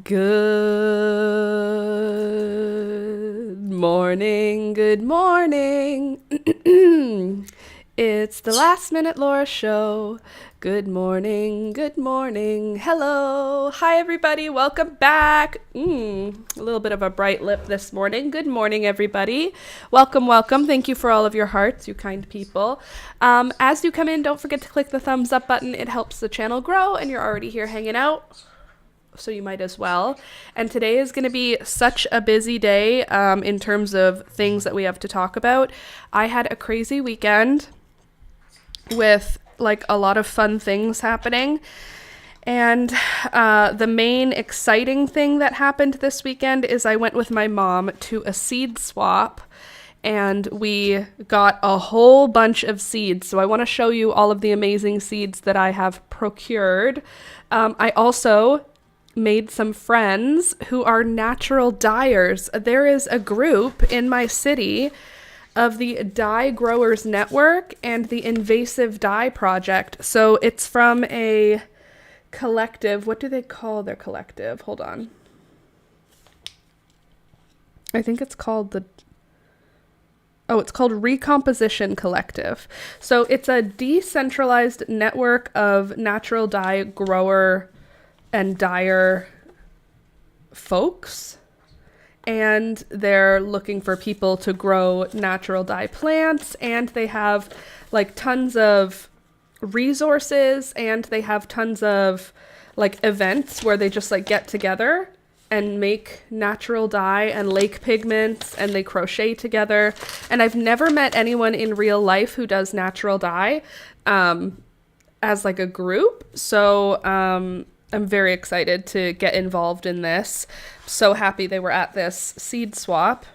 Good morning, good morning. It's the Last Minute Laura Show. Good morning, good morning. Hello. Hi, everybody. Welcome back. A little bit of a bright lip this morning. Good morning, everybody. Welcome, welcome. Thank you for all of your hearts, you kind people. As you come in, don't forget to click the thumbs up button. It helps the channel grow, and you're already here hanging out, so you might as well. And today is going to be such a busy day in terms of things that we have to talk about. I had a crazy weekend with like a lot of fun things happening. And the main exciting thing that happened this weekend is I went with my mom to a seed swap, and we got a whole bunch of seeds. So I want to show you all of the amazing seeds that I have procured. I also made some friends who are natural dyers. There is a group in my city of the Dye Growers Network and the Invasive Dye Project. So it's from a collective. What do they call their collective? Hold on. I think it's called it's called Recomposition Collective. So it's a decentralized network of natural dye grower and dyer folks, and they're looking for people to grow natural dye plants, and they have like tons of resources, and they have tons of like events where they just like get together and make natural dye and lake pigments, and they crochet together. And I've never met anyone in real life who does natural dye as like a group, so I'm very excited to get involved in this. So happy they were at this seed swap.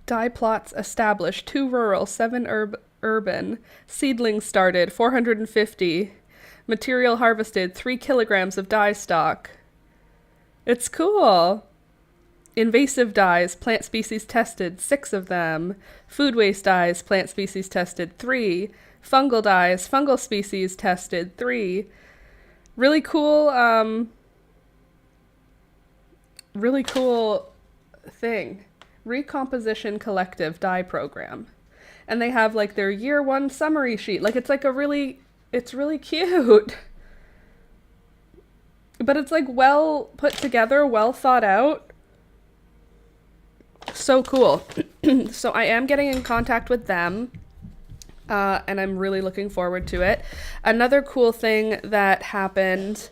Dye plots established, 2 rural, 7 urban. Seedlings started, 450. Material harvested, 3 kilograms of dye stock. It's cool. Invasive dyes, plant species tested, 6 of them. Food waste dyes, plant species tested, 3. Fungal dyes, fungal species tested, 3. Really cool thing. Recomposition Collective Dye Program. And they have like their year 1 summary sheet. Like it's really cute. But it's like well put together, well thought out. So cool. So I am getting in contact with them. And I'm really looking forward to it. Another cool thing that happened,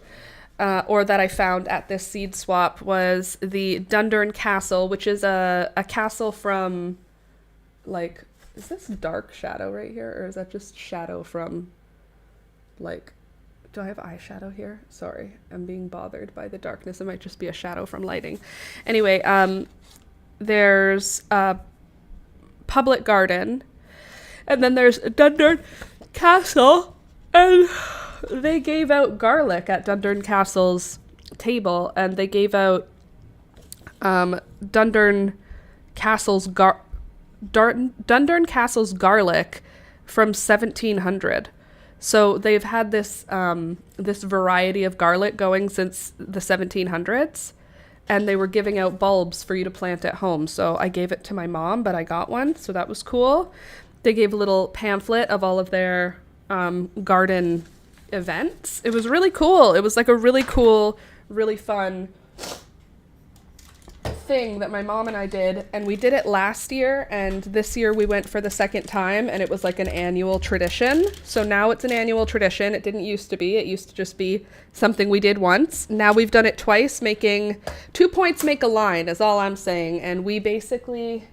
or that I found at this seed swap, was the Dundurn Castle, which is a castle from, like, is this dark shadow right here? Or is that just shadow from, like, do I have eyeshadow here? Sorry, I'm being bothered by the darkness. It might just be a shadow from lighting. Anyway, there's a public garden. And then there's Dundurn Castle, and they gave out garlic at Dundurn Castle's table, and they gave out Dundurn Castle's garlic from 1700. So they've had this this variety of garlic going since the 1700s, and they were giving out bulbs for you to plant at home. So I gave it to my mom, but I got one, so that was cool. They gave a little pamphlet of all of their garden events. It was really cool. It was like a really cool, really fun thing that my mom and I did. And we did it last year, and this year we went for the second time, and it was like an annual tradition. So now it's an annual tradition. It didn't used to be. It used to just be something we did once. Now we've done it twice, making 2 points make a line is all I'm saying. And we basically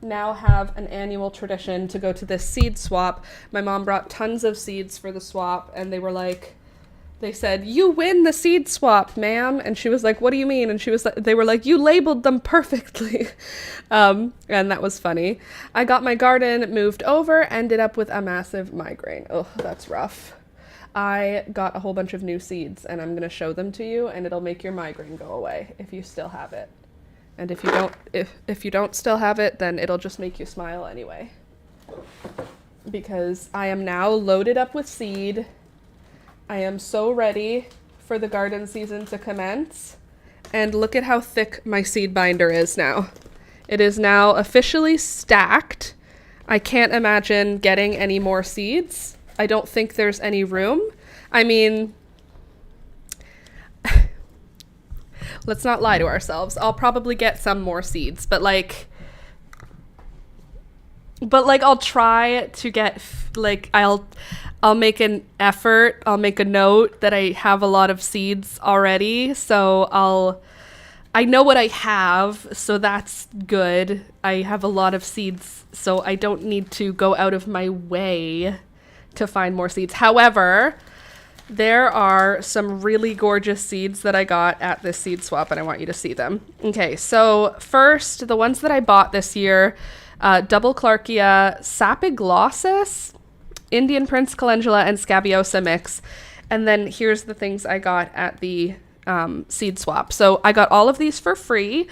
now have an annual tradition to go to this seed swap. My mom brought tons of seeds for the swap, and they said, "You win the seed swap, ma'am." And she was like, "What do you mean?" And they were like, "You labeled them perfectly." And that was funny. I got my garden moved over, ended up with a massive migraine. Oh, that's rough. I got a whole bunch of new seeds, and I'm going to show them to you, and it'll make your migraine go away if you still have it. And if you don't still have it, then it'll just make you smile anyway. Because I am now loaded up with seed. I am so ready for the garden season to commence. And look at how thick my seed binder is now. It is now officially stacked. I can't imagine getting any more seeds. I don't think there's any room. I mean, let's not lie to ourselves. I'll probably get some more seeds, but I'll try to get, I'll make an effort. I'll make a note that I have a lot of seeds already. So I know what I have, so that's good. I have a lot of seeds, so I don't need to go out of my way to find more seeds. However, there are some really gorgeous seeds that I got at this seed swap, and I want you to see them. Okay, so first, the ones that I bought this year, Double Clarkia, Sapiglossis, Indian Prince Calendula, and Scabiosa mix. And then here's the things I got at the seed swap. So I got all of these for free.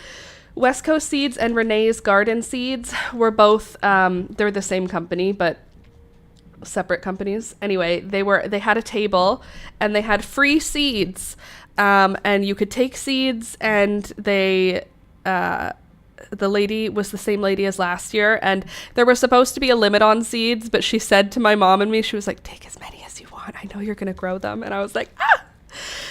West Coast Seeds and Renee's Garden Seeds were both, they're the same company, but separate companies. Anyway, they had a table and they had free seeds. And you could take seeds, and the lady was the same lady as last year, and there was supposed to be a limit on seeds, but she said to my mom and me, she was like, take as many as you want. I know you're going to grow them. And I was like, ah!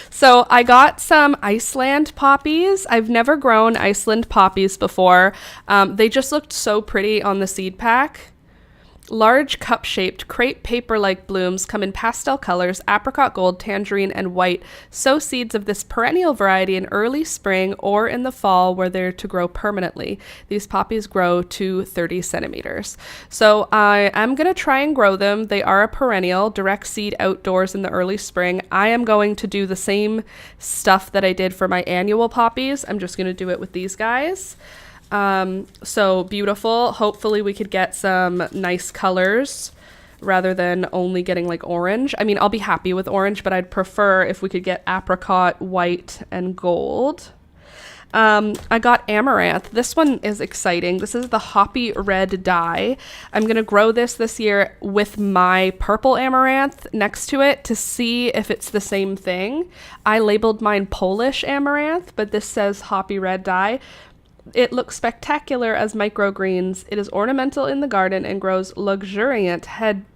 So I got some Iceland poppies. I've never grown Iceland poppies before. They just looked so pretty on the seed pack. Large cup-shaped crepe paper-like blooms come in pastel colors, apricot gold, tangerine, and white. Sow seeds of this perennial variety in early spring or in the fall where they're to grow permanently. These poppies grow to 30 centimeters. So I am going to try and grow them. They are a perennial, direct seed outdoors in the early spring. I am going to do the same stuff that I did for my annual poppies. I'm just going to do it with these guys. So beautiful. Hopefully we could get some nice colors rather than only getting like orange. I mean, I'll be happy with orange, but I'd prefer if we could get apricot, white, and gold. I got amaranth. This one is exciting. This is the Hoppy Red dye. I'm going to grow this year with my purple amaranth next to it to see if it's the same thing. I labeled mine Polish amaranth, but this says Hoppy Red dye. It looks spectacular as microgreens. It is ornamental in the garden and grows luxuriant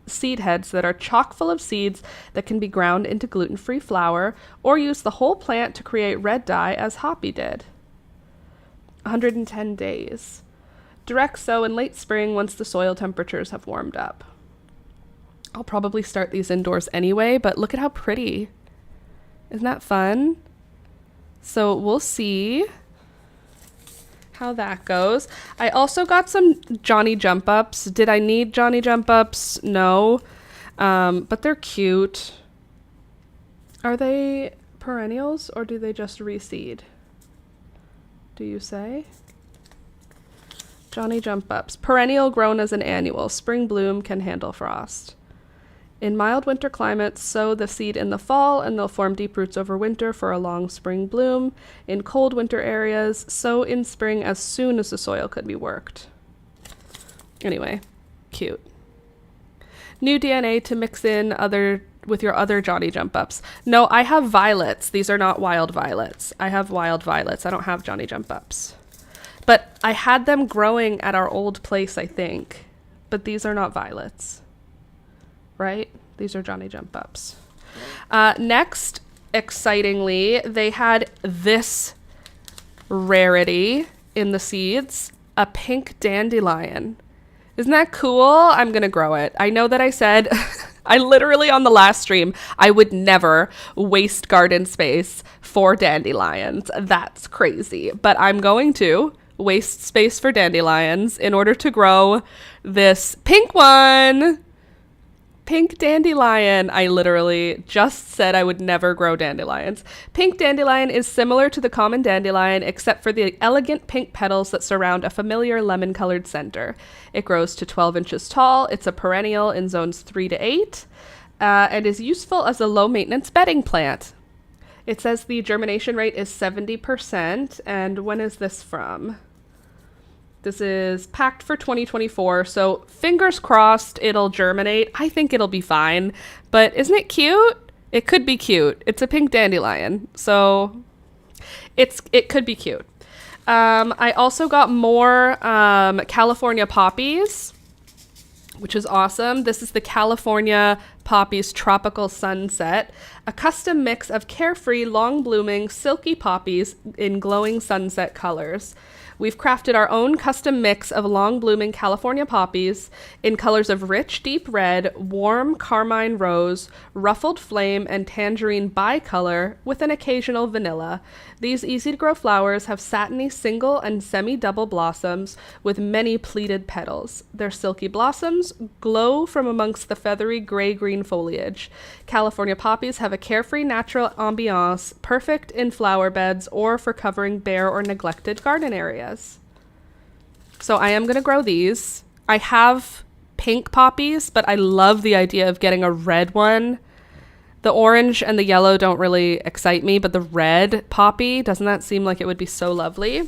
seed heads that are chock full of seeds that can be ground into gluten-free flour or use the whole plant to create red dye as Hoppy did. 110 days. Direct sow in late spring once the soil temperatures have warmed up. I'll probably start these indoors anyway, but look at how pretty. Isn't that fun? So we'll see how that goes. I also got some Johnny Jump Ups. Did I need Johnny Jump Ups? No. But they're cute. Are they perennials or do they just reseed? Do you say? Johnny Jump Ups. Perennial grown as an annual. Spring bloom, can handle frost. In mild winter climates, sow the seed in the fall and they'll form deep roots over winter for a long spring bloom. In cold winter areas, sow in spring as soon as the soil could be worked. Anyway, cute. New DNA to mix in with your other Johnny Jump Ups. No, I have violets. These are not wild violets. I have wild violets. I don't have Johnny Jump Ups. But I had them growing at our old place, I think. But these are not violets. Right? These are Johnny Jump Ups. Next, excitingly, they had this rarity in the seeds, a pink dandelion. Isn't that cool? I'm going to grow it. I know that I said, I literally on the last stream, I would never waste garden space for dandelions. That's crazy. But I'm going to waste space for dandelions in order to grow this pink one. Pink dandelion. I literally just said I would never grow dandelions. Pink dandelion is similar to the common dandelion except for the elegant pink petals that surround a familiar lemon-colored center. It grows to 12 inches tall. It's a perennial in zones 3 to 8 and is useful as a low-maintenance bedding plant. It says the germination rate is 70%. And when is this from? This is packed for 2024, so fingers crossed it'll germinate. I think it'll be fine, but isn't it cute? It could be cute. It's a pink dandelion, so it could be cute. I also got more California poppies, which is awesome. This is the California Poppies Tropical Sunset, a custom mix of carefree, long-blooming, silky poppies in glowing sunset colors. We've crafted our own custom mix of long-blooming California poppies in colors of rich, deep red, warm carmine rose, ruffled flame, and tangerine bicolor with an occasional vanilla. These easy-to-grow flowers have satiny single and semi-double blossoms with many pleated petals. Their silky blossoms glow from amongst the feathery gray-green foliage. California poppies have a carefree natural ambiance, perfect in flower beds or for covering bare or neglected garden areas. So I am going to grow these. I have pink poppies, but I love the idea of getting a red one. The orange and the yellow don't really excite me, but the red poppy, doesn't that seem like it would be so lovely?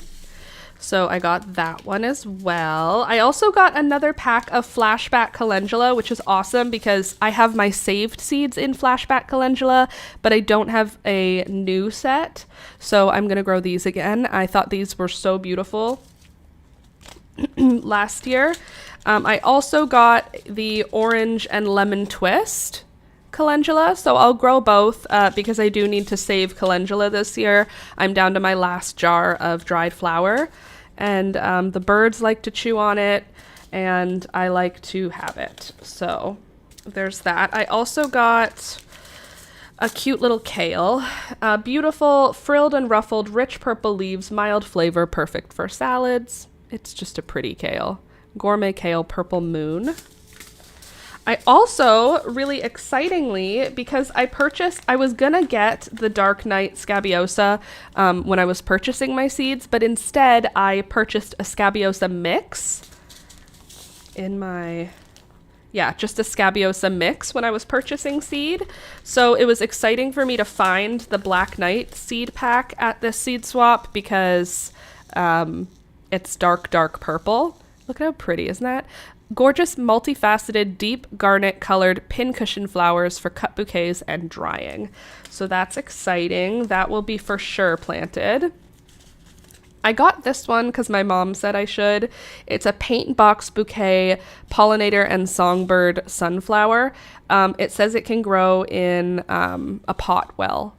So I got that one as well. I also got another pack of Flashback Calendula, which is awesome because I have my saved seeds in Flashback Calendula, but I don't have a new set. So I'm going to grow these again. I thought these were so beautiful last year. I also got the orange and lemon twist calendula, so I'll grow both because I do need to save calendula this year. I'm down to my last jar of dried flower, and the birds like to chew on it, and I like to have it. So there's that. I also got a cute little kale, beautiful frilled and ruffled rich purple leaves, mild flavor, perfect for salads. It's just a pretty kale. Gourmet kale purple moon. I also, really excitingly, because I was gonna get the Dark Knight Scabiosa when I was purchasing my seeds, but instead I purchased a Scabiosa mix just a Scabiosa mix when I was purchasing seed. So it was exciting for me to find the Black Knight seed pack at this seed swap because it's dark purple. Look at how pretty, isn't that? Gorgeous, multifaceted, deep garnet colored pincushion flowers for cut bouquets and drying. So that's exciting. That will be for sure planted. I got this one because my mom said I should. It's a paint box bouquet pollinator and songbird sunflower. It says it can grow in a pot well,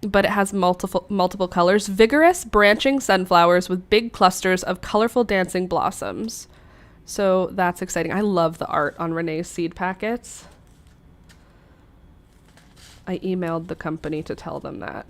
but it has multiple colors. Vigorous, branching sunflowers with big clusters of colorful dancing blossoms. So that's exciting. I love the art on Renee's seed packets. I emailed the company to tell them that.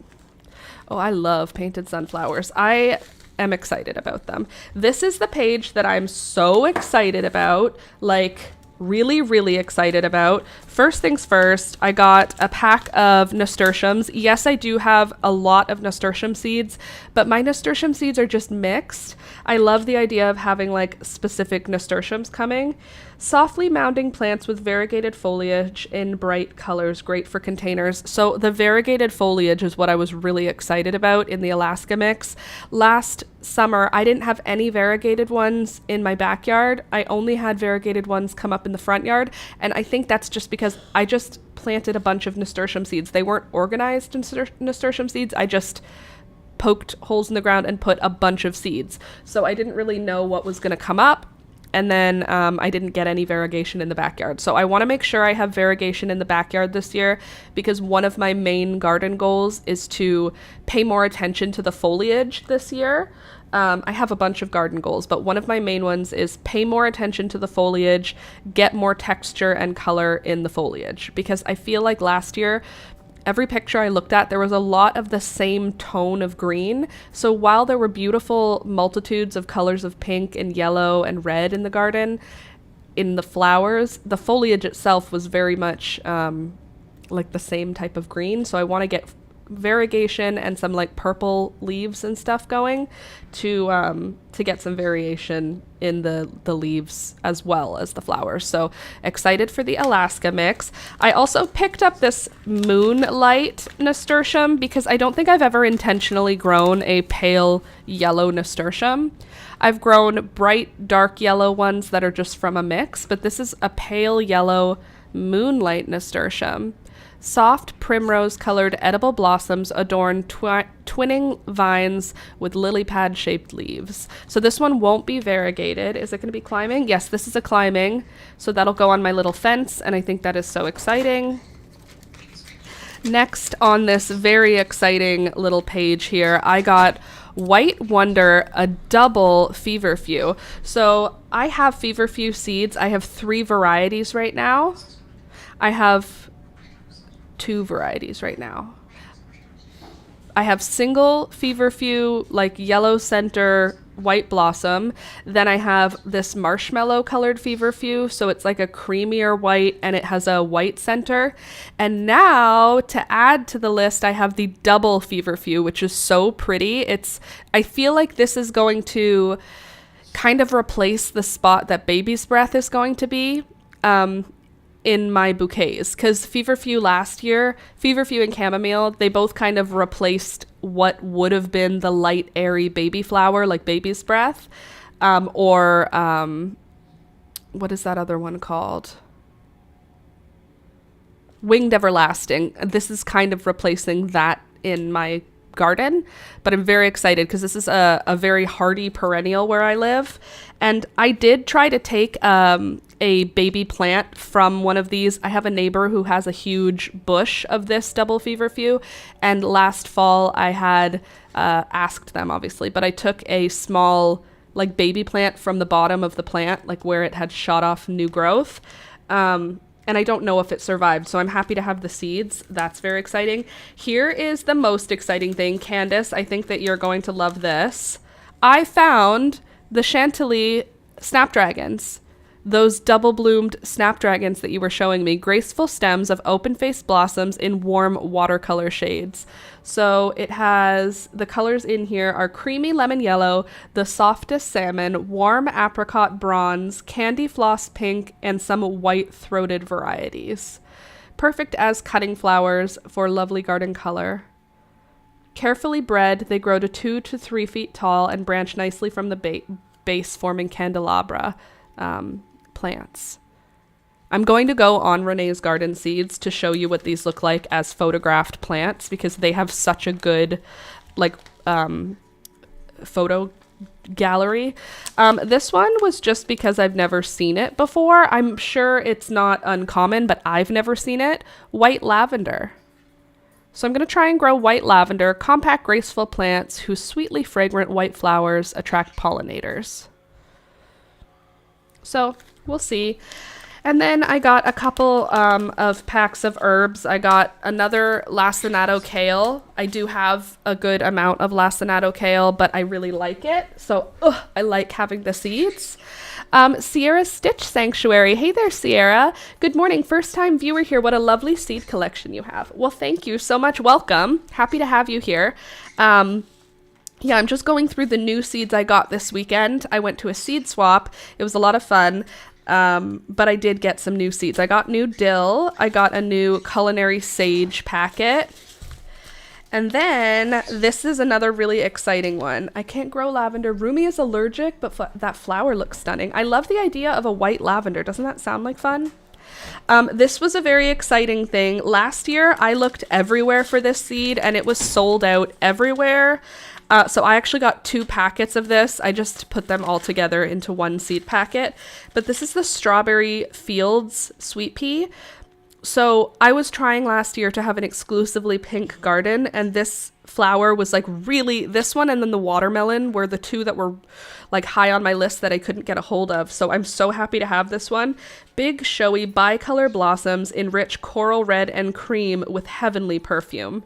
Oh, I love painted sunflowers. I am excited about them. This is the page that I'm so excited about, like really, really excited about. First things first, I got a pack of nasturtiums. Yes, I do have a lot of nasturtium seeds, but my nasturtium seeds are just mixed. I love the idea of having like specific nasturtiums coming. Softly mounding plants with variegated foliage in bright colors, great for containers. So the variegated foliage is what I was really excited about in the Alaska mix. Last summer, I didn't have any variegated ones in my backyard. I only had variegated ones come up in the front yard. And I think that's just because I just planted a bunch of nasturtium seeds. They weren't organized nasturtium seeds. I just poked holes in the ground and put a bunch of seeds. So I didn't really know what was going to come up. And then I didn't get any variegation in the backyard. So I want to make sure I have variegation in the backyard this year because one of my main garden goals is to pay more attention to the foliage this year. I have a bunch of garden goals, but one of my main ones is pay more attention to the foliage, get more texture and color in the foliage. Because I feel like last year, every picture I looked at, there was a lot of the same tone of green. So while there were beautiful multitudes of colors of pink and yellow and red in the garden, in the flowers, the foliage itself was very much like the same type of green. So I want to get variegation and some like purple leaves and stuff going to get some variation in the leaves as well as the flowers. So excited for the Alaska mix. I also picked up this Moonlight nasturtium because I don't think I've ever intentionally grown a pale yellow nasturtium. I've grown bright dark yellow ones that are just from a mix, but this is a pale yellow Moonlight nasturtium. Soft primrose colored edible blossoms adorn twinning vines with lily pad shaped leaves. So this one won't be variegated. Is it going to be climbing? Yes, this is a climbing. So that'll go on my little fence, and I think that is so exciting. Next on this very exciting little page here, I got White Wonder, a double feverfew. So I have feverfew seeds. I have 3 varieties right now. I have 2 varieties right now. I have single feverfew, like yellow center, white blossom. Then I have this marshmallow colored feverfew, so it's like a creamier white and it has a white center. And now to add to the list, I have the double feverfew, which is so pretty. I feel like this is going to kind of replace the spot that Baby's Breath is going to be in my bouquets, because feverfew last year, feverfew and chamomile, they both kind of replaced what would have been the light airy baby flower, like Baby's Breath, or what is that other one called? Winged Everlasting. This is kind of replacing that in my garden, but I'm very excited because this is a very hardy perennial where I live. And I did try to take a baby plant from one of these. I have a neighbor who has a huge bush of this double feverfew, and last fall I had asked them, obviously, but I took a small like baby plant from the bottom of the plant, like where it had shot off new growth. And I don't know if it survived, so I'm happy to have the seeds. That's very exciting. Here is the most exciting thing. Candace, I think that you're going to love this. I found the Chantilly snapdragons. Those double-bloomed snapdragons that you were showing me. Graceful stems of open-faced blossoms in warm watercolor shades. So it has, the colors in here are creamy lemon yellow, the softest salmon, warm apricot bronze, candy floss pink, and some white-throated varieties. Perfect as cutting flowers for lovely garden color. Carefully bred, they grow to 2 to 3 feet tall and branch nicely from the base, forming candelabra plants. I'm going to go on Renee's Garden Seeds to show you what these look like as photographed plants, because they have such a good like photo gallery. This one was just because I've never seen it before. I'm sure it's not uncommon, but I've never seen it. White lavender. So I'm going to try and grow white lavender, compact, graceful plants whose sweetly fragrant white flowers attract pollinators. So we'll see. And then I got a couple of packs of herbs. I got another lacinato kale. I do have a good amount of lacinato kale, but I really like it. So I like having the seeds. Sierra Stitch Sanctuary. Hey there, Sierra. Good morning. First time viewer here. What a lovely seed collection you have. Well, thank you so much. Welcome. Happy to have you here. Yeah, I'm just going through the new seeds I got this weekend. I went to a seed swap. It was a lot of fun. But I did get some new seeds. I got new dill. I got a new culinary sage packet. And then this is another really exciting one. I can't grow lavender. Rumi is allergic, but that flower looks stunning. I love the idea of a white lavender. Doesn't that sound like fun? This was a very exciting thing. Last year, I looked everywhere for this seed and it was sold out everywhere. So I actually got 2 packets of this. I just put them all together into one seed packet. But this is the Strawberry Fields sweet pea. So I was trying last year to have an exclusively pink garden, and this flower was like really, this one and then the watermelon were the 2 that were like high on my list that I couldn't get a hold of. So I'm so happy to have this one. Big, showy, bicolor blossoms in rich coral red and cream with heavenly perfume.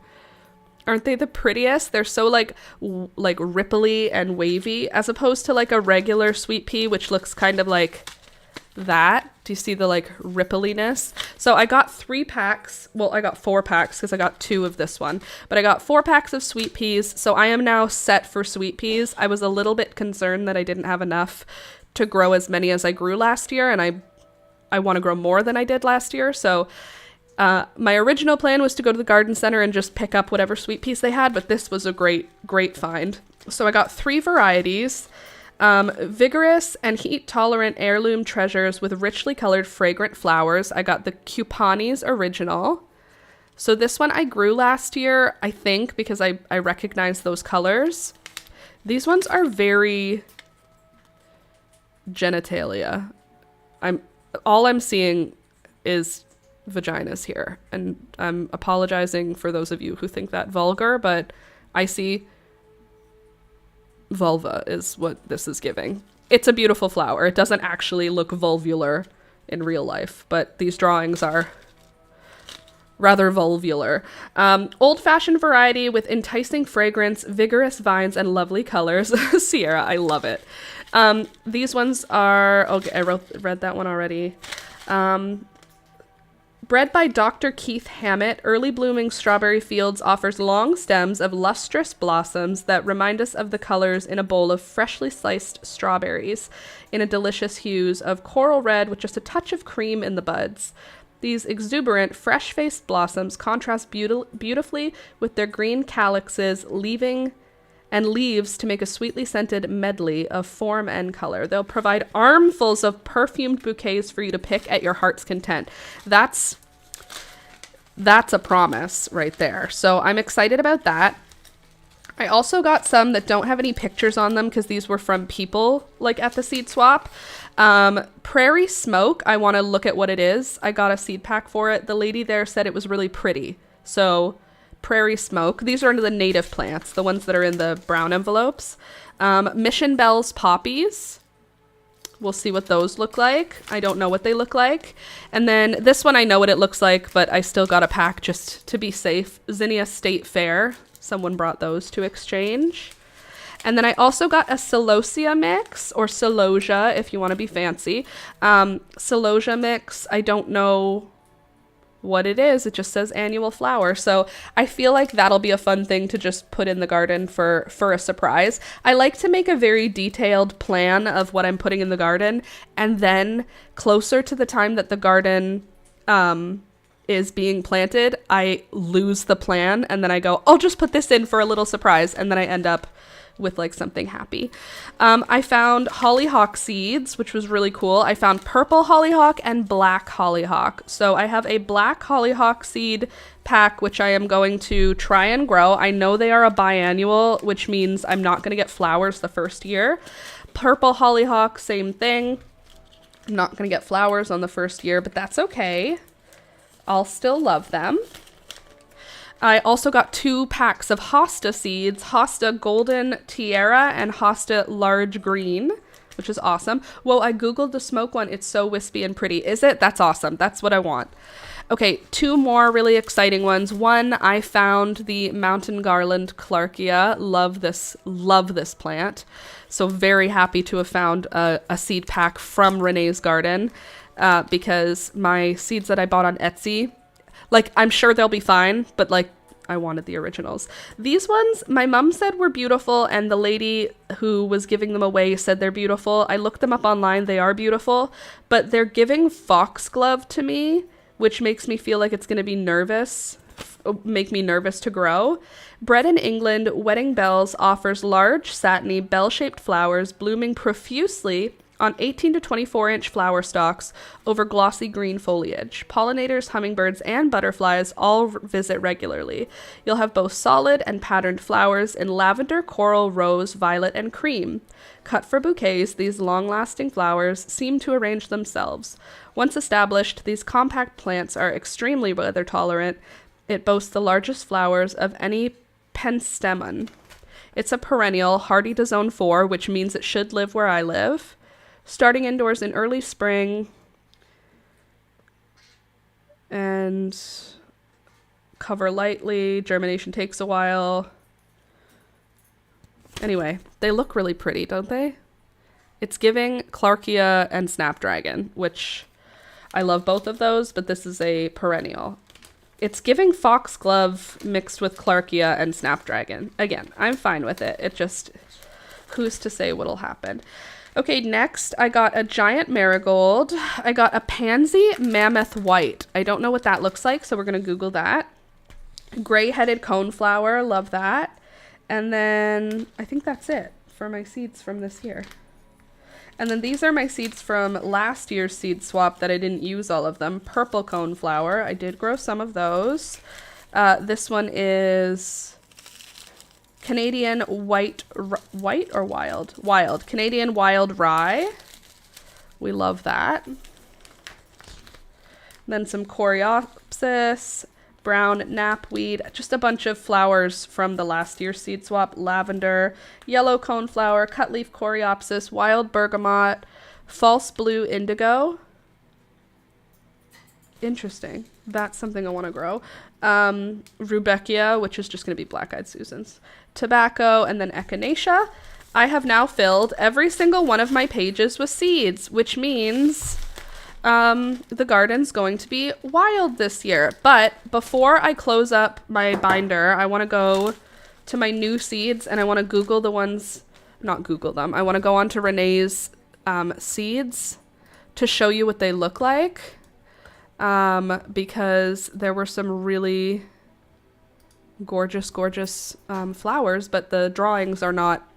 Aren't they the prettiest? They're so like ripply and wavy, as opposed to like a regular sweet pea, which looks kind of like that. Do you see the like rippliness? So I got 3 packs. Well, I got 4 packs because I got 2 of this one, but I got 4 packs of sweet peas. So I am now set for sweet peas. I was a little bit concerned that I didn't have enough to grow as many as I grew last year, and I want to grow more than I did last year. So my original plan was to go to the garden center and just pick up whatever sweet peas they had, but this was a great find. So I got 3 varieties. Vigorous and heat-tolerant heirloom treasures with richly colored fragrant flowers. I got the Cupani's Original. So this one I grew last year, I think, because I recognize those colors. These ones are very genitalia. All I'm seeing is vaginas here, and I'm apologizing for those of you who think that vulgar, but I see vulva is what this is giving. It's a beautiful flower. It doesn't actually look vulvular in real life, but these drawings are rather vulvular. Old-fashioned variety with enticing fragrance, vigorous vines, and lovely colors. Sierra, I love it. These ones are... Okay, I read that one already. Bred by Dr. Keith Hammett, Early Blooming Strawberry Fields offers long stems of lustrous blossoms that remind us of the colors in a bowl of freshly sliced strawberries in a delicious hues of coral red with just a touch of cream in the buds. These exuberant, fresh-faced blossoms contrast beautifully with their green calyxes, leaves to make a sweetly scented medley of form and color. They'll provide armfuls of perfumed bouquets for you to pick at your heart's content. That's a promise right there. So I'm excited about that. I also got some that don't have any pictures on them because these were from people like at the seed swap. Prairie Smoke, I want to look at what it is. I got a seed pack for it. The lady there said it was really pretty. So Prairie Smoke. These are the native plants, the ones that are in the brown envelopes. Mission Bells Poppies. We'll see what those look like. I don't know what they look like. And then this one I know what it looks like, but I still got a pack just to be safe. Zinnia State Fair. Someone brought those to exchange. And then I also got a celosia mix, or celosia if you want to be fancy. Celosia mix, I don't know what it is. It just says annual flower. So I feel like that'll be a fun thing to just put in the garden for a surprise. I like to make a very detailed plan of what I'm putting in the garden, and then closer to the time that the garden is being planted, I lose the plan, and then I go, I'll just put this in for a little surprise, and then I end up with like something happy. I found hollyhock seeds, which was really cool. I found purple hollyhock and black hollyhock. So I have a black hollyhock seed pack, which I am going to try and grow. I know they are a biannual, which means I'm not going to get flowers the first year. Purple hollyhock, same thing. I'm not going to get flowers on the first year, but that's okay. I'll still love them. I also got 2 packs of hosta seeds, hosta golden tiara and hosta large green, which is awesome. Whoa, I googled the smoke one. It's so wispy and pretty. Is it? That's awesome. That's what I want. Okay, 2 more really exciting ones. One, I found the mountain garland Clarkia. Love this plant. So very happy to have found a seed pack from Renee's garden, because my seeds that I bought on Etsy, like, I'm sure they'll be fine, but like, I wanted the originals. These ones, my mom said were beautiful, and the lady who was giving them away said they're beautiful. I looked them up online. They are beautiful, but they're giving foxglove to me, which makes me feel like it's going to be make me nervous to grow. Bred in England, Wedding Bells offers large, satiny, bell-shaped flowers blooming profusely on 18 to 24 inch flower stalks over glossy green foliage. Pollinators, hummingbirds, and butterflies all visit regularly. You'll have both solid and patterned flowers in lavender, coral, rose, violet, and cream. Cut for bouquets, these long-lasting flowers seem to arrange themselves. Once established, these compact plants are extremely weather tolerant. It boasts the largest flowers of any penstemon. It's a perennial, hardy to zone 4, which means it should live where I live. Starting indoors in early spring, and cover lightly. Germination takes a while. Anyway, they look really pretty, don't they? It's giving Clarkia and Snapdragon, which I love both of those, but this is a perennial. It's giving foxglove mixed with Clarkia and Snapdragon. Again, I'm fine with it. It just, who's to say what'll happen? Okay, next I got a giant marigold. I got a pansy mammoth white. I don't know what that looks like, so we're going to Google that. Gray-headed coneflower, love that. And then I think that's it for my seeds from this year. And then these are my seeds from last year's seed swap that I didn't use all of them. Purple coneflower, I did grow some of those. This one is Canadian white or wild? Wild. Canadian wild rye. We love that. Then some coreopsis, brown knapweed, just a bunch of flowers from the last year's seed swap. Lavender, yellow coneflower, cutleaf coreopsis, wild bergamot, false blue indigo. Interesting. That's something I want to grow. Rudbeckia, which is just going to be black-eyed Susans. Tobacco, and then echinacea. I have now filled every single one of my pages with seeds, which means the garden's going to be wild this year. But before I close up my binder, I want to go to my new seeds, and I want to Google the ones, not Google them. I want to go on to Renee's seeds to show you what they look like. Because there were some really gorgeous flowers, but the drawings are not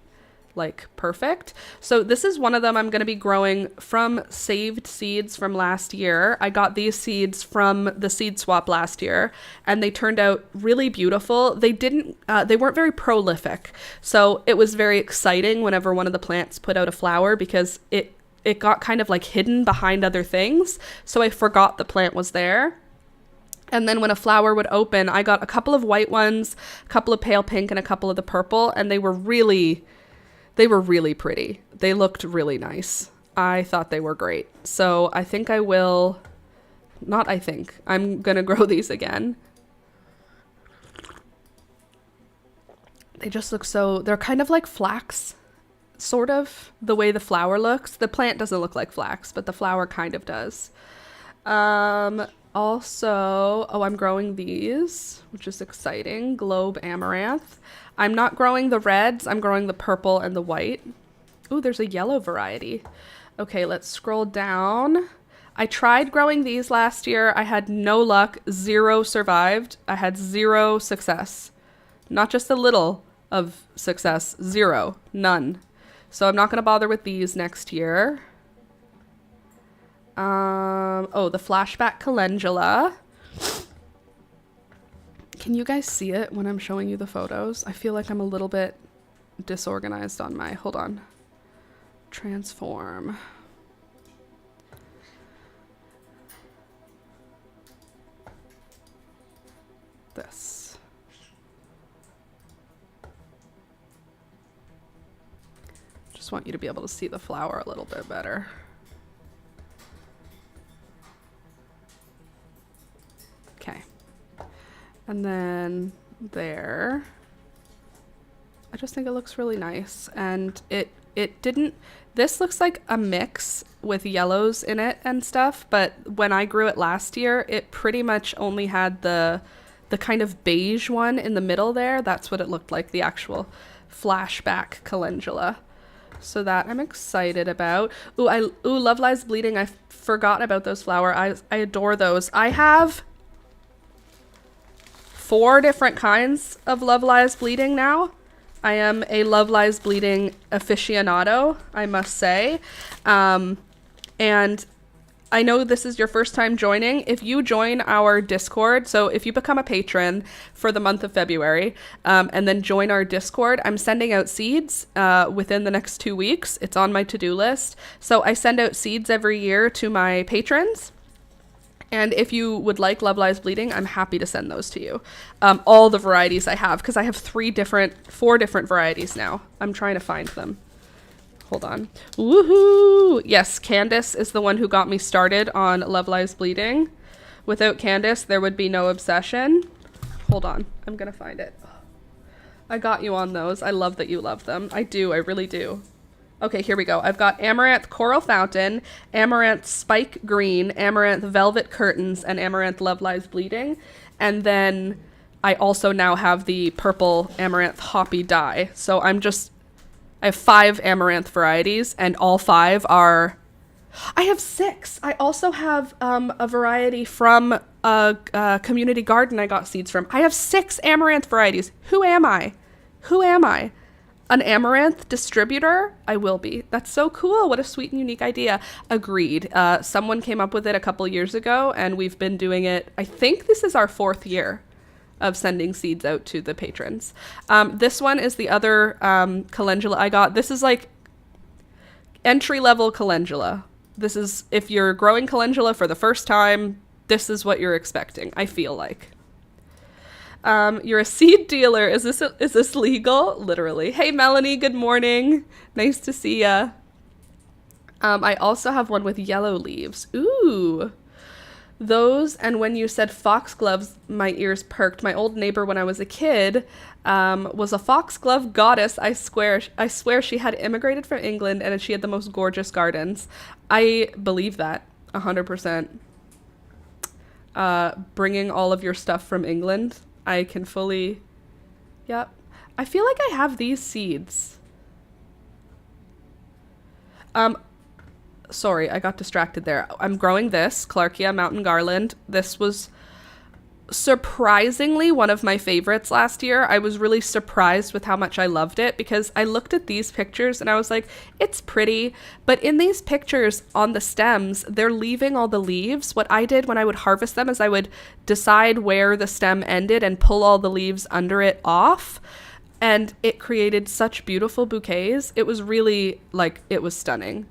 like perfect. So this is one of them I'm going to be growing from saved seeds from last year. I got these seeds from the seed swap last year, and they turned out really beautiful. They weren't very prolific. So it was very exciting whenever one of the plants put out a flower, because it got kind of like hidden behind other things. So I forgot the plant was there. And then when a flower would open, I got a couple of white ones, a couple of pale pink, and a couple of the purple. And they were really pretty. They looked really nice. I thought they were great. So I think I'm going to grow these again. They just look they're kind of like flax. Sort of the way the flower looks. The plant doesn't look like flax, but the flower kind of does. Also, I'm growing these, which is exciting. Globe amaranth. I'm not growing the reds. I'm growing the purple and the white. Ooh, there's a yellow variety. Okay, let's scroll down. I tried growing these last year. I had no luck. 0 survived. I had 0 success. Not just a little of success. 0. None. So I'm not going to bother with these next year. The flashback calendula. Can you guys see it when I'm showing you the photos? I feel like I'm a little bit disorganized on my... Hold on. Transform. This. Just want you to be able to see the flower a little bit better. Okay. And then there. I just think it looks really nice. And it didn't... This looks like a mix with yellows in it and stuff, but when I grew it last year, it pretty much only had the kind of beige one in the middle there. That's what it looked like, the actual flashback calendula. So that I'm excited about. Ooh, Love Lies Bleeding. I forgot about those flower eyes. I adore those. I have 4 different kinds of Love Lies Bleeding now. I am a Love Lies Bleeding aficionado, I must say. And I know this is your first time joining. If you join our Discord, so if you become a patron for the month of February, and then join our Discord, I'm sending out seeds within the next 2 weeks. It's on my to-do list. So I send out seeds every year to my patrons. And if you would like Love Lies Bleeding, I'm happy to send those to you. All the varieties I have, because I have 4 different varieties now. I'm trying to find them. Hold on. Woohoo! Yes, Candace is the one who got me started on Love Lies Bleeding. Without Candace, there would be no obsession. Hold on. I'm going to find it. I got you on those. I love that you love them. I do. I really do. Okay, here we go. I've got Amaranth Coral Fountain, Amaranth Spike Green, Amaranth Velvet Curtains, and Amaranth Love Lies Bleeding. And then I also now have the purple Amaranth Hoppy Dye. So I have 5 Amaranth varieties, and all 5 are... I have 6. I also have a variety from a community garden I got seeds from. I have 6 Amaranth varieties. Who am I? An Amaranth distributor? I will be. That's so cool. What a sweet and unique idea. Agreed. Someone came up with it a couple years ago, and we've been doing it. I think this is our 4th year of sending seeds out to the patrons. This one is the other calendula I got. This is like entry-level calendula. This is, if you're growing calendula for the first time, this is what you're expecting, I feel like. You're a seed dealer. Is this legal? Literally. Hey, Melanie, good morning. Nice to see ya. I also have one with yellow leaves. Ooh. Those, and when you said foxgloves, my ears perked. My old neighbor when I was a kid was a foxglove goddess. I swear she had immigrated from England and she had the most gorgeous gardens. I believe that 100%. Bringing all of your stuff from England, I can fully, yep. I feel like I have these seeds. Sorry, I got distracted there. I'm growing this, Clarkia Mountain Garland. This was surprisingly one of my favorites last year. I was really surprised with how much I loved it because I looked at these pictures and I was like, it's pretty. But in these pictures on the stems, they're leaving all the leaves. What I did when I would harvest them is I would decide where the stem ended and pull all the leaves under it off. And it created such beautiful bouquets. It was really, like, it was stunning.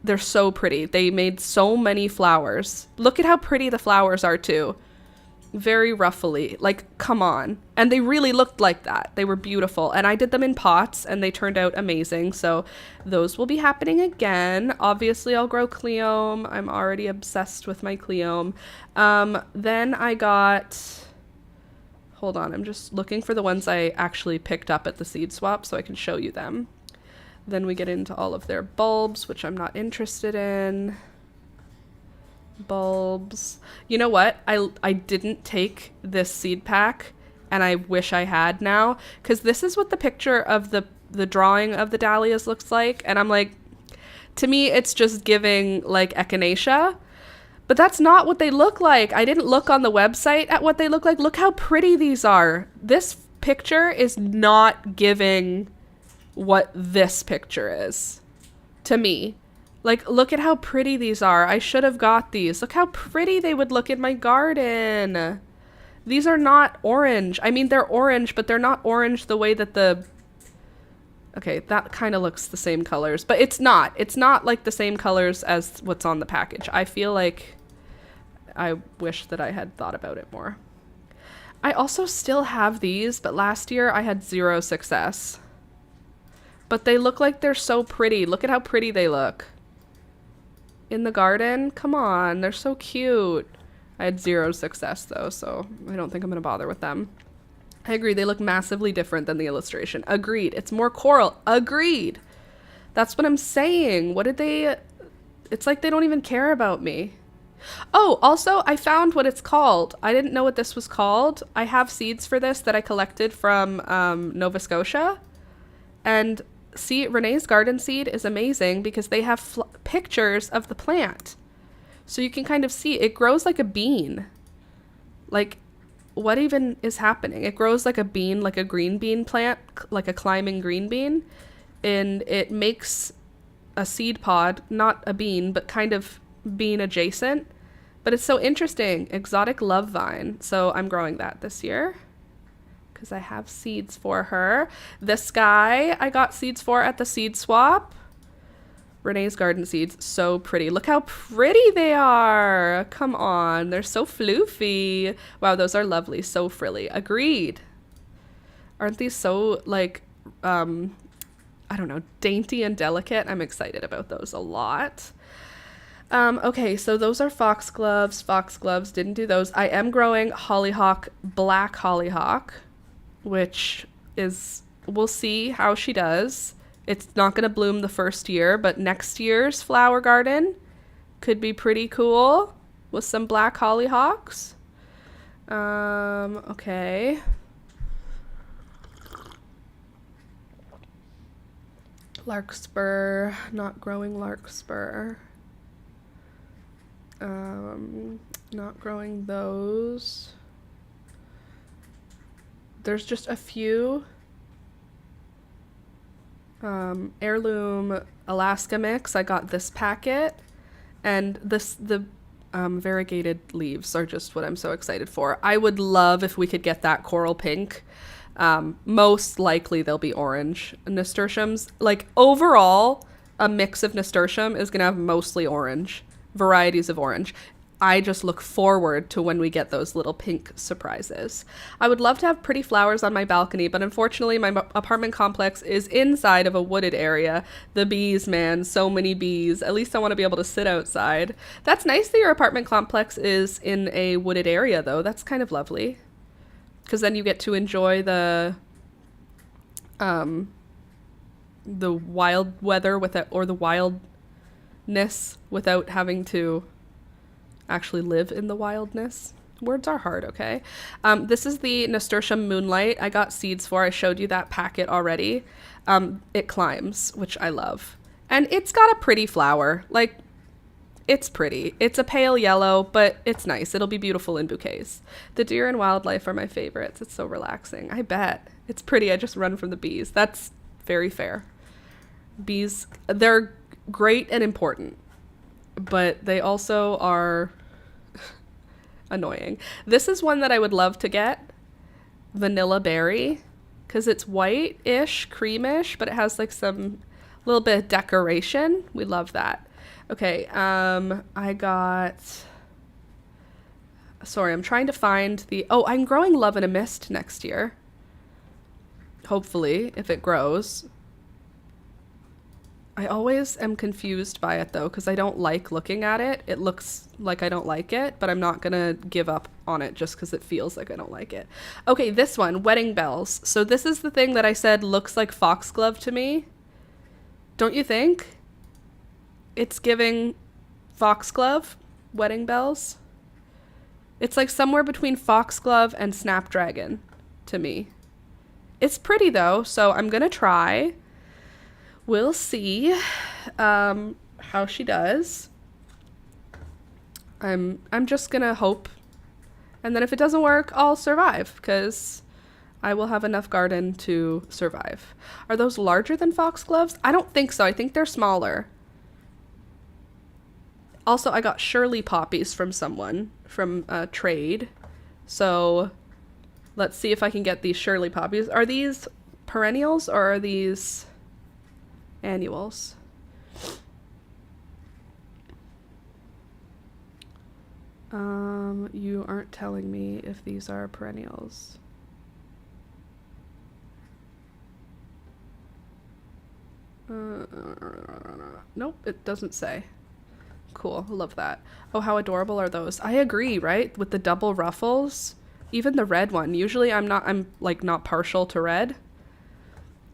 They're so pretty. They made so many flowers. Look at how pretty the flowers are too. Very ruffly. Like, come on. And they really looked like that. They were beautiful. And I did them in pots and they turned out amazing. So those will be happening again. Obviously, I'll grow Cleome. I'm already obsessed with my Cleome. Then I got... Hold on. I'm just looking for the ones I actually picked up at the seed swap so I can show you them. Then we get into all of their bulbs, which I'm not interested in. Bulbs. You know what? I didn't take this seed pack, and I wish I had now, because this is what the picture of the drawing of the dahlias looks like, and I'm like, to me, it's just giving, like, echinacea, but that's not what they look like. I didn't look on the website at what they look like. Look how pretty these are. This picture is not giving what this picture is to me. Like, look at how pretty these are. I should have got these. Look how pretty they would look in my garden. These are not orange. I mean, they're orange, but they're not orange the way that the... Okay, that kind of looks the same colors, but it's not. It's not like the same colors as what's on the package. I feel like I wish that I had thought about it more. I also still have these, but last year I had 0 success. But they look like they're so pretty. Look at how pretty they look. In the garden? Come on, they're so cute. I had 0 success though, so I don't think I'm gonna bother with them. I agree, they look massively different than the illustration. Agreed. It's more coral. Agreed. That's what I'm saying. What did they... It's like they don't even care about me. Oh, also, I found what it's called. I didn't know what this was called. I have seeds for this that I collected from Nova Scotia. And see, Renee's Garden Seed is amazing because they have pictures of the plant. So you can kind of see it grows like a bean. Like, what even is happening? It grows like a bean, like a green bean plant, like a climbing green bean. And it makes a seed pod, not a bean, but kind of bean adjacent. But it's so interesting. Exotic love vine. So I'm growing that this year, because I have seeds for her. This guy I got seeds for at the seed swap. Renee's Garden Seeds, so pretty. Look how pretty they are. Come on, they're so floofy. Wow, those are lovely, so frilly. Agreed. Aren't these so, like, I don't know, dainty and delicate? I'm excited about those a lot. Okay, so those are foxgloves. Foxgloves, didn't do those. I am growing hollyhock, black hollyhock, which is, we'll see how she does. It's not going to bloom the first year, but next year's flower garden could be pretty cool with some black hollyhocks. Okay. Larkspur, not growing larkspur. Not growing those. There's just a few. Heirloom Alaska mix. I got this packet, and the Variegated leaves are just what I'm so excited for. I would love if we could get that coral pink. Most likely they'll be orange nasturtiums. Like overall, a mix of nasturtium is going to have mostly orange, varieties of orange. I just look forward to when we get those little pink surprises. I would love to have pretty flowers on my balcony, but unfortunately my apartment complex is inside of a wooded area. The bees, man, so many bees. At least I want to be able to sit outside. That's nice that your apartment complex is in a wooded area, though. That's kind of lovely. Because then you get to enjoy the wild weather or the wildness without having to actually live in the wildness. Words are hard, okay? This is the nasturtium moonlight I got seeds for. I showed you that packet already. It climbs, which I love. And it's got a pretty flower. Like, it's pretty. It's a pale yellow, but it's nice. It'll be beautiful in bouquets. The deer and wildlife are my favorites. It's so relaxing. I bet. It's pretty. I just run from the bees. That's very fair. Bees, they're great and important, but they also are annoying. This is one that I would love to get. Vanilla berry, because it's white-ish, creamish, but it has like some little bit of decoration. We love that. Okay, I got... Sorry, I'm trying to find the... Oh, I'm growing Love in a Mist next year. Hopefully, if it grows. I always am confused by it, though, because I don't like looking at it. It looks like I don't like it, but I'm not going to give up on it just because it feels like I don't like it. Okay, this one, Wedding Bells. So this is the thing that I said looks like foxglove to me. Don't you think? It's giving foxglove, Wedding Bells. It's like somewhere between foxglove and snapdragon to me. It's pretty, though, so I'm going to try. We'll see how she does. I'm just gonna hope, and then if it doesn't work, I'll survive, because I will have enough garden to survive. Are those larger than foxgloves? I don't think so. I think they're smaller. Also, I got Shirley poppies from someone, from trade. So let's see if I can get these Shirley poppies. Are these perennials or are these annuals? You aren't telling me if these are perennials. Nope, it doesn't say. Cool, love that. Oh, how adorable are those? I agree, right? With the double ruffles. Even the red one. Usually I'm like not partial to red.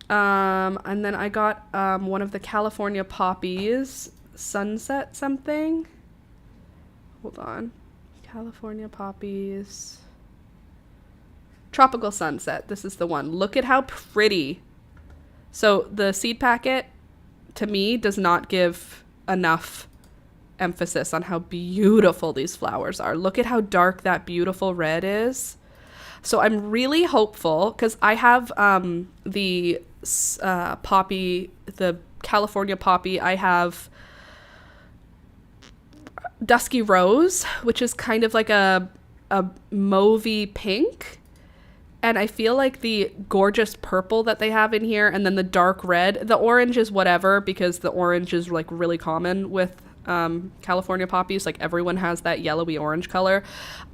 And then I got one of the California poppies, sunset something. Hold on. California poppies. Tropical sunset. This is the one. Look at how pretty. So the seed packet, to me, does not give enough emphasis on how beautiful these flowers are. Look at how dark that beautiful red is. So I'm really hopeful, because I have the poppy, the California poppy. I have Dusky Rose, which is kind of like a mauvey pink. And I feel like the gorgeous purple that they have in here, and then the dark red. The orange is whatever, because the orange is like really common with California poppies. Like everyone has that yellowy orange color.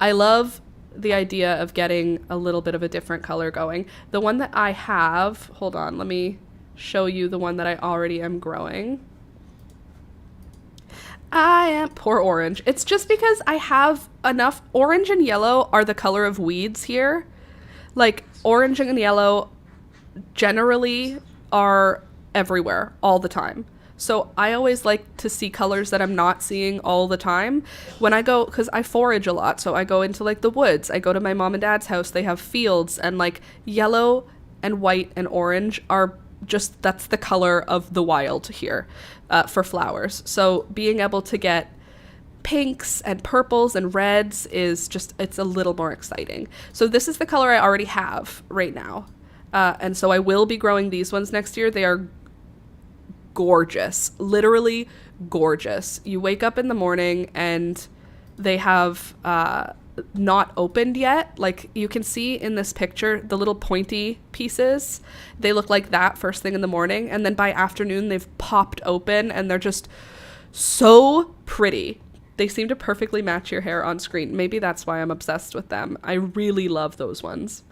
I love the idea of getting a little bit of a different color going. The one that I have, hold on, let me show you the one that I already am growing. Poor orange. It's just because I have enough. Orange and yellow are the color of weeds here. Like orange and yellow generally are everywhere all the time. So I always like to see colors that I'm not seeing all the time. When I go, because I forage a lot, so I go into like the woods. I go to my mom and dad's house. They have fields, and like yellow and white and orange are just, that's the color of the wild here for flowers. So being able to get pinks and purples and reds is just, it's a little more exciting. So this is the color I already have right now. And so I will be growing these ones next year. They are gorgeous, literally gorgeous. You wake up in the morning and they have not opened yet. Like you can see in this picture, the little pointy pieces, they look like that first thing in the morning. And then by afternoon, they've popped open and they're just so pretty. They seem to perfectly match your hair on screen. Maybe that's why I'm obsessed with them. I really love those ones.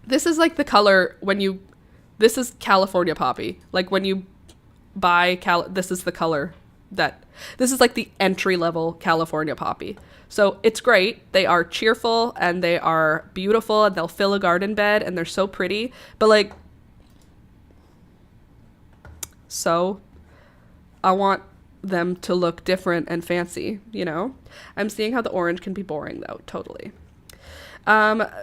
This is like the color this is California poppy. Like when you buy this is the color this is like the entry level California poppy. So it's great. They are cheerful and they are beautiful and they'll fill a garden bed and they're so pretty. But like, so I want them to look different and fancy, you know? I'm seeing how the orange can be boring though, totally.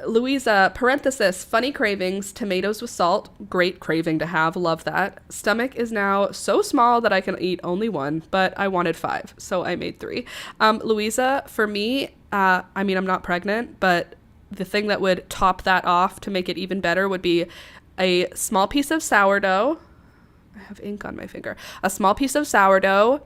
Louisa, parenthesis, funny cravings, tomatoes with salt, great craving to have, love that. Stomach is now so small that I can eat only one, but I wanted 5, so I made 3. Louisa, for me, I mean, I'm not pregnant, but the thing that would top that off to make it even better would be a small piece of sourdough. I have ink on my finger. A small piece of sourdough,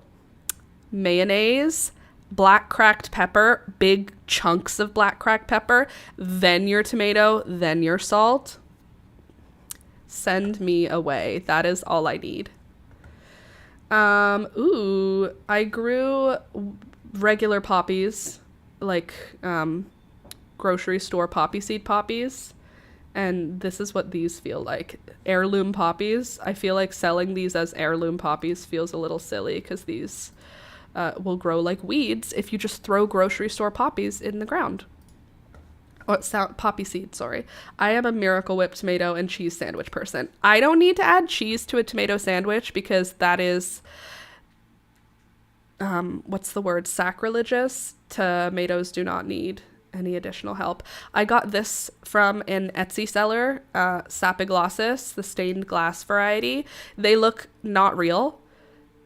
mayonnaise, black cracked pepper, big chunks of black cracked pepper, then your tomato, then your salt. Send me away. That is all I need. I grew regular poppies, like grocery store poppy seed poppies, and this is what these feel like. Heirloom poppies. I feel like selling these as heirloom poppies feels a little silly because these will grow like weeds if you just throw grocery store poppies in the ground. Poppy seed, sorry. I am a Miracle Whip tomato and cheese sandwich person. I don't need to add cheese to a tomato sandwich because that is, what's the word? Sacrilegious. Tomatoes do not need any additional help. I got this from an Etsy seller, Sapiglossis, the stained glass variety. They look not real,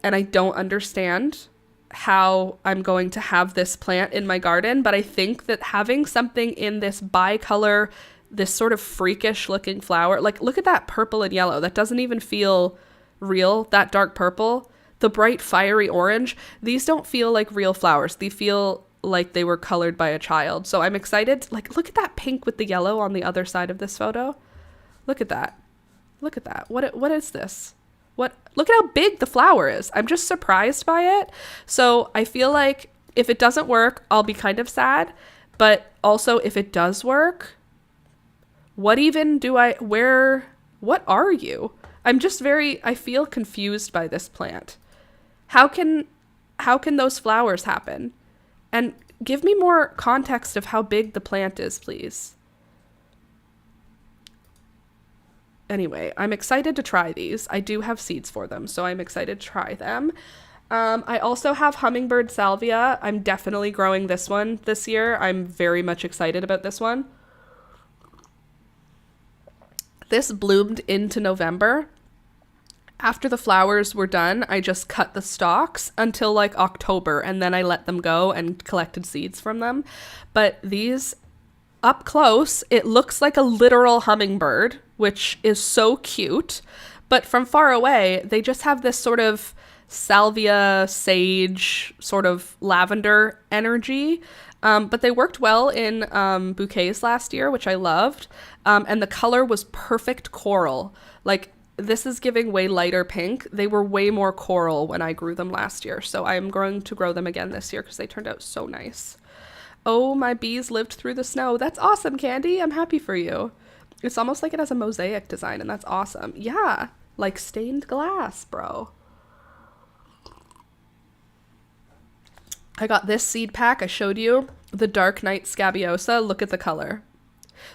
and I don't understand how I'm going to have this plant in my garden, but I think that having something in this bicolor, this sort of freakish looking flower, like look at that purple and yellow, that doesn't even feel real, that dark purple, the bright fiery orange, these don't feel like real flowers. They feel like they were colored by a child. So I'm excited. Like look at that pink with the yellow on the other side of this photo. Look at that. Look at that. What is this? Look at how big the flower is. I'm just surprised by it. So I feel like if it doesn't work, I'll be kind of sad. But also if it does work, what are you? I feel confused by this plant. How can those flowers happen? And give me more context of how big the plant is, please. Anyway, I'm excited to try these. I do have seeds for them, so I'm excited to try them. I also have hummingbird salvia. I'm definitely growing this one this year. I'm very much excited about this one. This bloomed into November. After the flowers were done, I just cut the stalks until like October, and then I let them go and collected seeds from them. But these, up close, it looks like a literal hummingbird, which is so cute. But from far away, they just have this sort of salvia, sage, sort of lavender energy. But they worked well in bouquets last year, which I loved. And the color was perfect coral. Like, this is giving way lighter pink. They were way more coral when I grew them last year. So I'm going to grow them again this year because they turned out so nice. Oh, my bees lived through the snow. That's awesome, Candy. I'm happy for you. It's almost like it has a mosaic design, and that's awesome. Yeah, like stained glass, bro. I got this seed pack I showed you, the Dark Knight Scabiosa. Look at the color.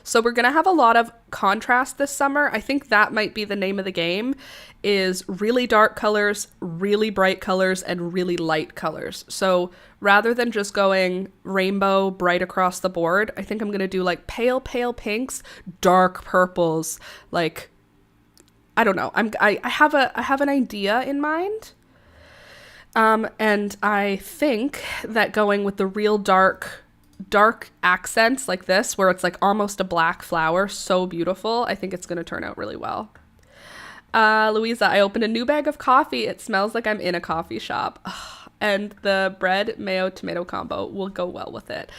So we're going to have a lot of contrast this summer. I think that might be the name of the game, is really dark colors, really bright colors, and really light colors. So rather than just going rainbow bright across the board, I think I'm going to do like pale pinks, dark purples. Like, I don't know. I have an idea in mind. And I think that going with the real dark accents like this, where it's like almost a black flower, so beautiful, I think it's going to turn out really well. Louisa, I opened a new bag of coffee. It smells like I'm in a coffee shop. Ugh, and the bread mayo tomato combo will go well with it.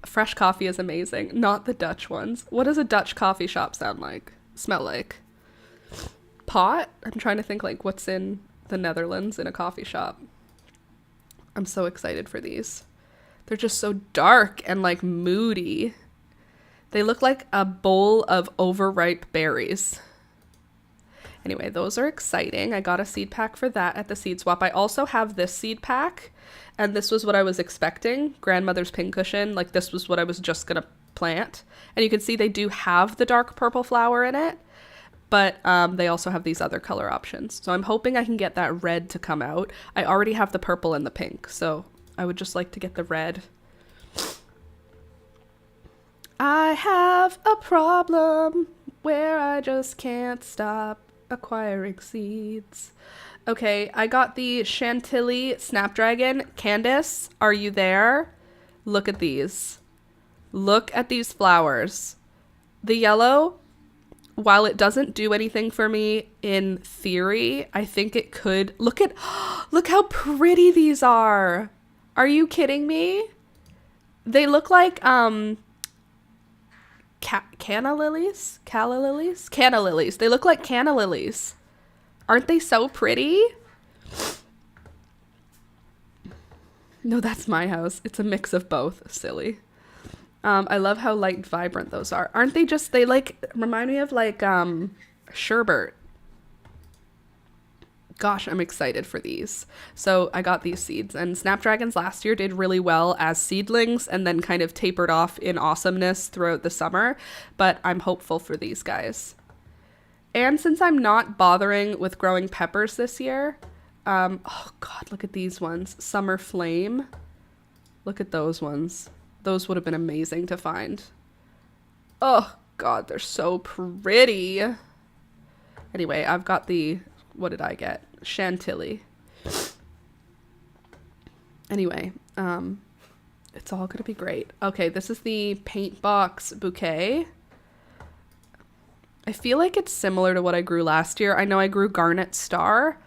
Fresh coffee is amazing, not the Dutch ones. What does a Dutch coffee shop smell like? Pot? I'm trying to think like what's in the Netherlands in a coffee shop. I'm so excited for these. They're just so dark and like moody. They look like a bowl of overripe berries. Anyway, those are exciting. I got a seed pack for that at the seed swap. I also have this seed pack, and this was what I was expecting. Grandmother's pincushion. Like, this was what I was just going to plant. And you can see they do have the dark purple flower in it, but they also have these other color options. So I'm hoping I can get that red to come out. I already have the purple and the pink, so I would just like to get the red. I have a problem where I just can't stop acquiring seeds. Okay, I got the Chantilly Snapdragon. Candace, are you there? Look at these. Look at these flowers. The yellow, while it doesn't do anything for me in theory, I think it could. Look how pretty these are. Are you kidding me? They look like canna lilies? Calla lilies? Canna lilies. They look like canna lilies. Aren't they so pretty? No, that's my house. It's a mix of both. Silly. I love how light and vibrant those are. Aren't they just, they like remind me of like sherbet. Gosh, I'm excited for these. So I got these seeds, and Snapdragons last year did really well as seedlings and then kind of tapered off in awesomeness throughout the summer, but I'm hopeful for these guys. And since I'm not bothering with growing peppers this year, oh God, look at these ones. Summer Flame. Look at those ones. Those would have been amazing to find. Oh God, they're so pretty. Anyway, I've got the, what did I get? Chantilly. Anyway, it's all gonna be great. Okay, this is the paint box bouquet. I feel like it's similar to what I grew last year. I know I grew Garnet Star,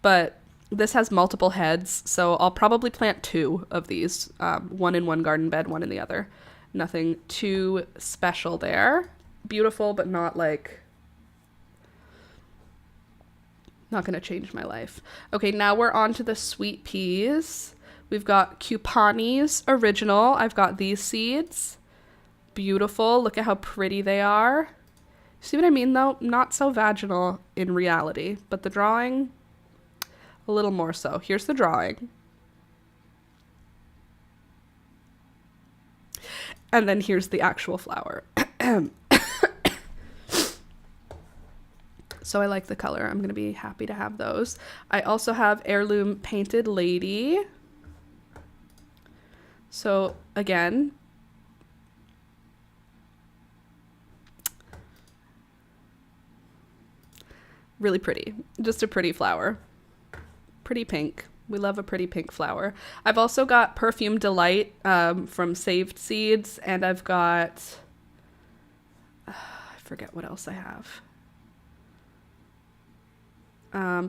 but this has multiple heads, so I'll probably plant 2 of these. One in one garden bed, one in the other. Nothing too special there. Beautiful, but not like... not going to change my life. Okay, now we're on to the sweet peas. We've got Cupani's Original. I've got these seeds. Beautiful. Look at how pretty they are. See what I mean, though? Not so vaginal in reality, but the drawing, a little more so. Here's the drawing. And then here's the actual flower. So I like the color. I'm going to be happy to have those. I also have Heirloom Painted Lady. So again, really pretty. Just a pretty flower. Pretty pink. We love a pretty pink flower. I've also got Perfume Delight from Saved Seeds, and I've got... I forget what else I have.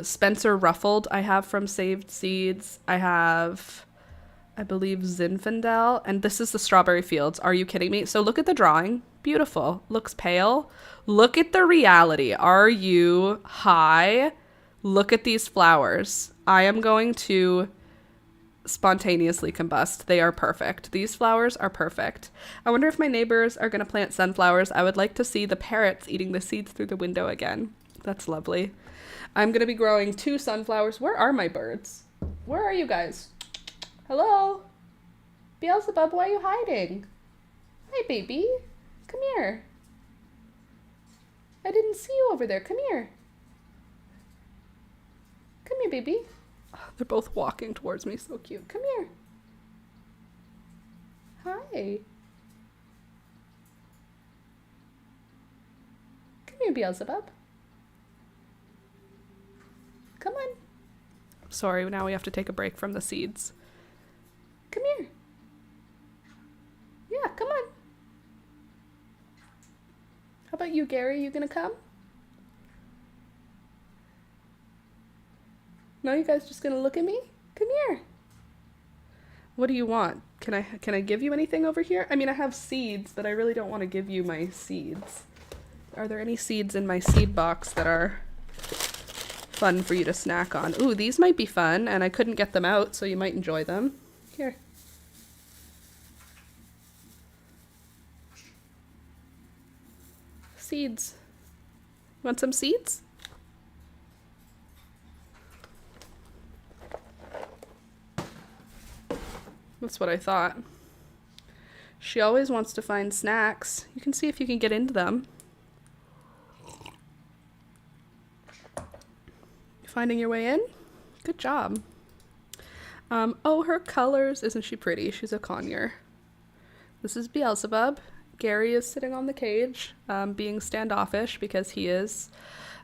Spencer Ruffled I have from Saved Seeds. I have, I believe, Zinfandel, and this is the Strawberry Fields. Are you kidding me? So look at the drawing. Beautiful. Looks pale. Look at the reality. Are you high? Look at these flowers. I am going to spontaneously combust. They are perfect. These flowers are perfect. I wonder if my neighbors are going to plant sunflowers. I would like to see the parrots eating the seeds through the window again. That's lovely. I'm going to be growing 2 sunflowers. Where are my birds? Where are you guys? Hello? Beelzebub, why are you hiding? Hi, baby. Come here. I didn't see you over there. Come here. Come here, baby. Oh, they're both walking towards me. So cute. Come here. Hi. Come here, Beelzebub. Come on. Sorry, now we have to take a break from the seeds. Come here. Yeah, come on. How about you, Gary? You gonna come? No, you guys just gonna look at me? Come here. What do you want? Can I give you anything over here? I mean, I have seeds, but I really don't want to give you my seeds. Are there any seeds in my seed box that are fun for you to snack on? Ooh, these might be fun, and I couldn't get them out, so you might enjoy them. Here. Seeds. Want some seeds? That's what I thought. She always wants to find snacks. You can see if you can get into them. Finding your way in? Good job. Oh, her colors. Isn't she pretty? She's a conure. This is Beelzebub. Gary is sitting on the cage, being standoffish because he is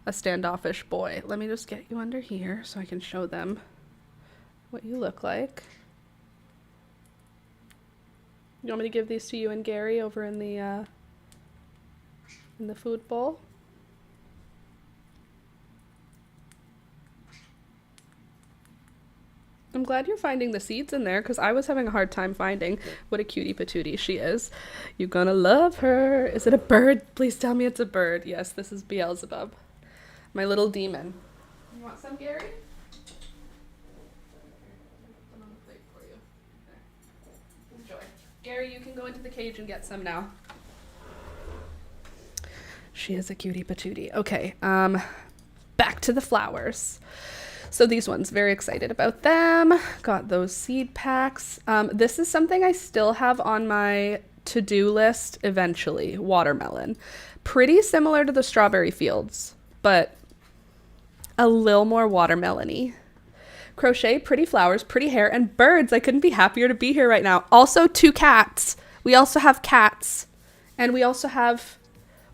a standoffish boy. Let me just get you under here so I can show them what you look like. You want me to give these to you and Gary over in the food bowl? I'm glad you're finding the seeds in there because I was having a hard time finding. What a cutie patootie she is. You're gonna love her. Is it a bird? Please tell me it's a bird. Yes, this is Beelzebub, my little demon. You want some, Gary? Put on the plate for you. There. Enjoy. Gary, you can go into the cage and get some now. She is a cutie patootie. Okay, back to the flowers. So these ones, very excited about them. Got those seed packs. This is something I still have on my to-do list eventually, watermelon. Pretty similar to the strawberry fields, but a little more watermelon-y. Crochet, pretty flowers, pretty hair, and birds. I couldn't be happier to be here right now. Also 2 cats. We also have cats. And we also have,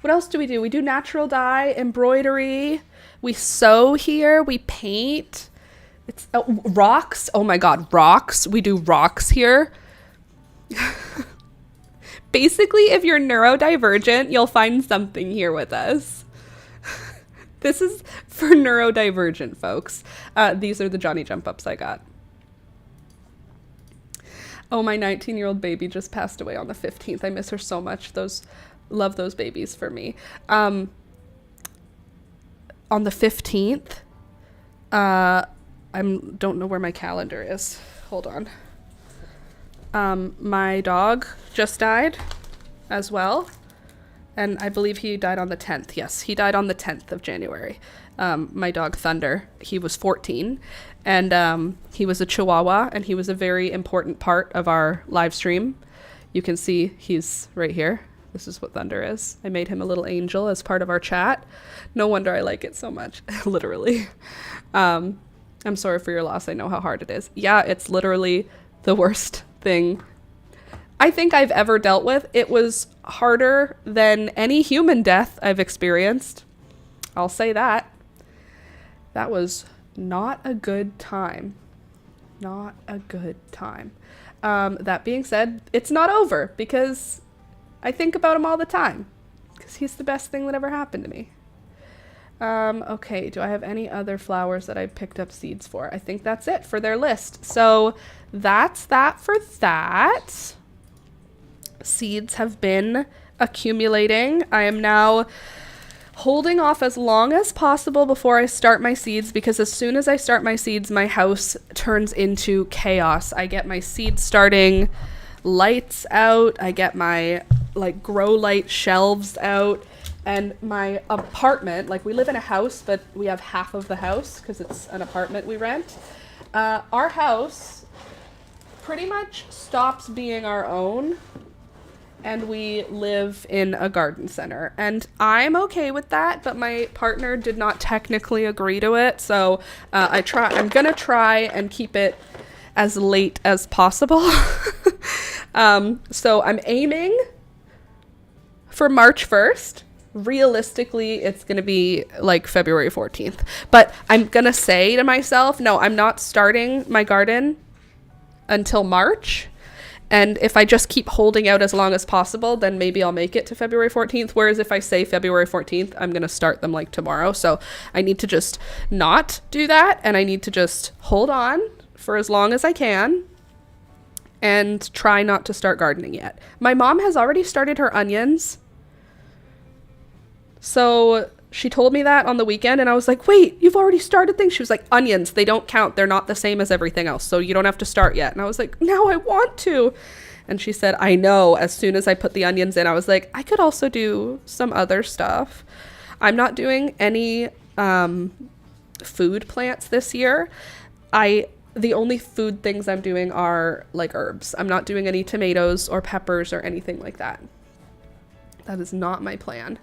what else do? We do natural dye, embroidery. We sew here, we paint. It's rocks. Oh my God, rocks. We do rocks here. Basically, if you're neurodivergent, you'll find something here with us. This is for neurodivergent folks. These are the Johnny Jump Ups I got. Oh, my 19-year-old baby just passed away on the 15th. I miss her so much. Love those babies for me. On the 15th, I don't know where my calendar is. Hold on. My dog just died as well. And I believe he died on the 10th. Yes, he died on the 10th of January. My dog Thunder, he was 14. And he was a Chihuahua, and he was a very important part of our live stream. You can see he's right here. This is what Thunder is. I made him a little angel as part of our chat. No wonder I like it so much. Literally. I'm sorry for your loss. I know how hard it is. Yeah, it's literally the worst thing I think I've ever dealt with. It was harder than any human death I've experienced. I'll say that. That was not a good time. Not a good time. That being said, it's not over because I think about him all the time because he's the best thing that ever happened to me. Okay, do I have any other flowers that I picked up seeds for? I think that's it for their list. So that's that for that. Seeds have been accumulating. I am now holding off as long as possible before I start my seeds because as soon as I start my seeds, my house turns into chaos. I get my seed starting lights out. I get my grow light shelves out, and my apartment, we live in a house, but we have half of the house because it's an apartment we rent. Our house pretty much stops being our own, and we live in a garden center, and I'm okay with that, but my partner did not technically agree to it, so I'm gonna try and keep it as late as possible. So I'm aiming for March 1st. Realistically, it's going to be February 14th. But I'm going to say to myself, no, I'm not starting my garden until March. And if I just keep holding out as long as possible, then maybe I'll make it to February 14th. Whereas if I say February 14th, I'm going to start them tomorrow. So I need to just not do that. And I need to just hold on for as long as I can and try not to start gardening yet. My mom has already started her onions. So she told me that on the weekend and I was like, wait, you've already started things? She was like, onions, they don't count. They're not the same as everything else. So you don't have to start yet. And I was like, now I want to. And she said, I know. As soon as I put the onions in, I was like, I could also do some other stuff. I'm not doing any food plants this year. The only food things I'm doing are like herbs. I'm not doing any tomatoes or peppers or anything like that. That is not my plan.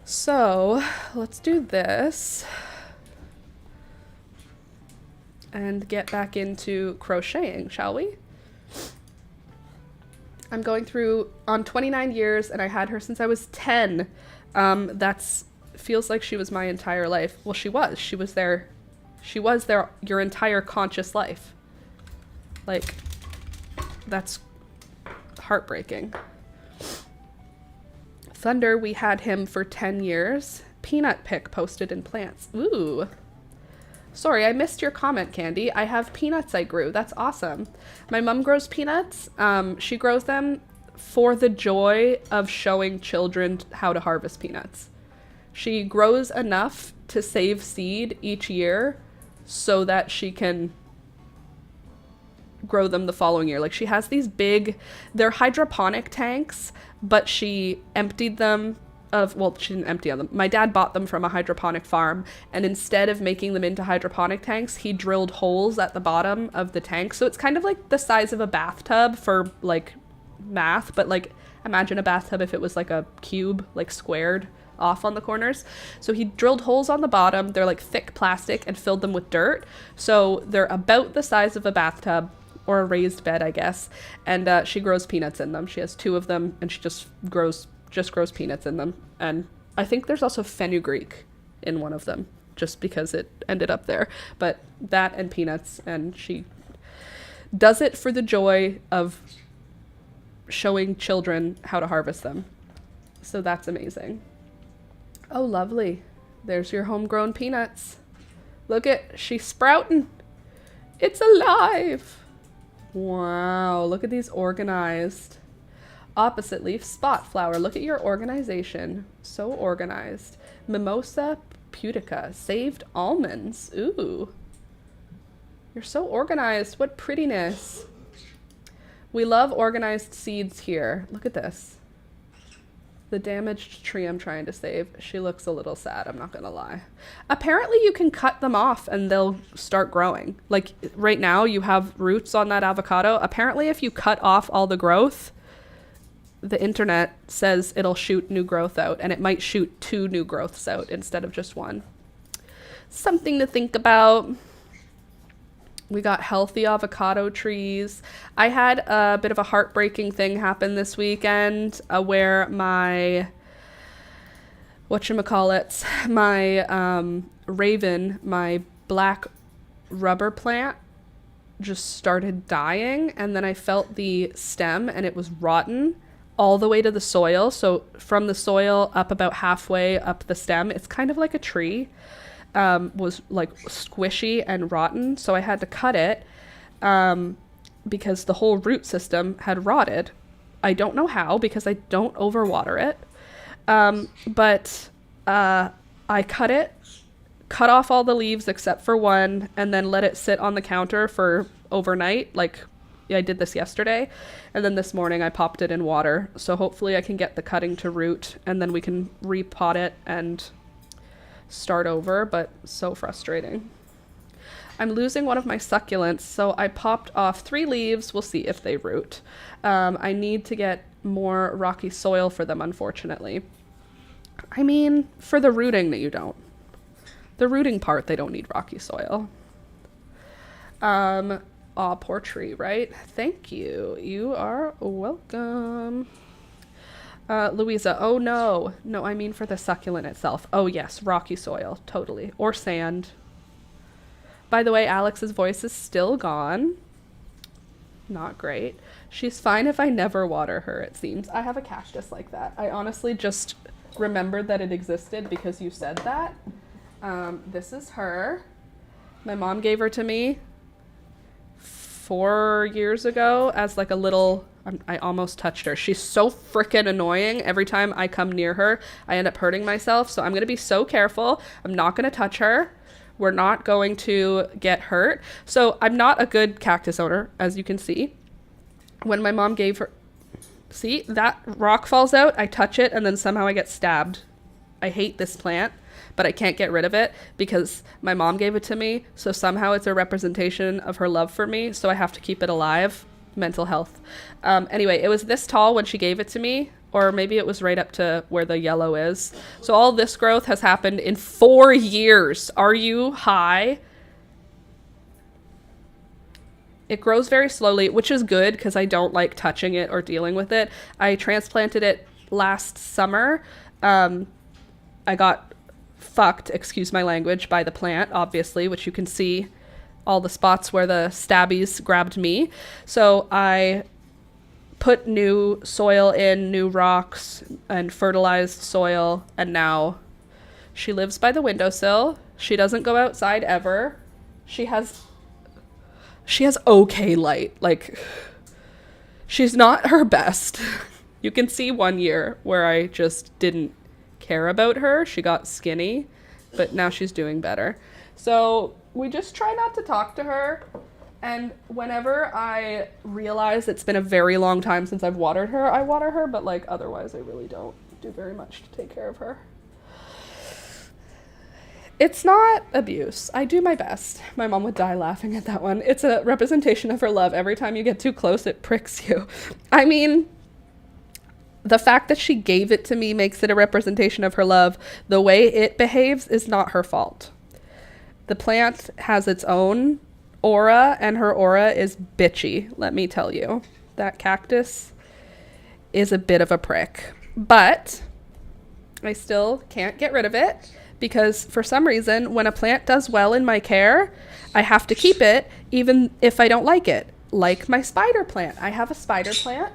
So let's do this and get back into crocheting, shall we? I'm going through on 29 years and I had her since I was 10. That's feels like she was my entire life. Well, she was there your entire conscious life. Like, that's heartbreaking. Thunder, we had him for 10 years. Peanut pic posted in plants. Ooh. Sorry, I missed your comment, Candy. I have peanuts I grew. That's awesome. My mom grows peanuts. She grows them for the joy of showing children how to harvest peanuts. She grows enough to save seed each year so that she can grow them the following year. Like, she has these they're hydroponic tanks, but she emptied them she didn't empty them. My dad bought them from a hydroponic farm, and instead of making them into hydroponic tanks, he drilled holes at the bottom of the tank. So it's kind of like the size of a bathtub for like math, but like imagine a bathtub if it was like a cube, like squared off on the corners. So he drilled holes on the bottom. They're like thick plastic and filled them with dirt. So they're about the size of a bathtub or a raised bed, I guess. And she grows peanuts in them. She has 2 of them and she just grows peanuts in them. And I think there's also fenugreek in one of them just because it ended up there. But that and peanuts, and she does it for the joy of showing children how to harvest them. So that's amazing. Oh, lovely. There's your homegrown peanuts. Look she's sprouting. It's alive. Wow, look at these organized. Opposite leaf, spot flower. Look at your organization. So organized. Mimosa pudica, saved almonds. Ooh. You're so organized. What prettiness. We love organized seeds here. Look at this. The damaged tree I'm trying to save. She looks a little sad, I'm not gonna lie. Apparently you can cut them off and they'll start growing. Like right now you have roots on that avocado. Apparently if you cut off all the growth, the internet says it'll shoot new growth out, and it might shoot 2 new growths out instead of just 1. Something to think about. We got healthy avocado trees. I had a bit of a heartbreaking thing happen this weekend where my raven, my black rubber plant, just started dying, and then I felt the stem and it was rotten all the way to the soil. So from the soil up about halfway up the stem, it's kind of like a tree. Was like squishy and rotten, so I had to cut it because the whole root system had rotted. I don't know how, because I don't overwater it, but I cut off all the leaves except for one, and then let it sit on the counter for overnight. Like, I did this yesterday, and then this morning I popped it in water, so hopefully I can get the cutting to root, and then we can repot it and start over. But so frustrating. I'm losing one of my succulents, so I popped off 3 leaves. We'll see if they root. I need to get more rocky soil for them, unfortunately. I mean, for the rooting that you don't. The rooting part, they don't need rocky soil. Aw, poor tree, right? Thank you. You are welcome. Louisa, oh no. No, I mean for the succulent itself. Oh yes, rocky soil, totally. Or sand. By the way, Alex's voice is still gone. Not great. She's fine if I never water her, it seems. I have a cactus like that. I honestly just remembered that it existed because you said that. This is her. My mom gave her to me. 4 years ago as like a little, I almost touched her. She's so freaking annoying. Every time I come near her, I end up hurting myself. So I'm going to be so careful. I'm not going to touch her. We're not going to get hurt. So I'm not a good cactus owner, as you can see. When my mom gave her, see, that rock falls out, I touch it, and then somehow I get stabbed. I hate this plant, but I can't get rid of it because my mom gave it to me. So somehow it's a representation of her love for me. So I have to keep it alive. Mental health. Anyway, it was this tall when she gave it to me, or maybe it was right up to where the yellow is. So all this growth has happened in 4 years. Are you high? It grows very slowly, which is good because I don't like touching it or dealing with it. I transplanted it last summer. I got fucked, excuse my language, by the plant, obviously, which you can see all the spots where the stabbies grabbed me. So I put new soil in, new rocks, and fertilized soil, and now she lives by the windowsill. She doesn't go outside ever. She has okay light. Like, she's not her best. You can see 1 year where I just didn't care about her. She got skinny, but now she's doing better. So we just try not to talk to her. And whenever I realize it's been a very long time since I've watered her, I water her, but like otherwise I really don't do very much to take care of her. It's not abuse. I do my best. My mom would die laughing at that one. It's a representation of her love. Every time you get too close, it pricks you. I mean, the fact that she gave it to me makes it a representation of her love. The way it behaves is not her fault. The plant has its own aura, and her aura is bitchy, let me tell you. That cactus is a bit of a prick. But I still can't get rid of it because for some reason, when a plant does well in my care, I have to keep it even if I don't like it. Like my spider plant. I have a spider plant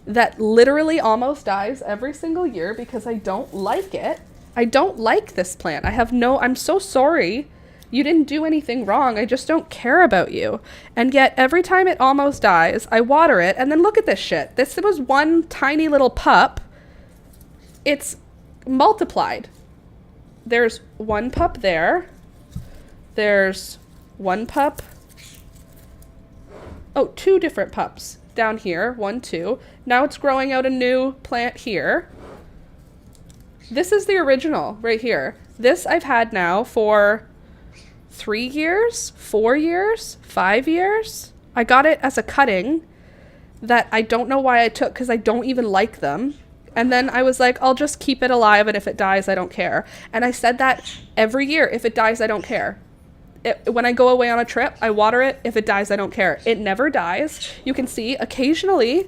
that literally almost dies every single year because I don't like it. I don't like this plant. I'm so sorry. You didn't do anything wrong. I just don't care about you. And yet every time it almost dies, I water it. And then look at this shit. This was one tiny little pup. It's multiplied. There's one pup there. There's one pup. Oh, 2 different pups down here. 1, 2. Now it's growing out a new plant here. This is the original right here. This I've had now for 3 years, 4 years, 5 years. I got it as a cutting that I don't know why I took because I don't even like them. And then I was like, I'll just keep it alive, and if it dies, I don't care. And I said that every year. If it dies, I don't care. When I go away on a trip, I water it. If it dies, I don't care. It never dies. You can see occasionally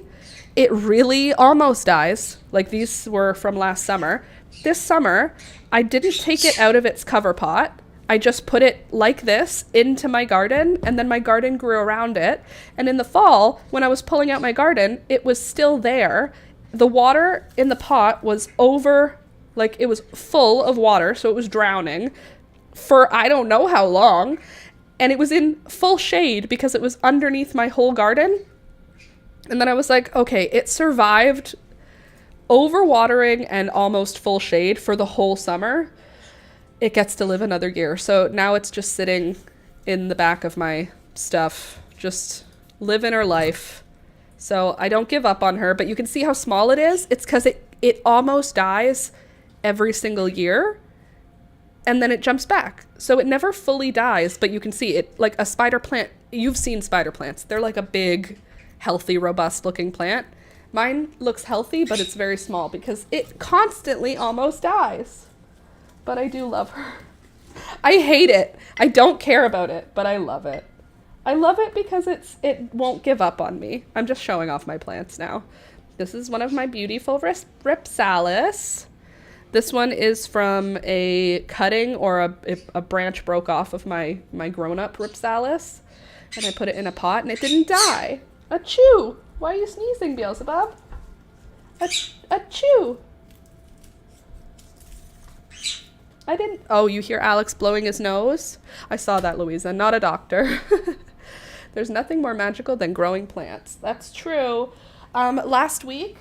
it really almost dies. Like these were from last summer. This summer, I didn't take it out of its cover pot. I just put it like this into my garden, and then my garden grew around it. And in the fall, when I was pulling out my garden, it was still there. The water in the pot was over, like it was full of water, so it was drowning for I don't know how long. And it was in full shade because it was underneath my whole garden. And then I was like, okay, it survived overwatering and almost full shade for the whole summer. It gets to live another year. So now it's just sitting in the back of my stuff, just living her life. So I don't give up on her, but you can see how small it is. It's because it almost dies every single year, and then it jumps back. So it never fully dies, but you can see it like a spider plant. You've seen spider plants. They're like a big, healthy, robust looking plant. Mine looks healthy, but it's very small because it constantly almost dies. But I do love her. I hate it. I don't care about it, but I love it. I love it because it won't give up on me. I'm just showing off my plants now. This is one of my beautiful Ripsalis. This one is from a cutting, or a branch broke off of my grown-up Ripsalis. And I put it in a pot and it didn't die. Achoo! Why are you sneezing, Beelzebub? Achoo! I didn't... Oh, you hear Alex blowing his nose? I saw that, Louisa. Not a doctor. There's nothing more magical than growing plants. That's true. Last week,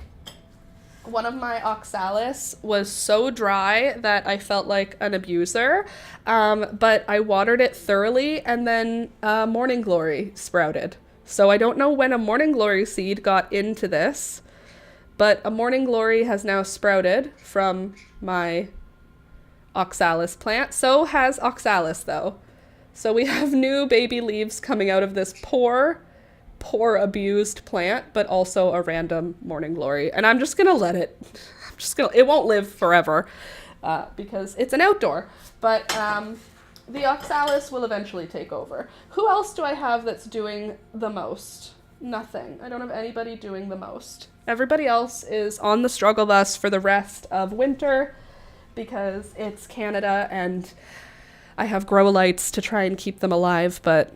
one of my oxalis was so dry that I felt like an abuser, but I watered it thoroughly, and then morning glory sprouted. So I don't know when a morning glory seed got into this, but a morning glory has now sprouted from my oxalis plant. So has oxalis, though. So we have new baby leaves coming out of this poor abused plant, but also a random morning glory. And I'm just gonna let it, it won't live forever because it's an outdoor. But the oxalis will eventually take over. Who else do I have that's doing the most? Nothing. I don't have anybody doing the most. Everybody else is on the struggle bus for the rest of winter because it's Canada and I have grow lights to try and keep them alive, but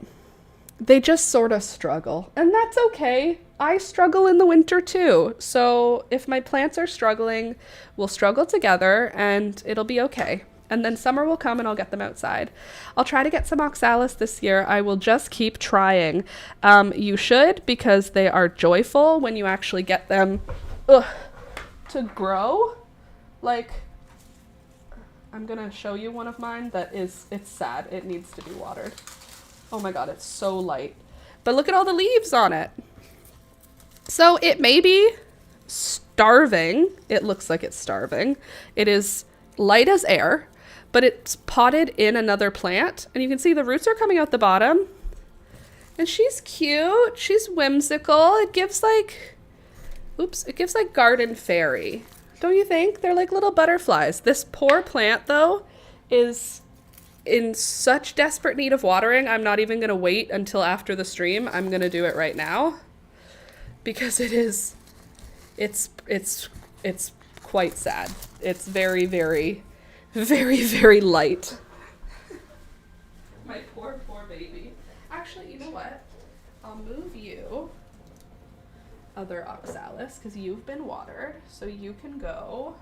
they just sort of struggle, and that's okay. I struggle in the winter too. So if my plants are struggling, we'll struggle together and it'll be okay. And then summer will come and I'll get them outside. I'll try to get some oxalis this year. I will just keep trying. You should, because they are joyful when you actually get them to grow. Like, I'm gonna show you one of mine it's sad. It needs to be watered. Oh my God, it's so light. But look at all the leaves on it. So it may be starving. It looks like it's starving. It is light as air, but it's potted in another plant. And you can see the roots are coming out the bottom. And she's cute. She's whimsical. It gives like garden fairy. Don't you think? They're like little butterflies. This poor plant, though, is in such desperate need of watering. I'm not even going to wait until after the stream. I'm going to do it right now because it's quite sad. It's very, very, very, very light. My poor baby. Actually, you know what? I'll move you, other oxalis, because you've been watered, so you can go.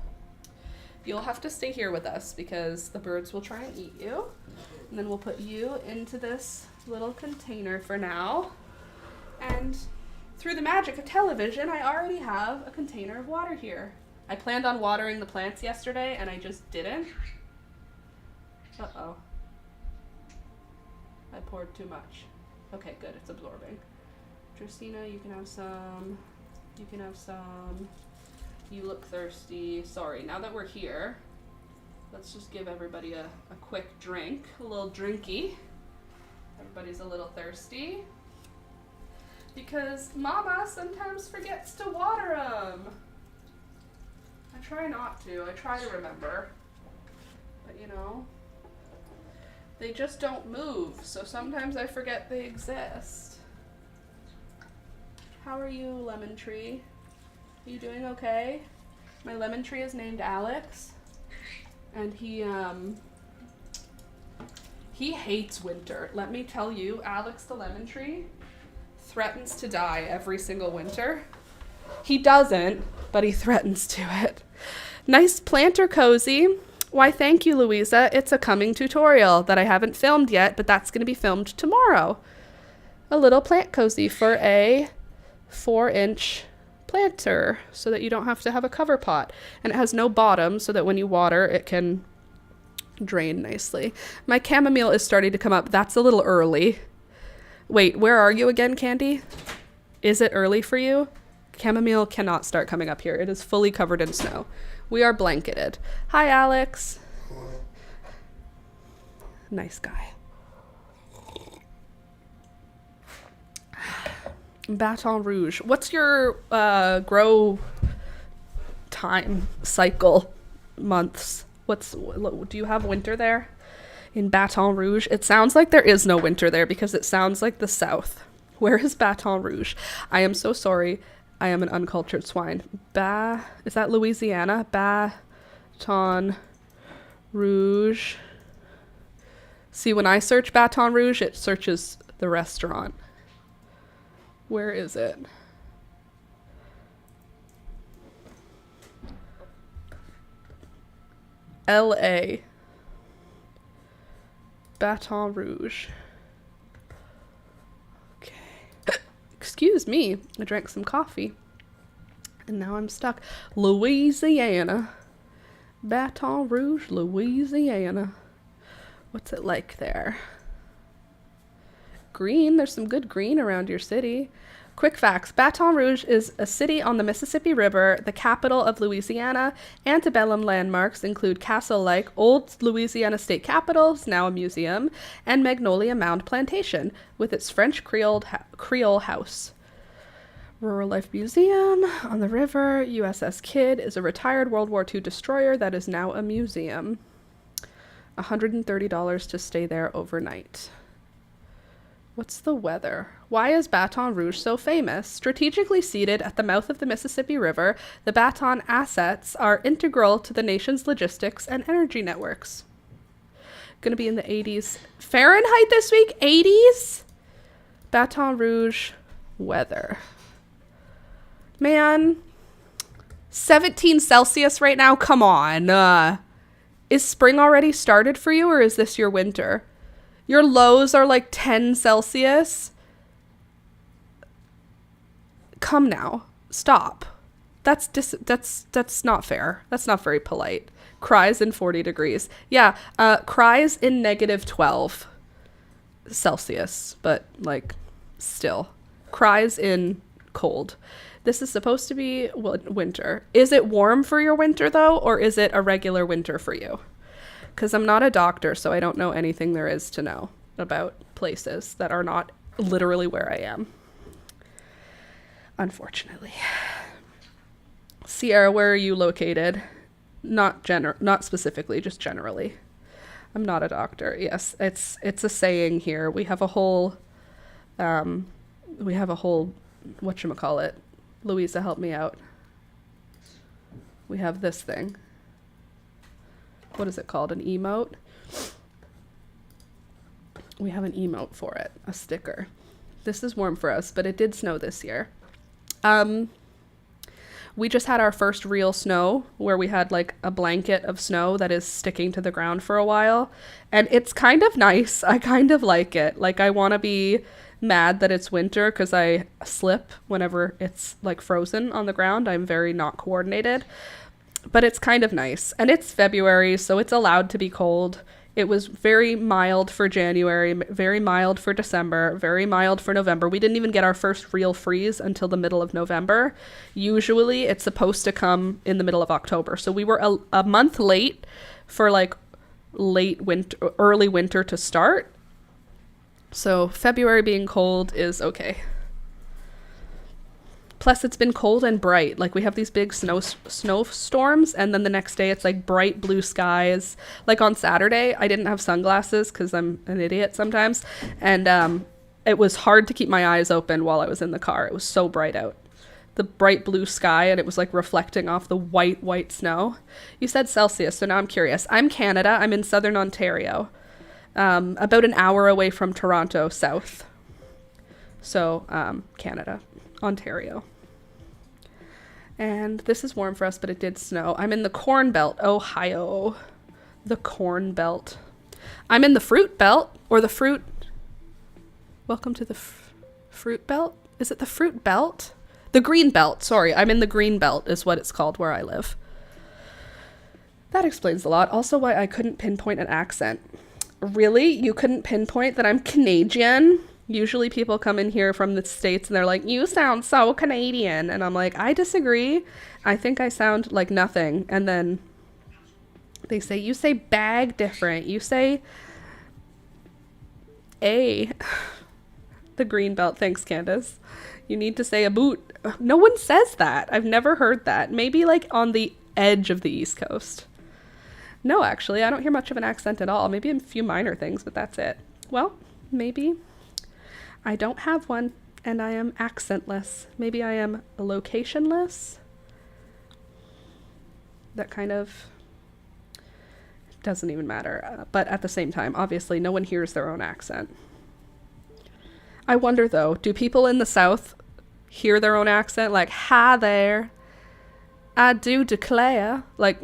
You'll have to stay here with us because the birds will try and eat you. And then we'll put you into this little container for now. And through the magic of television, I already have a container of water here. I planned on watering the plants yesterday and I just didn't. Uh-oh. I poured too much. Okay, good, it's absorbing. Justina, you can have some. You can have some. You look thirsty. Sorry, now that we're here, let's just give everybody a quick drink, a little drinky. Everybody's a little thirsty. Because Mama sometimes forgets to water them. I try not to. I try to remember. But you know, they just don't move, so sometimes I forget they exist. How are you, Lemon Tree? Are you doing okay? My lemon tree is named Alex, and he hates winter. Let me tell you, Alex the lemon tree threatens to die every single winter. He doesn't, but he threatens to it. Nice planter cozy. Why, thank you, Louisa. It's a coming tutorial that I haven't filmed yet, but that's going to be filmed tomorrow. A little plant cozy for a 4-inch planter so that you don't have to have a cover pot, and it has no bottom so that when you water it can drain nicely. My chamomile is starting to come up. That's a little early. Wait, where are you again, Candy? Is it early for you? Chamomile cannot start coming up here. It is fully covered in snow. We are blanketed. Hi, Alex. Nice guy. Baton Rouge. What's your grow time cycle months? Do you have winter there in Baton Rouge? It sounds like there is no winter there because it sounds like the South. Where is Baton Rouge? I am so sorry. I am an uncultured swine. Is that Louisiana? Baton Rouge. See, when I search Baton Rouge, it searches the restaurant. Where is it? L.A. Baton Rouge. Okay. Excuse me. I drank some coffee. And now I'm stuck. Louisiana. Baton Rouge, Louisiana. What's it like there? Green. There's some good green around your city. Quick facts. Baton Rouge is a city on the Mississippi River, the capital of Louisiana. Antebellum landmarks include castle-like Old Louisiana State Capitol, now a museum, and Magnolia Mound Plantation, with its French Creole house. Rural Life Museum on the river. USS Kidd is a retired World War II destroyer that is now a museum. $130 to stay there overnight. What's the weather? Why is Baton Rouge so famous? Strategically seated at the mouth of the Mississippi River, the Baton assets are integral to the nation's logistics and energy networks. Gonna be in the 80s. Fahrenheit this week? 80s? Baton Rouge weather. Man, 17 Celsius right now? Come on. Is spring already started for you, or is this your winter? Your lows are like 10 Celsius. Come now. Stop. That's not fair. That's not very polite. Cries in 40 degrees. Yeah, cries in negative 12 Celsius, but like still. Cries in cold. This is supposed to be winter. Is it warm for your winter though, or is it a regular winter for you? Because I'm not a doctor, so I don't know anything there is to know about places that are not literally where I am. Unfortunately. Sierra, where are you located? Not specifically, just generally. I'm not a doctor. Yes, it's a saying here. We have a whole whatchamacallit. Louisa, help me out. We have this thing. What is it called? An emote? We have an emote for it. A sticker. This is warm for us, but it did snow this year. We just had our first real snow where we had like a blanket of snow that is sticking to the ground for a while. And it's kind of nice. I kind of like it. Like I want to be mad that it's winter because I slip whenever it's like frozen on the ground. I'm very not coordinated. But it's kind of nice. And it's February, so it's allowed to be cold. It was very mild for January, very mild for December, very mild for November. We didn't even get our first real freeze until the middle of November. Usually it's supposed to come in the middle of October. So we were a month late for like late winter, early winter to start. So February being cold is okay. Plus, it's been cold and bright. Like, we have these big snowstorms, and then the next day it's, like, bright blue skies. Like, on Saturday, I didn't have sunglasses because I'm an idiot sometimes. And it was hard to keep my eyes open while I was in the car. It was so bright out. The bright blue sky, and it was, like, reflecting off the white snow. You said Celsius, so now I'm curious. I'm Canada. I'm in southern Ontario. About an hour away from Toronto, south. So, Canada. Ontario. And this is warm for us, but it did snow. I'm in the Corn Belt, Ohio. The Corn Belt. I'm in the Fruit Belt, or the Fruit... Welcome to the Fruit Belt? Is it the Fruit Belt? The Green Belt, sorry. I'm in the Green Belt is what it's called where I live. That explains a lot. Also why I couldn't pinpoint an accent. Really? You couldn't pinpoint that I'm Canadian? Usually people come in here from the States and they're like, you sound so Canadian. And I'm like, I disagree. I think I sound like nothing. And then they say, you say bag different. You say A. The Green Belt. Thanks, Candace. You need to say a boot. No one says that. I've never heard that. Maybe like on the edge of the East Coast. No, actually, I don't hear much of an accent at all. Maybe a few minor things, but that's it. Well, maybe I don't have one, and I am accentless. Maybe I am locationless. That kind of doesn't even matter. But at the same time, obviously, no one hears their own accent. I wonder, though, do people in the South hear their own accent? Like, hi there, I do declare. Like,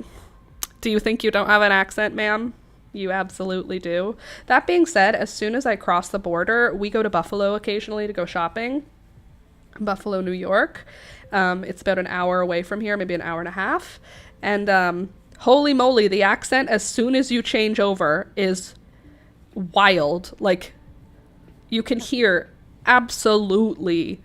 do you think you don't have an accent, ma'am? You absolutely do. That being said, as soon as I cross the border, we go to Buffalo occasionally to go shopping. Buffalo, New York. It's about an hour away from here, maybe an hour and a half. And holy moly, the accent as soon as you change over is wild. Like, you can hear absolutely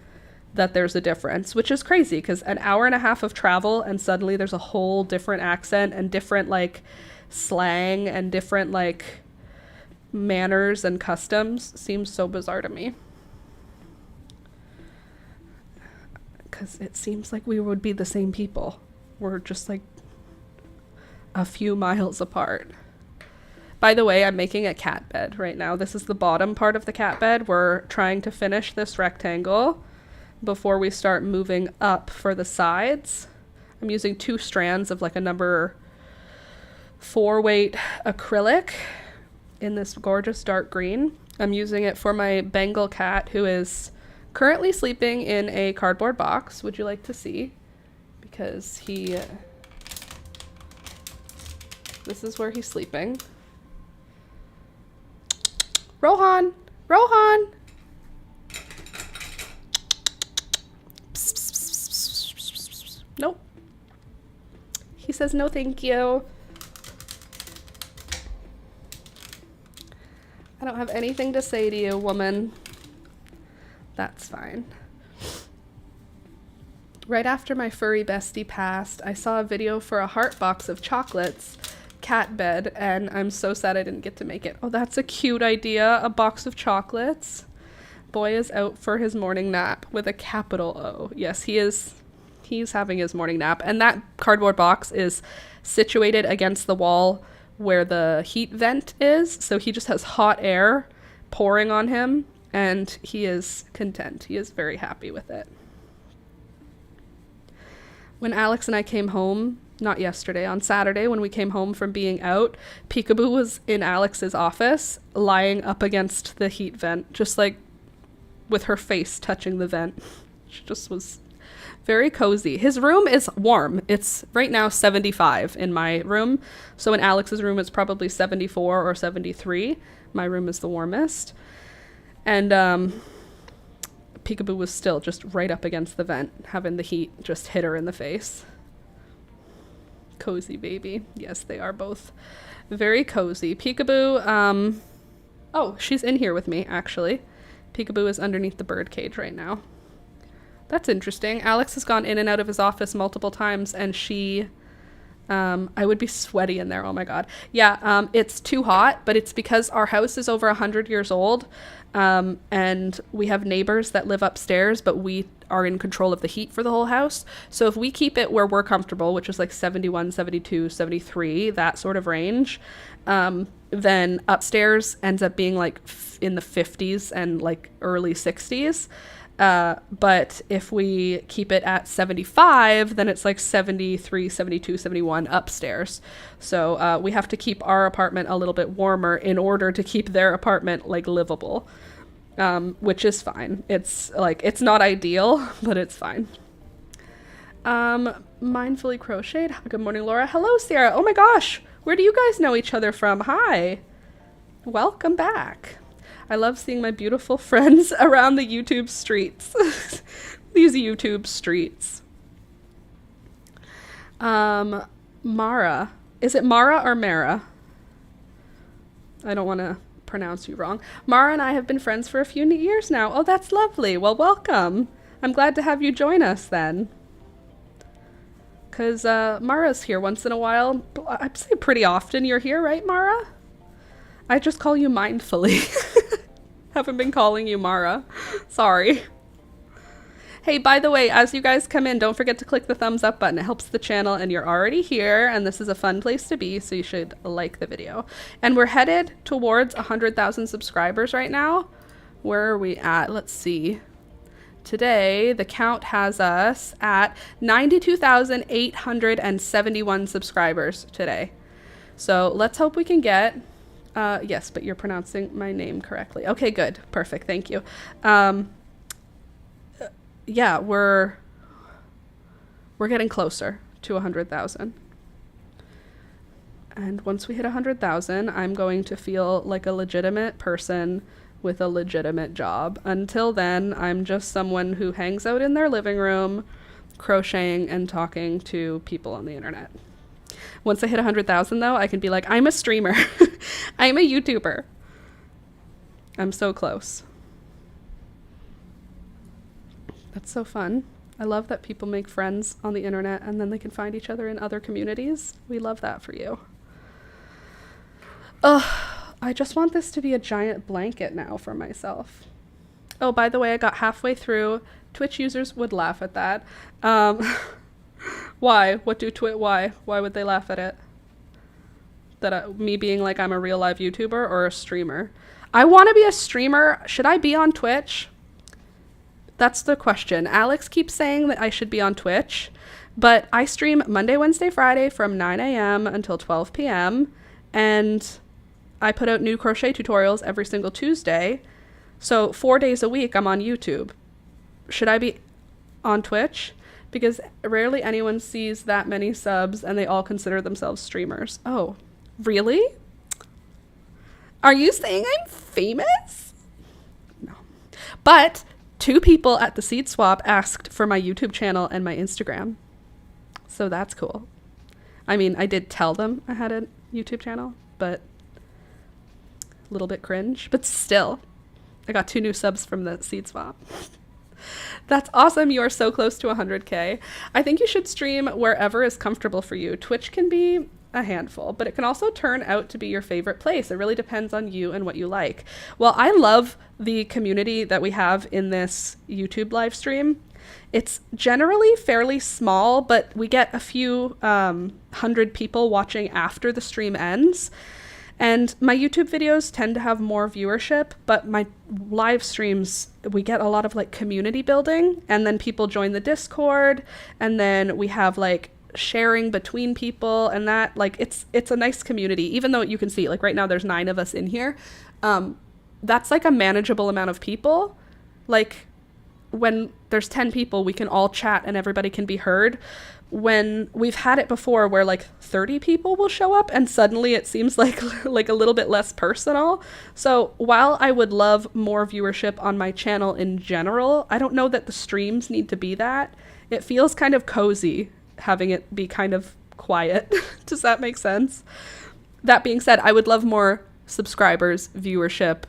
that there's a difference, which is crazy because an hour and a half of travel and suddenly there's a whole different accent and different like slang and different like manners and customs seems so bizarre to me. Because it seems like we would be the same people. We're just like a few miles apart. By the way, I'm making a cat bed right now. This is the bottom part of the cat bed. We're trying to finish this rectangle before we start moving up for the sides. I'm using 2 strands of like a number 4 weight acrylic in this gorgeous dark green. I'm using it for my Bengal cat who is currently sleeping in a cardboard box. Would you like to see? Because this is where he's sleeping. Rohan! Rohan! Nope. He says no thank you. I don't have anything to say to you, woman. That's fine. Right after my furry bestie passed, I saw a video for a heart box of chocolates cat bed, and I'm so sad I didn't get to make it. Oh, that's a cute idea. A box of chocolates. Boy is out for his morning nap with a capital O. Yes, he is. He's having his morning nap. And that cardboard box is situated against the wall where the heat vent is. So he just has hot air pouring on him, and he is content. He is very happy with it. When Alex and I came home, not yesterday, on Saturday when we came home from being out, Peekaboo was in Alex's office lying up against the heat vent, just like with her face touching the vent. She just was very cozy. His room is warm. It's right now 75 in my room. So in Alex's room, it's probably 74 or 73. My room is the warmest. And Peekaboo was still just right up against the vent, having the heat just hit her in the face. Cozy baby. Yes, they are both very cozy. Peekaboo, oh, she's in here with me, actually. Peekaboo is underneath the bird cage right now. That's interesting. Alex has gone in and out of his office multiple times, and she, I would be sweaty in there. Oh my God. Yeah, it's too hot, but it's because our house is over 100 years old. And we have neighbors that live upstairs, but we are in control of the heat for the whole house. So if we keep it where we're comfortable, which is like 71, 72, 73, that sort of range, then upstairs ends up being like in the 50s and like early 60s. But if we keep it at 75, then it's like 73, 72, 71 upstairs. So we have to keep our apartment a little bit warmer in order to keep their apartment like livable, which is fine. It's like, it's not ideal, but it's fine. Mindfully Crocheted. Good morning, Laura. Hello, Sarah. Oh my gosh. Where do you guys know each other from? Hi. Welcome back. I love seeing my beautiful friends around the YouTube streets. These YouTube streets. Mara. Is it Mara or Mara? I don't want to pronounce you wrong. Mara and I have been friends for a few years now. Oh, that's lovely. Well, welcome. I'm glad to have you join us then. Because Mara's here once in a while. I'd say pretty often you're here, right, Mara? I just call you mindfully. Haven't been calling you Mara. Sorry. Hey, by the way, as you guys come in, don't forget to click the thumbs up button. It helps the channel, and you're already here, and this is a fun place to be, so you should like the video. And we're headed towards 100,000 subscribers right now. Where are we at? Let's see. Today, the count has us at 92,871 subscribers today. So let's hope we can get... yes, but you're pronouncing my name correctly. Okay, good. Perfect. Thank you. Yeah, we're getting closer to 100,000. And once we hit 100,000, I'm going to feel like a legitimate person with a legitimate job. Until then, I'm just someone who hangs out in their living room, crocheting and talking to people on the internet. Once I hit 100,000 though, I can be like, I'm a streamer. I'm a YouTuber. I'm so close. That's so fun. I love that people make friends on the internet and then they can find each other in other communities. We love that for you. I just want this to be a giant blanket now for myself. Oh, by the way, I got halfway through. Twitch users would laugh at that. Why? Why would they laugh at it? Me being like I'm a real live YouTuber or a streamer? I want to be a streamer. Should I be on Twitch? That's the question. Alex keeps saying that I should be on Twitch, but I stream Monday, Wednesday, Friday from 9 a.m. until 12 p.m. and I put out new crochet tutorials every single Tuesday. So 4 days a week I'm on YouTube. Should I be on Twitch? Because rarely anyone sees that many subs and they all consider themselves streamers. Oh, really? Are you saying I'm famous? No. But 2 people at the seed swap asked for my YouTube channel and my Instagram. So that's cool. I mean, I did tell them I had a YouTube channel, but a little bit cringe. But still, I got 2 new subs from the seed swap. That's awesome. You are so close to 100K. I think you should stream wherever is comfortable for you. Twitch can be a handful, but it can also turn out to be your favorite place. It really depends on you and what you like. Well, I love the community that we have in this YouTube live stream. It's generally fairly small, but we get a few 100 people watching after the stream ends. And my YouTube videos tend to have more viewership, but my live streams, we get a lot of like community building, and then people join the Discord, and then we have like sharing between people, and that like it's a nice community. Even though you can see like right now there's 9 of us in here, that's like a manageable amount of people. Like when there's 10 people, we can all chat and everybody can be heard. When we've had it before where like 30 people will show up and suddenly it seems like a little bit less personal. So while I would love more viewership on my channel in general, I don't know that the streams need to be that. It feels kind of cozy having it be kind of quiet. Does that make sense? That being said, I would love more subscribers, viewership,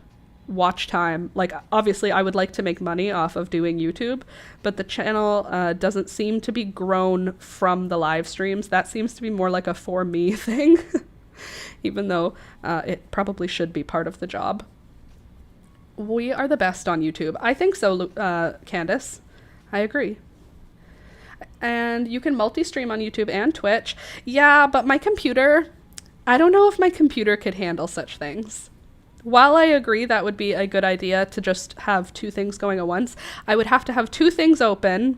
watch time. Like obviously I would like to make money off of doing YouTube, but the channel doesn't seem to be grown from the live streams. That seems to be more like a for me thing, even though it probably should be part of the job. We are the best on YouTube. I think so, Candace. I agree. And you can multi-stream on YouTube and Twitch. Yeah, but my computer, I don't know if my computer could handle such things. While I agree that would be a good idea to just have 2 things going at once, I would have to have 2 things open,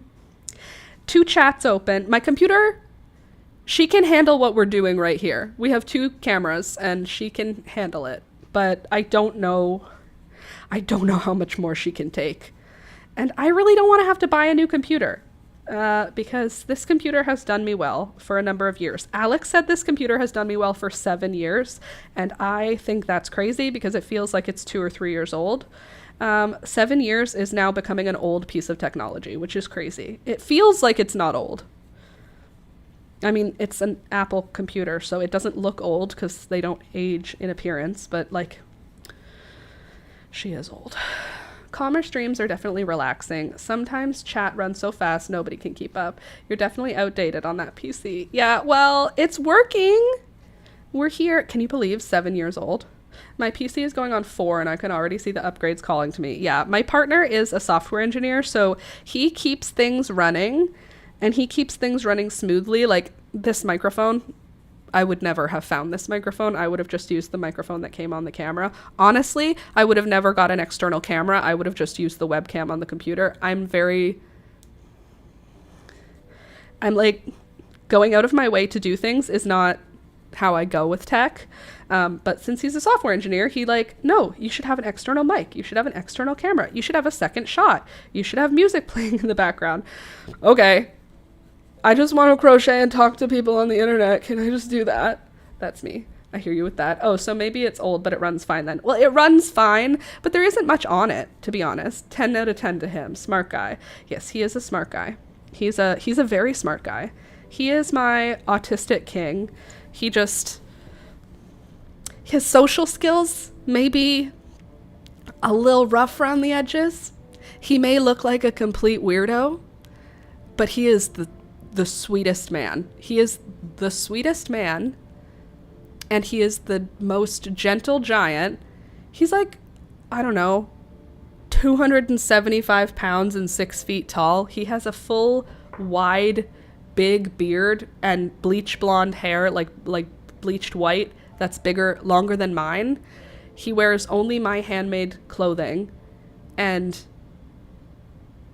2 chats open. My computer, she can handle what we're doing right here. We have 2 cameras and she can handle it, but I don't know how much more she can take. And I really don't want to have to buy a new computer. Because this computer has done me well for a number of years. Alex said this computer has done me well for 7 years, and I think that's crazy because it feels like it's 2 or 3 years old. 7 years is now becoming an old piece of technology, which is crazy. It feels like it's not old. I mean, it's an Apple computer, so it doesn't look old because they don't age in appearance, but like, she is old. Calmer streams are definitely relaxing. Sometimes chat runs so fast nobody can keep up. You're definitely outdated on that PC. Yeah, well, it's working. We're here. Can you believe 7 years old? My PC is going on 4 and I can already see the upgrades calling to me. Yeah, my partner is a software engineer, so he keeps things running and he keeps things running smoothly. Like this microphone, I would never have found this microphone. I would have just used the microphone that came on the camera. Honestly, I would have never got an external camera. I would have just used the webcam on the computer. I'm like, going out of my way to do things is not how I go with tech. But since he's a software engineer, he like, no, you should have an external mic. You should have an external camera. You should have a second shot. You should have music playing in the background. Okay. I just want to crochet and talk to people on the internet. Can I just do that? That's me. I hear you with that. Oh, so maybe it's old, but it runs fine then. Well, it runs fine, but there isn't much on it, to be honest. 10 out of 10 to him. Smart guy. Yes, he is a smart guy. He's a very smart guy. He is my autistic king. His social skills may be a little rough around the edges. He may look like a complete weirdo, but he is the sweetest man. He is the sweetest man, and he is the most gentle giant. He's like, I don't know, 275 pounds and 6 feet tall. He has a full, wide, big beard and bleach blonde hair, like bleached white, that's bigger, longer than mine. He wears only my handmade clothing, and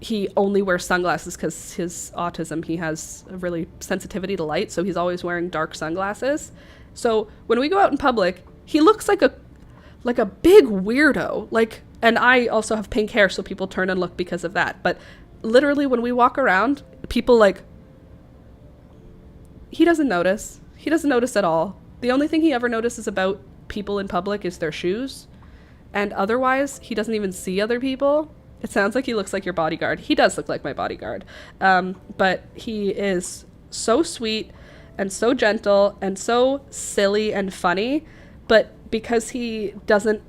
he only wears sunglasses because his autism, he has a really sensitivity to light, so he's always wearing dark sunglasses. So when we go out in public, he looks like a big weirdo. And I also have pink hair, so people turn and look because of that. But literally when we walk around, people he doesn't notice. He doesn't notice at all. The only thing he ever notices about people in public is their shoes. And otherwise, he doesn't even see other people. It sounds like he looks like your bodyguard. He does look like my bodyguard. But he is so sweet and so gentle and so silly and funny. But because he doesn't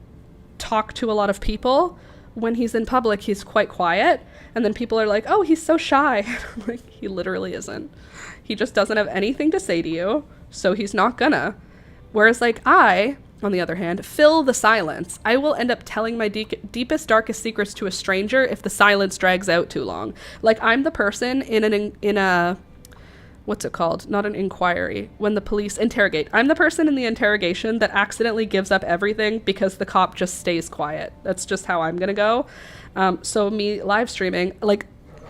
talk to a lot of people, when he's in public, he's quite quiet. And then people are like, oh, he's so shy. I'm like, he literally isn't. He just doesn't have anything to say to you, so he's not gonna. Whereas I, on the other hand, fill the silence. I will end up telling my deepest, darkest secrets to a stranger if the silence drags out too long. I'm the person in a what's it called? Not an inquiry. When the police interrogate. I'm the person in the interrogation that accidentally gives up everything because the cop just stays quiet. That's just how I'm gonna go. So me live streaming,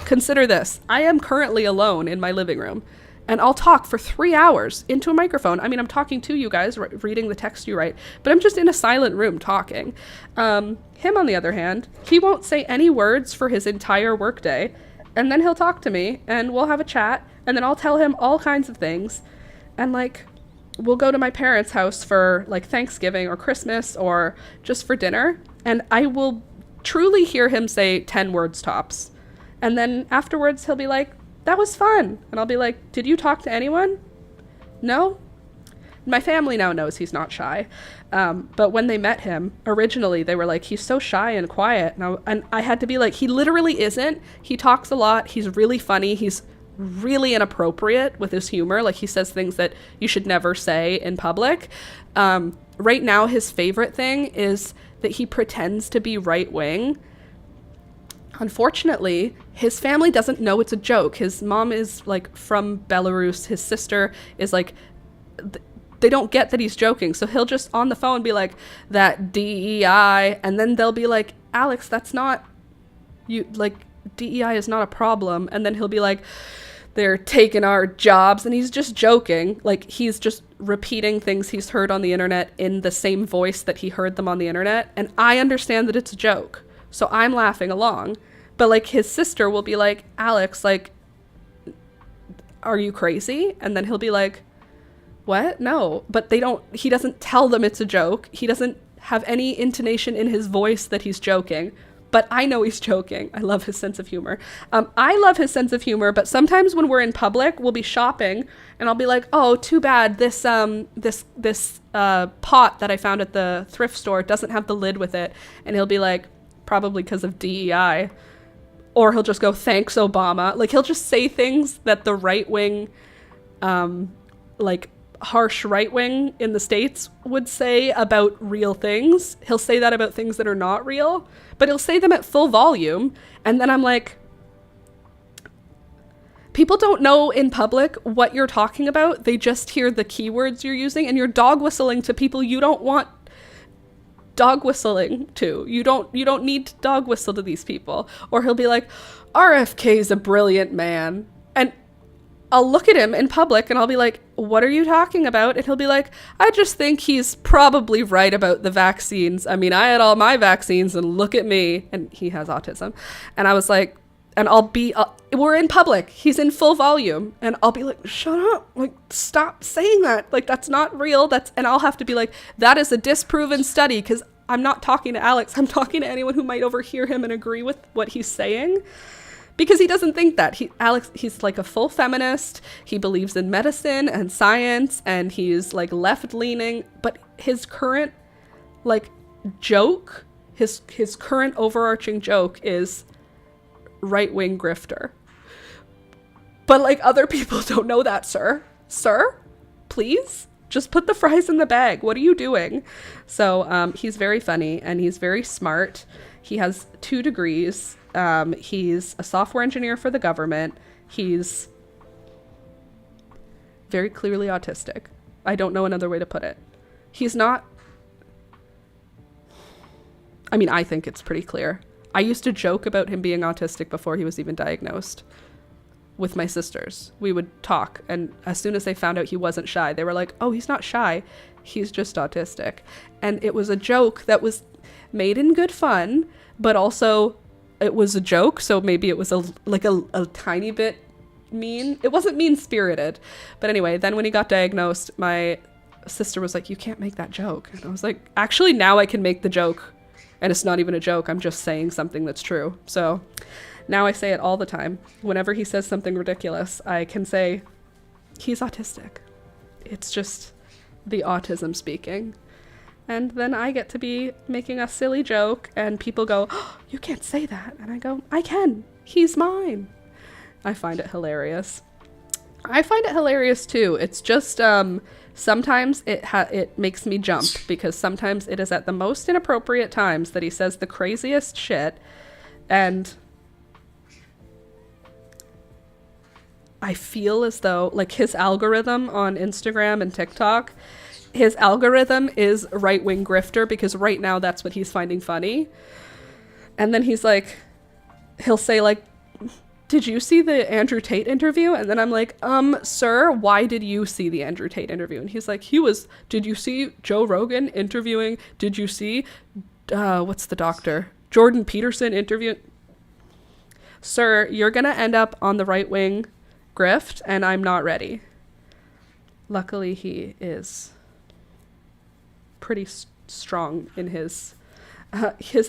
consider this. I am currently alone in my living room, and I'll talk for 3 hours into a microphone. I mean, I'm talking to you guys, reading the text you write, but I'm just in a silent room talking. Him, on the other hand, he won't say any words for his entire workday, and then he'll talk to me, and we'll have a chat, and then I'll tell him all kinds of things, and we'll go to my parents' house for Thanksgiving or Christmas or just for dinner, and I will truly hear him say 10 words tops. And then afterwards he'll be like, that was fun. And I'll be like, did you talk to anyone? No? My family now knows he's not shy. But when they met him, originally they were like, he's so shy and quiet. And I had to be like, he literally isn't. He talks a lot. He's really funny. He's really inappropriate with his humor. He says things that you should never say in public. Right now, his favorite thing is that he pretends to be right-wing. Unfortunately, his family doesn't know it's a joke. His mom is from Belarus. His sister is they don't get that he's joking. So he'll just on the phone be like, that DEI. And then they'll be like, Alex, that's not you. DEI is not a problem. And then he'll be like, they're taking our jobs. And he's just joking. He's just repeating things he's heard on the internet in the same voice that he heard them on the internet. And I understand that it's a joke. So I'm laughing along. But his sister will be like, Alex, are you crazy? And then he'll be like, what? No. But he doesn't tell them it's a joke. He doesn't have any intonation in his voice that he's joking. But I know he's joking. I love his sense of humor. I love his sense of humor, but sometimes when we're in public, we'll be shopping and I'll be like, oh, too bad. This pot that I found at the thrift store doesn't have the lid with it. And he'll be like, probably because of DEI. Or he'll just go, thanks, Obama. He'll just say things that the right-wing, harsh right-wing in the States would say about real things. He'll say that about things that are not real, but he'll say them at full volume. And then I'm like, people don't know in public what you're talking about. They just hear the keywords you're using, and you're dog whistling to people you don't want dog whistling to. You don't need to dog whistle to these people. Or he'll be like, RFK's a brilliant man. And I'll look at him in public and I'll be like, what are you talking about? And he'll be like, I just think he's probably right about the vaccines. I mean, I had all my vaccines and look at me. And he has autism. And I was like, and I'll be, we're in public, he's in full volume, and I'll be like, shut up, like, stop saying that, like, that's not real, and I'll have to be like, that is a disproven study, because I'm not talking to Alex, I'm talking to anyone who might overhear him and agree with what he's saying, because he doesn't think that. He's like a full feminist, he believes in medicine and science, and he's like left-leaning, but his current, like, joke, his current overarching joke is right-wing grifter. But like, other people don't know that, sir, please just put the fries in the bag. What are you doing? So he's very funny and he's very smart. He has 2 degrees. He's a software engineer for the government. He's very clearly autistic. I don't know another way to put it. He's not, I mean, I think it's pretty clear. I used to joke about him being autistic before he was even diagnosed with my sisters. We would talk, and as soon as they found out he wasn't shy, they were like, oh, he's not shy, he's just autistic. And it was a joke that was made in good fun, but also it was a joke, so maybe it was a tiny bit mean. It wasn't mean-spirited. But anyway, then when he got diagnosed, my sister was like, you can't make that joke. And I was like, actually, now I can make the joke. And it's not even a joke. I'm just saying something that's true. So now I say it all the time. Whenever he says something ridiculous, I can say, he's autistic. It's just the autism speaking. And then I get to be making a silly joke and people go, oh, you can't say that. And I go, I can. He's mine. I find it hilarious. I find it hilarious too. It's just sometimes it makes me jump, because sometimes it is at the most inappropriate times that he says the craziest shit, and I feel as though, like, his algorithm on Instagram and TikTok, his algorithm is right-wing grifter, because right now that's what he's finding funny. And then he's like, he'll say like, did you see the Andrew Tate interview? And then I'm like, sir, why did you see the Andrew Tate interview? And he's like, did you see Joe Rogan interviewing? Did you see, what's the doctor? Jordan Peterson interviewing? Sir, you're going to end up on the right wing grift, and I'm not ready. Luckily, he is pretty strong in his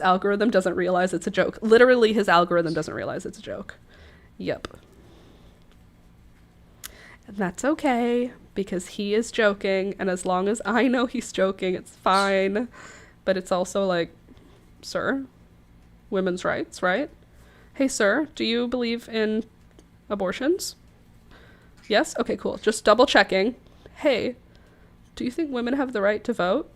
algorithm doesn't realize it's a joke. Literally, his algorithm doesn't realize it's a joke. Yep. And that's okay, because he is joking, and as long as I know he's joking, it's fine. But it's also like, sir, women's rights, right? Hey, sir, do you believe in abortions? Yes? Okay, cool. Just double checking. Hey, do you think women have the right to vote?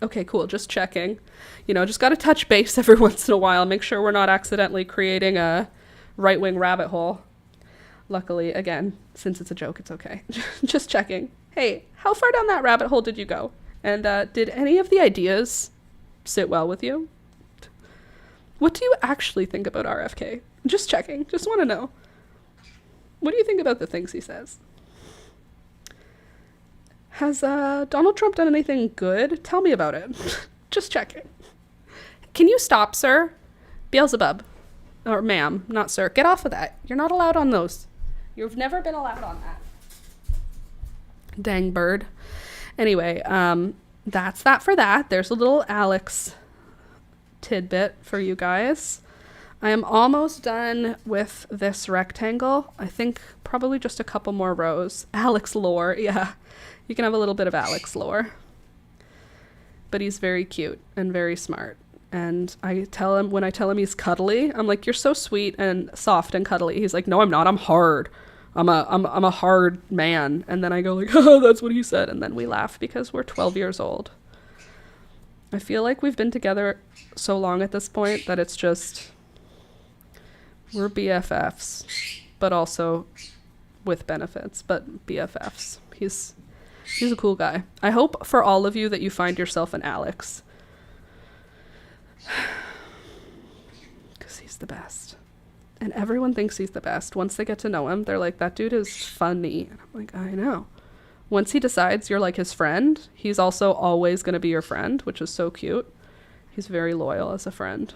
Okay, cool. Just checking. You know, just got to touch base every once in a while. Make sure we're not accidentally creating a right-wing rabbit hole. Luckily, again, since it's a joke, it's okay. Just checking. Hey, how far down that rabbit hole did you go? And did any of the ideas sit well with you? What do you actually think about RFK? Just checking. Just want to know. What do you think about the things he says? Has Donald Trump done anything good? Tell me about it. Just checking. Can you stop, sir? Beelzebub. Or ma'am, not sir. Get off of that. You're not allowed on those. You've never been allowed on that. Dang bird. Anyway, that's that for that. There's a little Alex tidbit for you guys. I am almost done with this rectangle. I think probably just a couple more rows. Alex lore, yeah. You can have a little bit of Alex lore. But he's very cute and very smart. And I tell him, when I tell him he's cuddly, I'm like, you're so sweet and soft and cuddly. He's like, no, I'm not. I'm hard. I'm a hard man. And then I go like, oh, that's what he said. And then we laugh because we're 12 years old. I feel like we've been together so long at this point that it's just, we're BFFs, but also with benefits, but BFFs. He's a cool guy. I hope for all of you that you find yourself an Alex. Because he's the best. And everyone thinks he's the best. Once they get to know him, they're like, that dude is funny. And I'm like, I know. Once he decides you're like his friend, he's also always going to be your friend, which is so cute. He's very loyal as a friend.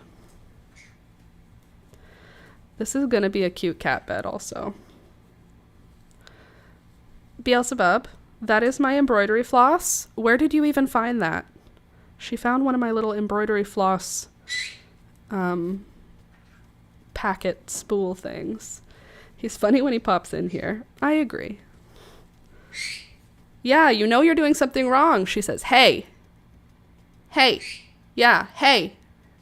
This is going to be a cute cat bed also. Beelzebub, that is my embroidery floss. Where did you even find that? She found one of my little embroidery floss packet spool things. He's funny when he pops in here. I agree. Yeah, you know you're doing something wrong. She says, hey. Hey. Yeah, hey.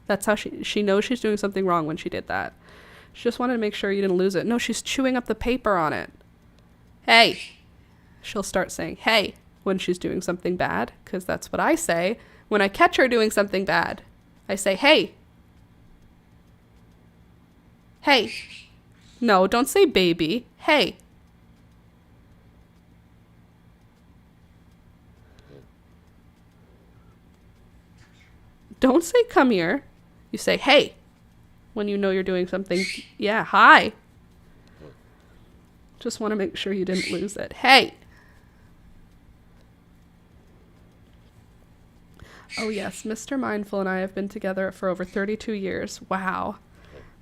That's how she knows she's doing something wrong when she did that. She just wanted to make sure you didn't lose it. No, she's chewing up the paper on it. Hey. She'll start saying, hey, when she's doing something bad, because that's what I say. When I catch her doing something bad, I say, hey. Hey. No, don't say baby. Hey. Don't say come here. You say, hey, when you know you're doing something. Yeah, hi. Just want to make sure you didn't lose it. Hey. Oh, yes. Mr. Mindful and I have been together for over 32 years. Wow.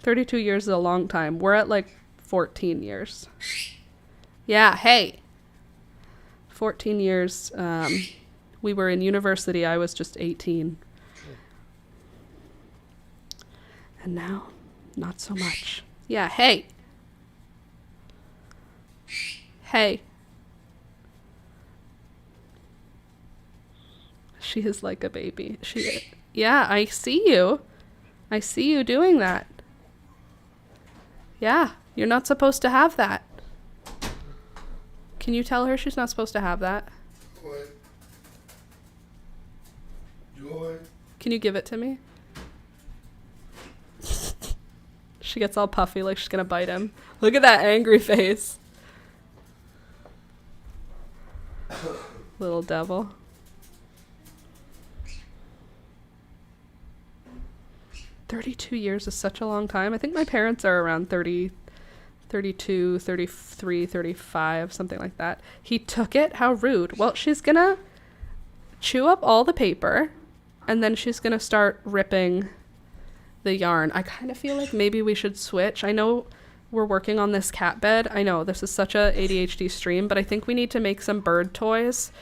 32 years is a long time. We're at like 14 years. Yeah, hey. 14 years. We were in university. I was just 18. And now, not so much. Yeah, hey. Hey. She is like a baby. Yeah, I see you. I see you doing that. Yeah, you're not supposed to have that. Can you tell her she's not supposed to have that? What? Joy? Can you give it to me? She gets all puffy like she's gonna bite him. Look at that angry face. Little devil. "32 years is such a long time." I think my parents are around 30, 32, 33, 35, something like that. He took it? How rude. Well, she's gonna chew up all the paper, and then she's gonna start ripping the yarn. I kind of feel like maybe we should switch. I know we're working on this cat bed. I know this is such a ADHD stream, but I think we need to make some bird toys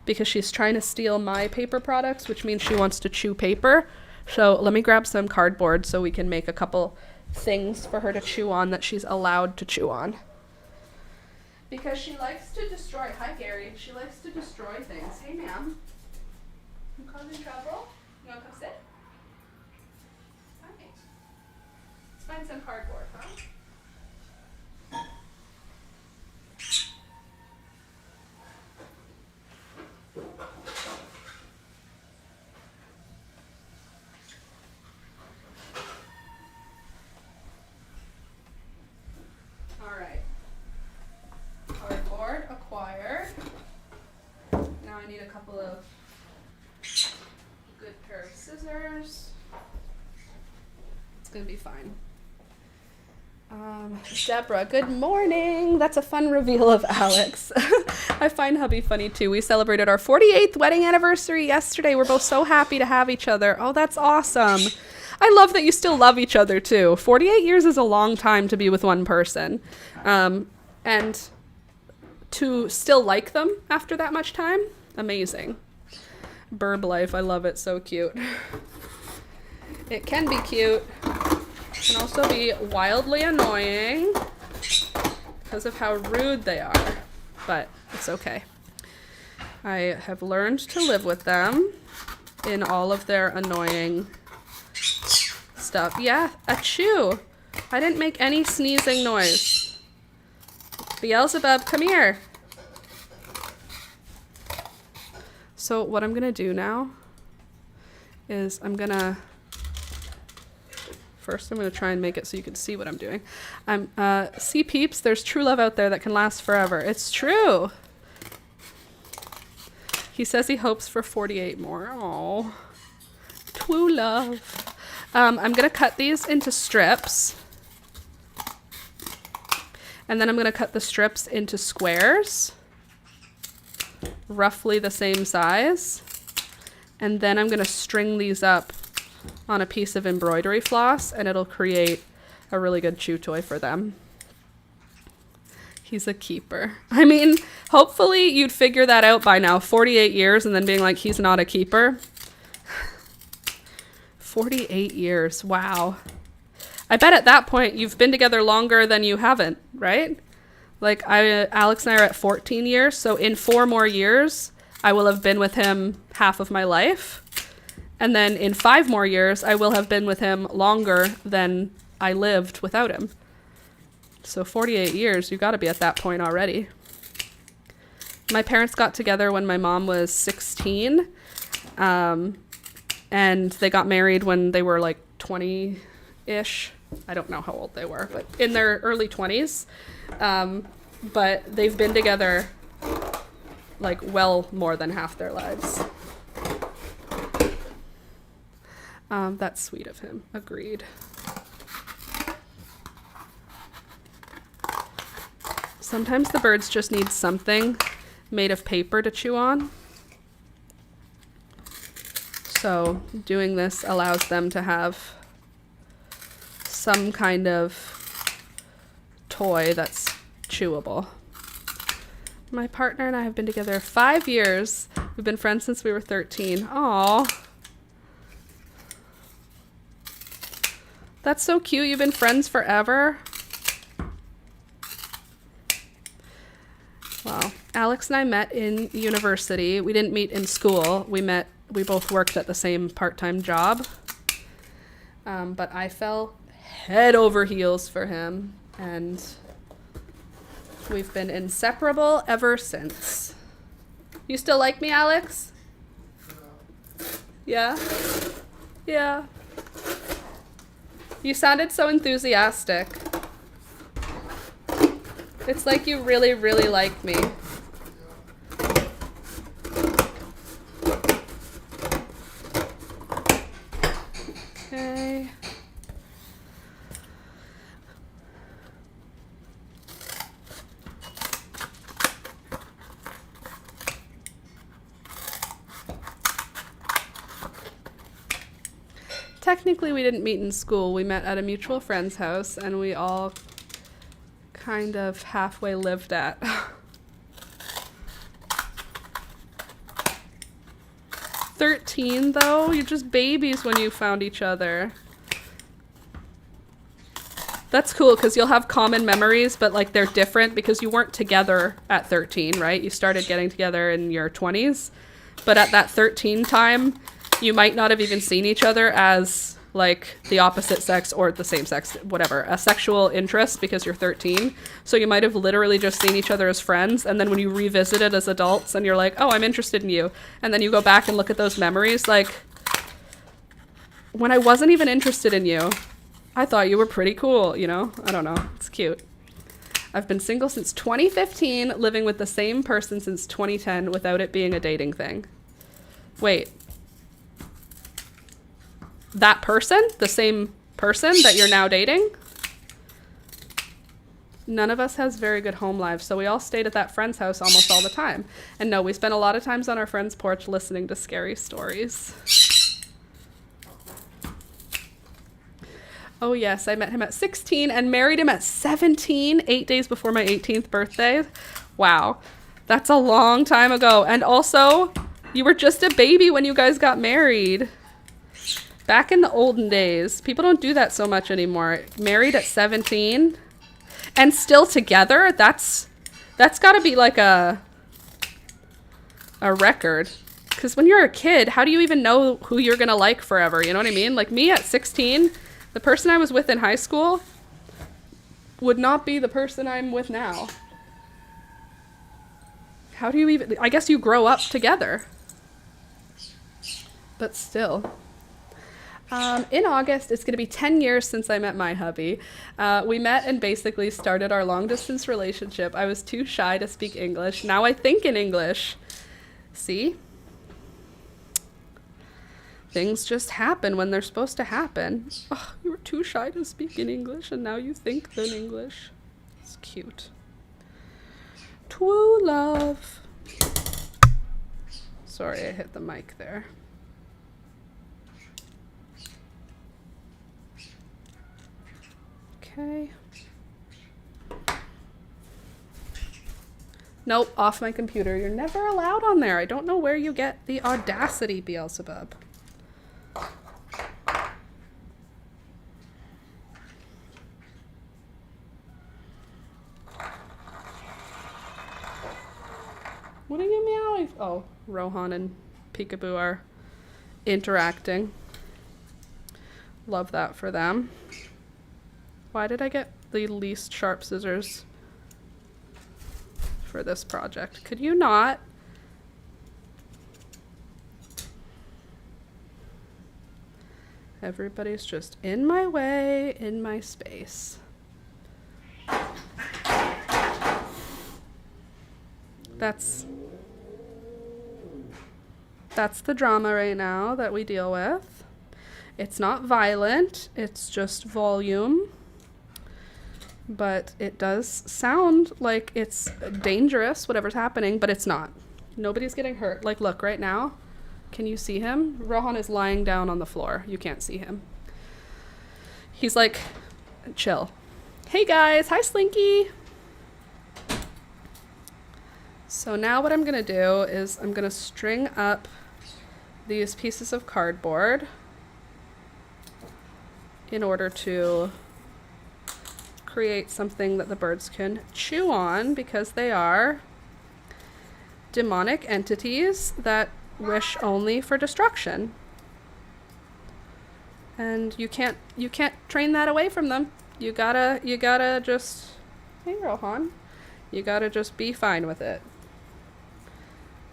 because she's trying to steal my paper products, which means she wants to chew paper. So let me grab some cardboard so we can make a couple things for her to chew on that she's allowed to chew on. Because she likes to destroy. Hi, Gary. She likes to destroy things. Hey, ma'am. You causing trouble? You want to come sit? Hi. Let's find some cardboard, huh? Now I need a couple of good pair of scissors. It's gonna be fine. Deborah, good morning. That's a fun reveal of Alex. I find hubby funny too. We celebrated our 48th wedding anniversary yesterday. We're both so happy to have each other. Oh, that's awesome. I love that you still love each other too. 48 years is a long time to be with one person. And to still like them after that much time, amazing. Burb life, I love it, so cute. It can be cute. It can also be wildly annoying because of how rude they are, but it's okay. I have learned to live with them in all of their annoying stuff. Yeah, achoo. I didn't make any sneezing noise. Beelzebub, come here. So what I'm going to do now is I'm going to try and make it so you can see what I'm doing. See peeps, there's true love out there that can last forever. It's true. He says he hopes for 48 more. Oh, true love. I'm going to cut these into strips. And then I'm going to cut the strips into squares, roughly the same size. And then I'm going to string these up on a piece of embroidery floss, and it'll create a really good chew toy for them. He's a keeper. I mean, hopefully you'd figure that out by now. 48 years and then being like, he's not a keeper. 48 years. Wow. I bet at that point you've been together longer than you haven't, right? Like Alex and I are at 14 years. So in 4 more years, I will have been with him half of my life. And then in 5 more years, I will have been with him longer than I lived without him. So 48 years, you got to be at that point already. My parents got together when my mom was 16. And they got married when they were like 20-ish. I don't know how old they were, but in their early 20s. But they've been together like well more than half their lives. That's sweet of him. Agreed. Sometimes the birds just need something made of paper to chew on. So doing this allows them to have some kind of toy that's chewable. My partner and I have been together 5 years. We've been friends since we were 13. Aww. That's so cute. You've been friends forever. Wow. Alex and I met in university. We didn't meet in school. We both worked at the same part-time job. But I fell head over heels for him. And we've been inseparable ever since. You still like me, Alex? Yeah? Yeah. You sounded so enthusiastic. It's like you really, really like me. Okay. Technically, we didn't meet in school. We met at a mutual friend's house, and we all kind of halfway lived at. 13, though? You're just babies when you found each other. That's cool, because you'll have common memories, but like they're different because you weren't together at 13, right? You started getting together in your 20s. But at that 13 time, you might not have even seen each other as like the opposite sex or the same sex, whatever, a sexual interest because you're 13. So you might have literally just seen each other as friends. And then when you revisit it as adults and you're like, oh, I'm interested in you. And then you go back and look at those memories. Like when I wasn't even interested in you, I thought you were pretty cool, you know? I don't know. It's cute. I've been single since 2015, living with the same person since 2010 without it being a dating thing. Wait. That person? The same person that you're now dating? None of us has very good home lives, so we all stayed at that friend's house almost all the time. And no, we spent a lot of times on our friend's porch listening to scary stories. Oh yes, I met him at 16 and married him at 17, 8 days before my 18th birthday. Wow, that's a long time ago. And also, you were just a baby when you guys got married. Back in the olden days, people don't do that so much anymore. Married at 17 and still together, that's got to be like a record. Because when you're a kid, how do you even know who you're going to like forever? You know what I mean? Like me at 16, the person I was with in high school would not be the person I'm with now. How do you even... I guess you grow up together. But still... in August, it's going to be 10 years since I met my hubby. We met and basically started our long-distance relationship. I was too shy to speak English. Now I think in English. See? Things just happen when they're supposed to happen. Oh, you were too shy to speak in English, and now you think in English. It's cute. True love. Sorry, I hit the mic there. Okay. Nope, off my computer. You're never allowed on there. I don't know where you get the audacity, Beelzebub. What are you meowing? Oh, Rohan and Peekaboo are interacting. Love that for them. Why did I get the least sharp scissors for this project? Could you not? Everybody's just in my way, in my space. That's the drama right now that we deal with. It's not violent, it's just volume. But it does sound like it's dangerous, whatever's happening, but it's not. Nobody's getting hurt. Like, look, right now, can you see him? Rohan is lying down on the floor. You can't see him. He's like, chill. Hey guys, hi Slinky. So now what I'm gonna do is I'm gonna string up these pieces of cardboard in order to create something that the birds can chew on, because they are demonic entities that wish only for destruction. And you can't train that away from them. You gotta just, hey Rohan, you gotta just be fine with it.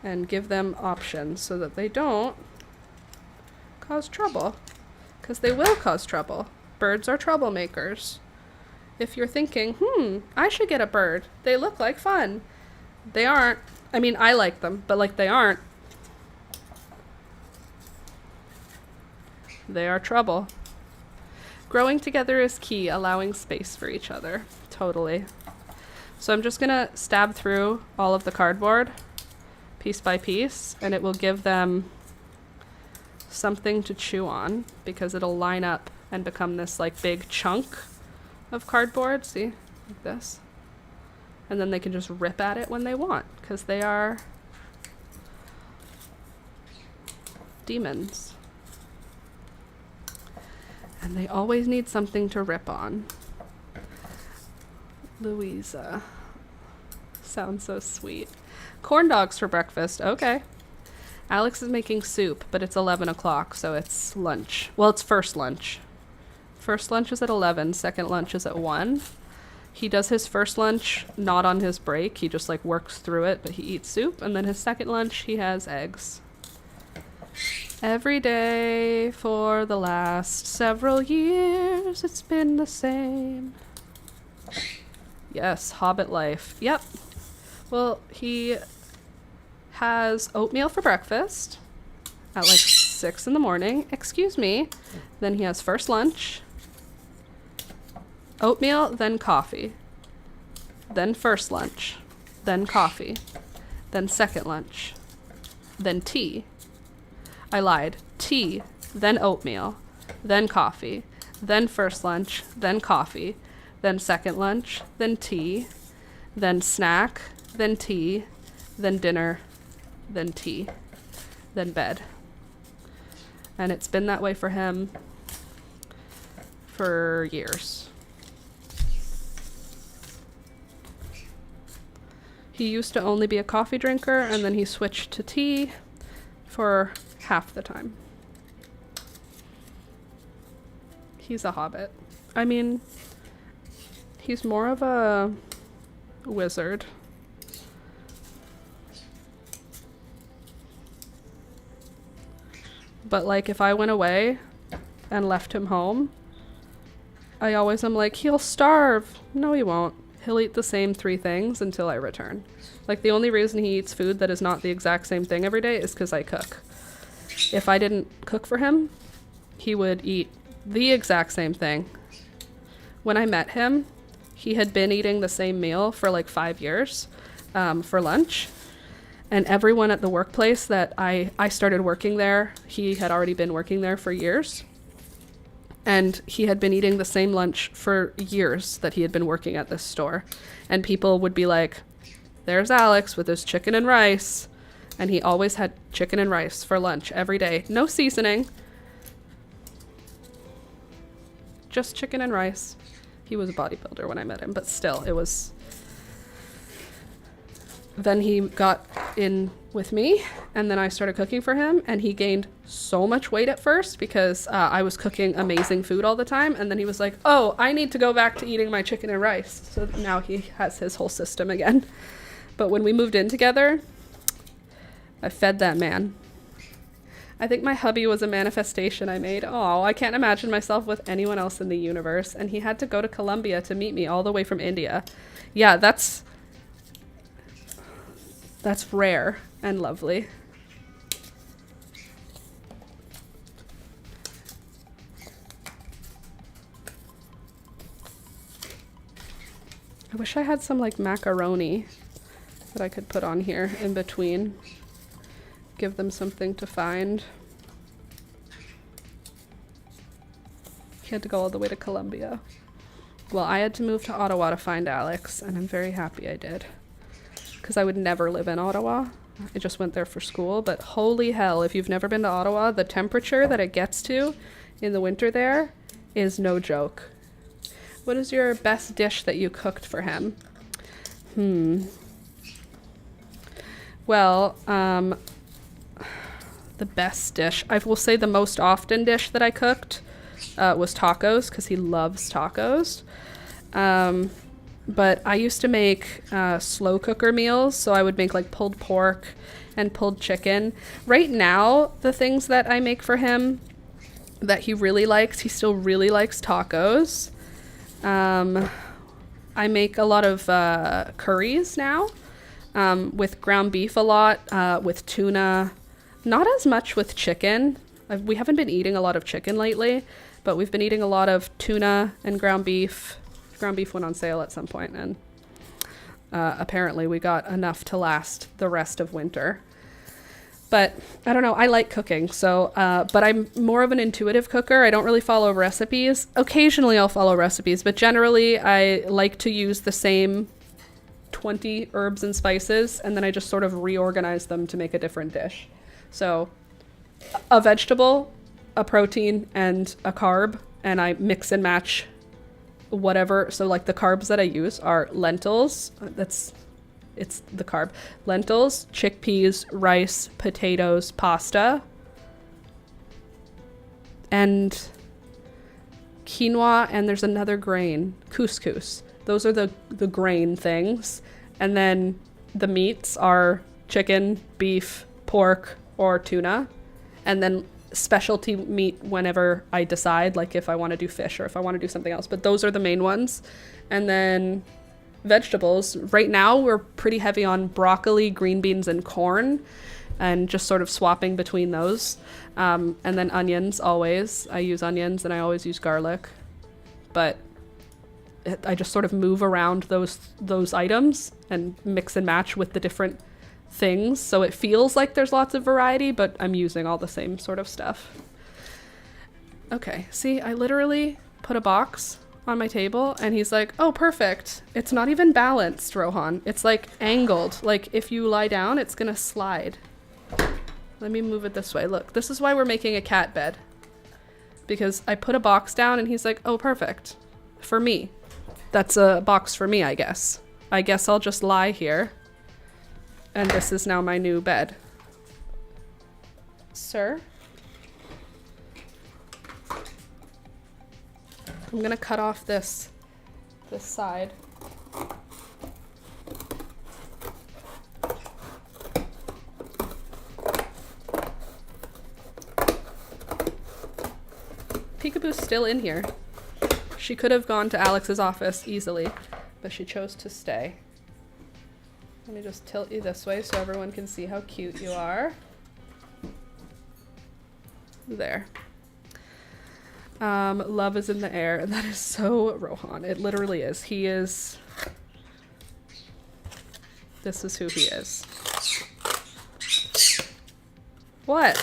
And give them options so that they don't cause trouble. Because they will cause trouble. Birds are troublemakers. If you're thinking, I should get a bird. They look like fun. They aren't. I mean, I like them, but like they aren't. They are trouble. Growing together is key, allowing space for each other. Totally. So I'm just gonna stab through all of the cardboard piece by piece, and it will give them something to chew on, because it'll line up and become this like big chunk of cardboard. See, like this. And then they can just rip at it when they want, because they are demons. And they always need something to rip on. Louisa. Sounds so sweet. Corn dogs for breakfast. Okay. Alex is making soup, but it's 11 o'clock, so it's lunch. Well, it's first lunch. First lunch is at 11. Second lunch is at 1. He does his first lunch not on his break. He just like works through it, but he eats soup. And then his second lunch, he has eggs. Every day for the last several years, it's been the same. Yes, Hobbit life. Yep. Well, he has oatmeal for breakfast at like 6 in the morning. Excuse me. Then he has first lunch. Oatmeal, then coffee. Then first lunch. Then coffee. Then second lunch. Then tea. I lied. Tea, then oatmeal, then coffee, then first lunch, then coffee, then second lunch, then tea, then snack, then tea, then dinner, then tea, then bed. And it's been that way for him for years. He used to only be a coffee drinker, and then he switched to tea for half the time. He's a hobbit. I mean, he's more of a wizard. But like if I went away and left him home, I always am like, he'll starve. No, he won't. He'll eat the same 3 things until I return. Like the only reason he eats food that is not the exact same thing every day is because I cook. If I didn't cook for him, he would eat the exact same thing. When I met him, he had been eating the same meal for like 5 years for lunch. And everyone at the workplace that I started working there, he had already been working there for years. And he had been eating the same lunch for years that he had been working at this store. And people would be like, there's Alex with his chicken and rice. And he always had chicken and rice for lunch every day. No seasoning. Just chicken and rice. He was a bodybuilder when I met him, but still, it was... Then he got in with me, and then I started cooking for him, and he gained so much weight at first because I was cooking amazing food all the time, and then he was like, oh, I need to go back to eating my chicken and rice. So now he has his whole system again. But when we moved in together, I fed that man. I think my hubby was a manifestation I made. Oh, I can't imagine myself with anyone else in the universe, and he had to go to Colombia to meet me all the way from India. Yeah, that's rare and lovely. I wish I had some like macaroni that I could put on here in between. Give them something to find. He had to go all the way to Colombia. Well, I had to move to Ottawa to find Alex, and I'm very happy I did. Because I would never live in Ottawa. I just went there for school, but holy hell, if you've never been to Ottawa, the temperature that it gets to in the winter there is no joke. What is your best dish that you cooked for him? Well, the best dish, I will say the most often dish that I cooked was tacos, because he loves tacos. But I used to make slow cooker meals, so I would make like pulled pork and pulled chicken. Right now, the things that I make for him that he really likes, he still really likes tacos. I make a lot of curries now, with ground beef a lot, with tuna. Not as much with chicken. We haven't been eating a lot of chicken lately, but we've been eating a lot of tuna and ground beef. Ground beef went on sale at some point, and apparently we got enough to last the rest of winter. But I don't know, I like cooking, so but I'm more of an intuitive cooker. I don't really follow recipes. Occasionally I'll follow recipes, but generally I like to use the same 20 herbs and spices, and then I just sort of reorganize them to make a different dish. So a vegetable, a protein, and a carb, and I mix and match whatever. So like the carbs that I use are lentils. It's the carb. Lentils, chickpeas, rice, potatoes, pasta, and quinoa, and there's another grain, couscous. Those are the grain things. And then the meats are chicken, beef, pork, or tuna. And then specialty meat whenever I decide, like if I want to do fish or if I want to do something else. But those are the main ones. And then vegetables. Right now we're pretty heavy on broccoli, green beans, and corn, and just sort of swapping between those. And then onions always. I use onions, and I always use garlic. But I just sort of move around those items and mix and match with the different things, so it feels like there's lots of variety, but I'm using all the same sort of stuff. Okay, see, I literally put a box on my table, and he's like, oh, perfect. It's not even balanced, Rohan. It's like angled. Like if you lie down, it's gonna slide. Let me move it this way. Look, this is why we're making a cat bed, because I put a box down, and he's like, oh, perfect. For me. That's a box for me, I guess. I guess I'll just lie here. And this is now my new bed. Sir? I'm gonna cut off this side. Peekaboo's still in here. She could have gone to Alex's office easily, but she chose to stay. Let me just tilt you this way so everyone can see how cute you are. There. Love is in the air. That is so Rohan. It literally is. He is... This is who he is. What?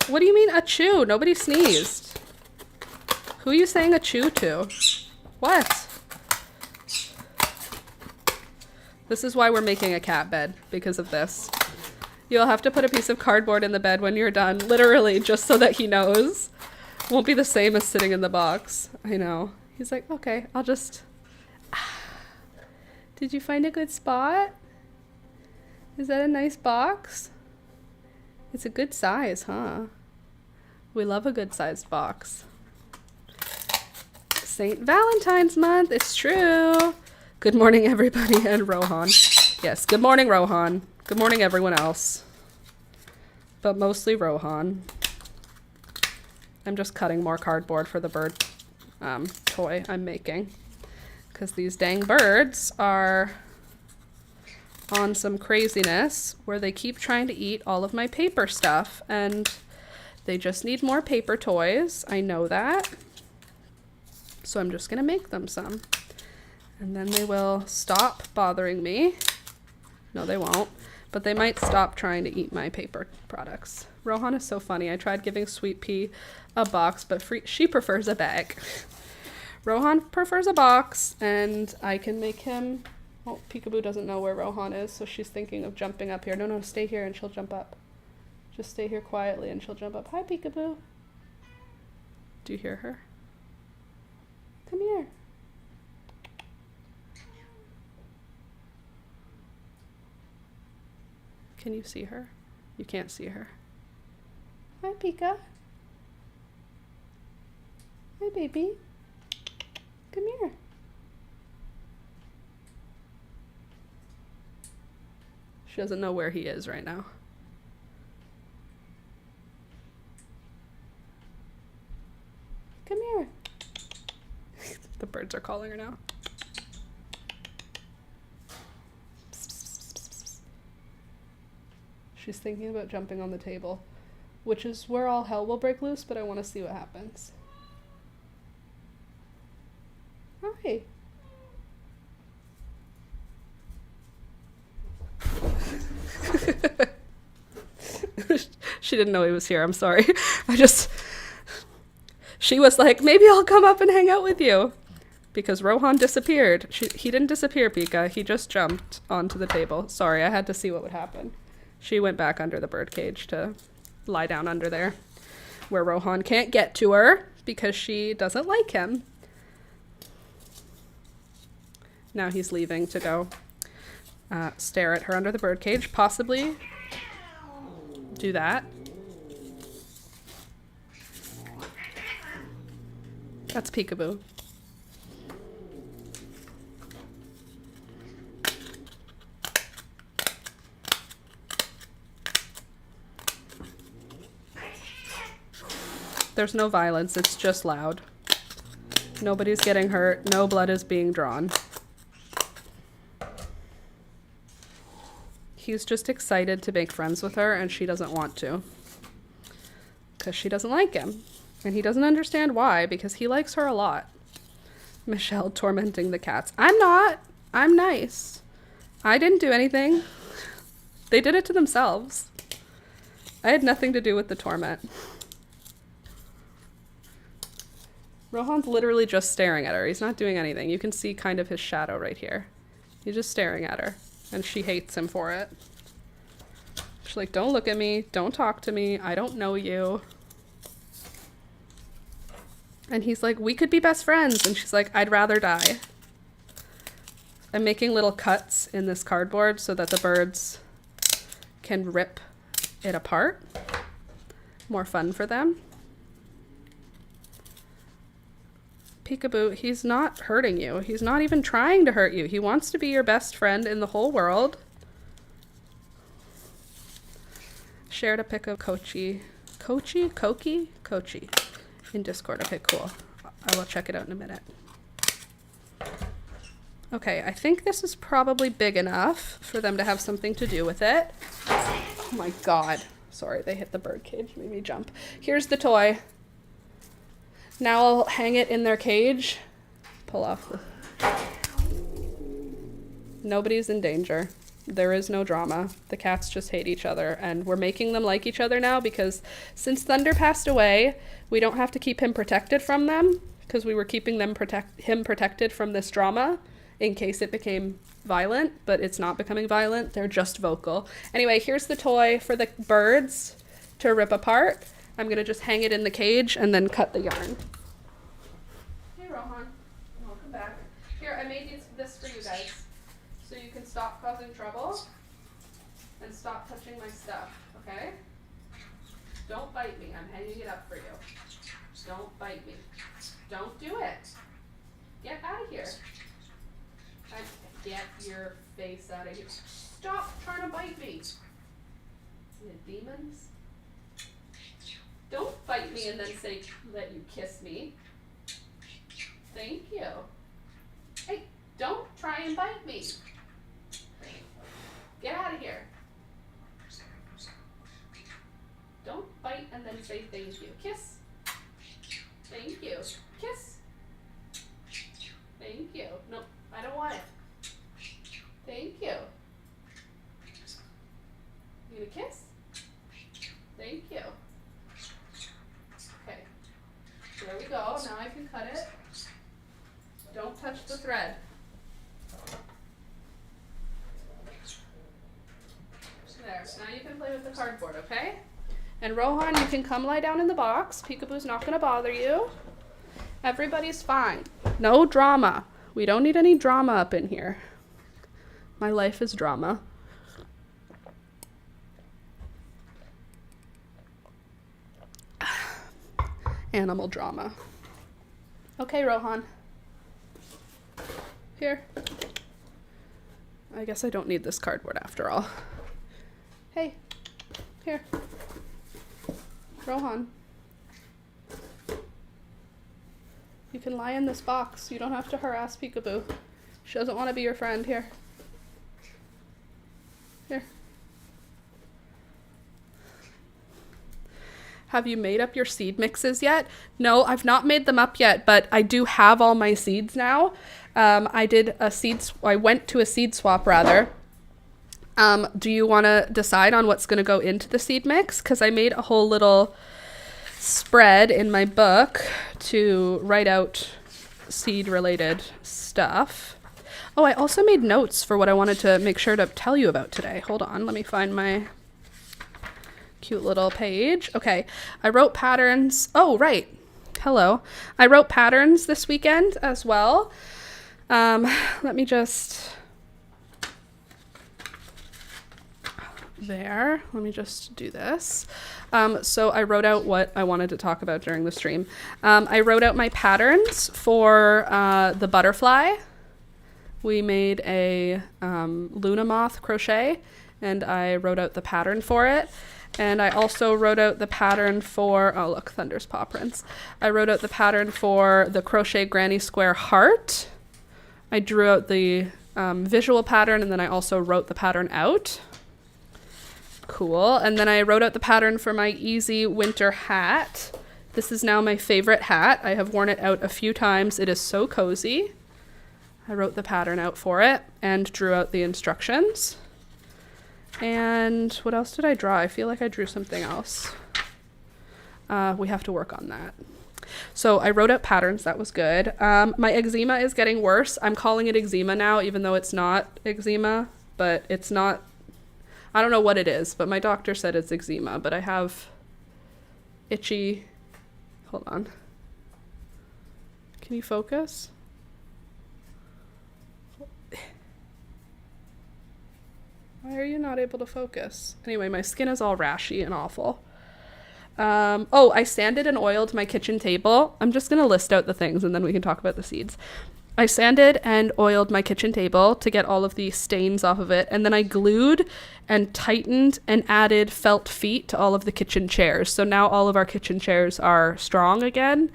What do you mean achoo? Nobody sneezed. Who are you saying a chew to? What? This is why we're making a cat bed, because of this. You'll have to put a piece of cardboard in the bed when you're done, literally, just so that he knows. Won't be the same as sitting in the box. I know. He's like, okay, I'll just... Did you find a good spot? Is that a nice box? It's a good size, huh? We love a good sized box. St. Valentine's month, it's true. Good morning, everybody, and Rohan. Yes, good morning, Rohan. Good morning, everyone else. But mostly Rohan. I'm just cutting more cardboard for the bird toy I'm making. Because these dang birds are on some craziness where they keep trying to eat all of my paper stuff. And they just need more paper toys. I know that. So I'm just going to make them some. And then they will stop bothering me. No, they won't. But they might stop trying to eat my paper products. Rohan is so funny. I tried giving Sweet Pea a box, but she prefers a bag. Rohan prefers a box, and I can make him... Oh, Peekaboo doesn't know where Rohan is, so she's thinking of jumping up here. No, stay here and she'll jump up. Just stay here quietly and she'll jump up. Hi, Peekaboo. Do you hear her? Come here. Can you see her? You can't see her. Hi, Pika. Hi, baby. Come here. She doesn't know where he is right now. Come here. The birds are calling her now. She's thinking about jumping on the table, which is where all hell will break loose, but I want to see what happens. Hi. She didn't know he was here. I'm sorry. She was like, maybe I'll come up and hang out with you. Because Rohan disappeared. He didn't disappear, Pika. He just jumped onto the table. Sorry, I had to see what would happen. She went back under the bird cage to lie down under there, where Rohan can't get to her because she doesn't like him. Now he's leaving to go stare at her under the bird cage, possibly do that. That's Peekaboo. There's no violence, it's just loud. Nobody's getting hurt, no blood is being drawn. He's just excited to make friends with her, and she doesn't want to. Because she doesn't like him. And he doesn't understand why, because he likes her a lot. Michelle tormenting the cats. I'm not. I'm nice. I didn't do anything. They did it to themselves. I had nothing to do with the torment. Rohan's literally just staring at her. He's not doing anything. You can see kind of his shadow right here. He's just staring at her. And she hates him for it. She's like, don't look at me. Don't talk to me. I don't know you. And he's like, we could be best friends. And she's like, I'd rather die. I'm making little cuts in this cardboard so that the birds can rip it apart. More fun for them. Peekaboo, he's not hurting you. He's not even trying to hurt you. He wants to be your best friend in the whole world. Shared a pic of Kochi in Discord. Okay, cool. I will check it out in a minute. Okay, I think this is probably big enough for them to have something to do with it. Oh my god. Sorry, they hit the bird cage. Made me jump. Here's the toy. Now I'll hang it in their cage. Pull off the... Nobody's in danger. There is no drama. The cats just hate each other, and we're making them like each other now because since Thunder passed away, we don't have to keep him protected from them. because we were keeping him protected from this drama in case it became violent, but it's not becoming violent. They're just vocal. Anyway, here's the toy for the birds to rip apart. I'm going to just hang it in the cage and then cut the yarn. Hey, Rohan. Welcome back. Here, I made this for you guys so you can stop causing trouble and stop touching my stuff, okay? Don't bite me. I'm hanging it up for you. Don't bite me. Don't do it. Get out of here. Get your face out of here. Stop trying to bite me. You demons. Don't bite me and then say that you kiss me. Thank you. Hey, don't try and bite me. Get out of here. Don't bite and then say thank you. Kiss. Thank you. Kiss. Thank you. No, I don't want it. Thank you. You gonna kiss? Thank you. Okay. There we go. Now I can cut it. Don't touch the thread. There. Now you can play with the cardboard, okay? And Rohan, you can come lie down in the box. Peekaboo's not gonna bother you. Everybody's fine. No drama. We don't need any drama up in here. My life is drama. Animal drama. Okay, Rohan. Here. I guess I don't need this cardboard after all. Hey. Here. Rohan. You can lie in this box. You don't have to harass Peekaboo. She doesn't want to be your friend. Here. Here. Have you made up your seed mixes yet? No, I've not made them up yet, but I do have all my seeds now. I went to a seed swap rather. Do you want to decide on what's going to go into the seed mix? Because I made a whole little spread in my book to write out seed related stuff. Oh, I also made notes for what I wanted to make sure to tell you about today. Hold on, let me find my cute little page. Okay, I wrote patterns. Oh, right. Hello. I wrote patterns this weekend as well. Let me just... There. Let me just do this. So I wrote out what I wanted to talk about during the stream. I wrote out my patterns for the butterfly. We made a Luna moth crochet, and I wrote out the pattern for it. And I also wrote out the pattern for, oh look, Thunder's paw prints. I wrote out the pattern for the crochet granny square heart. I drew out the visual pattern, and then I also wrote the pattern out. Cool. And then I wrote out the pattern for my easy winter hat. This is now my favorite hat. I have worn it out a few times. It is so cozy. I wrote the pattern out for it and drew out the instructions. And what else did I draw? I feel like I drew something else. We have to work on that. So I wrote out patterns. That was good. My eczema is getting worse. I'm calling it eczema now, even though it's not eczema, but it's not. I don't know what it is, but my doctor said it's eczema, but I have itchy. Hold on. Can you focus? Why are you not able to focus? Anyway, my skin is all rashy and awful. Oh, I sanded and oiled my kitchen table. I'm just going to list out the things and then we can talk about the seeds. I sanded and oiled my kitchen table to get all of the stains off of it. And then I glued and tightened and added felt feet to all of the kitchen chairs. So now all of our kitchen chairs are strong again.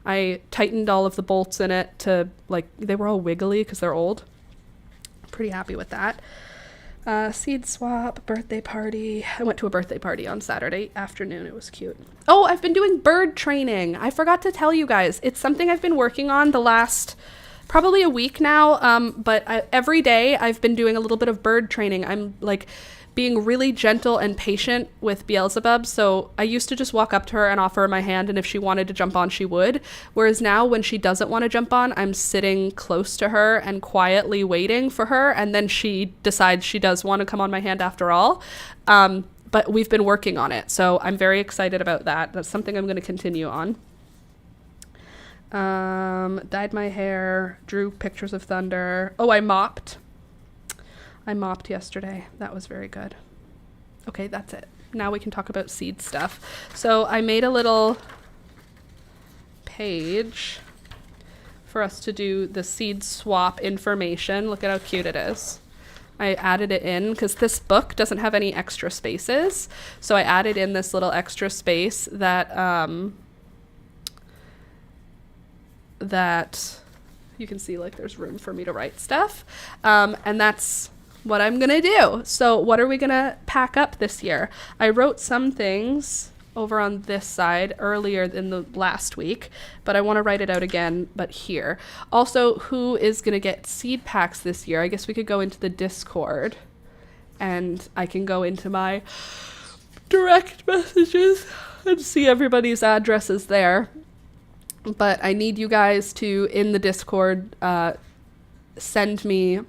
I tightened all of the bolts in it to, like, they were all wiggly because they're old. Pretty happy with that. Seed swap, birthday party. I went to a birthday party on Saturday afternoon. It was cute. Oh, I've been doing bird training. I forgot to tell you guys. It's something I've been working on the last probably a week now. But every day I've been doing a little bit of bird training. I'm like being really gentle and patient with Beelzebub. So I used to just walk up to her and offer her my hand, and if she wanted to jump on, she would. Whereas now when she doesn't want to jump on, I'm sitting close to her and quietly waiting for her, and then she decides she does want to come on my hand after all. But we've been working on it, so I'm very excited about that. That's something I'm going to continue on. Dyed my hair, drew pictures of thunder. Oh, I mopped yesterday. That was very good. Okay, that's it. Now we can talk about seed stuff. So I made a little page for us to do the seed swap information. Look at how cute it is. I added it in because this book doesn't have any extra spaces. So I added in this little extra space that you can see, like, there's room for me to write stuff. And that's what I'm gonna do. So what are we gonna pack up this year? I wrote some things over on this side earlier in the last week, but I want to write it out again, but here. Also, who is gonna get seed packs this year? I guess we could go into the Discord and I can go into my direct messages and see everybody's addresses there. But I need you guys to, in the Discord, send me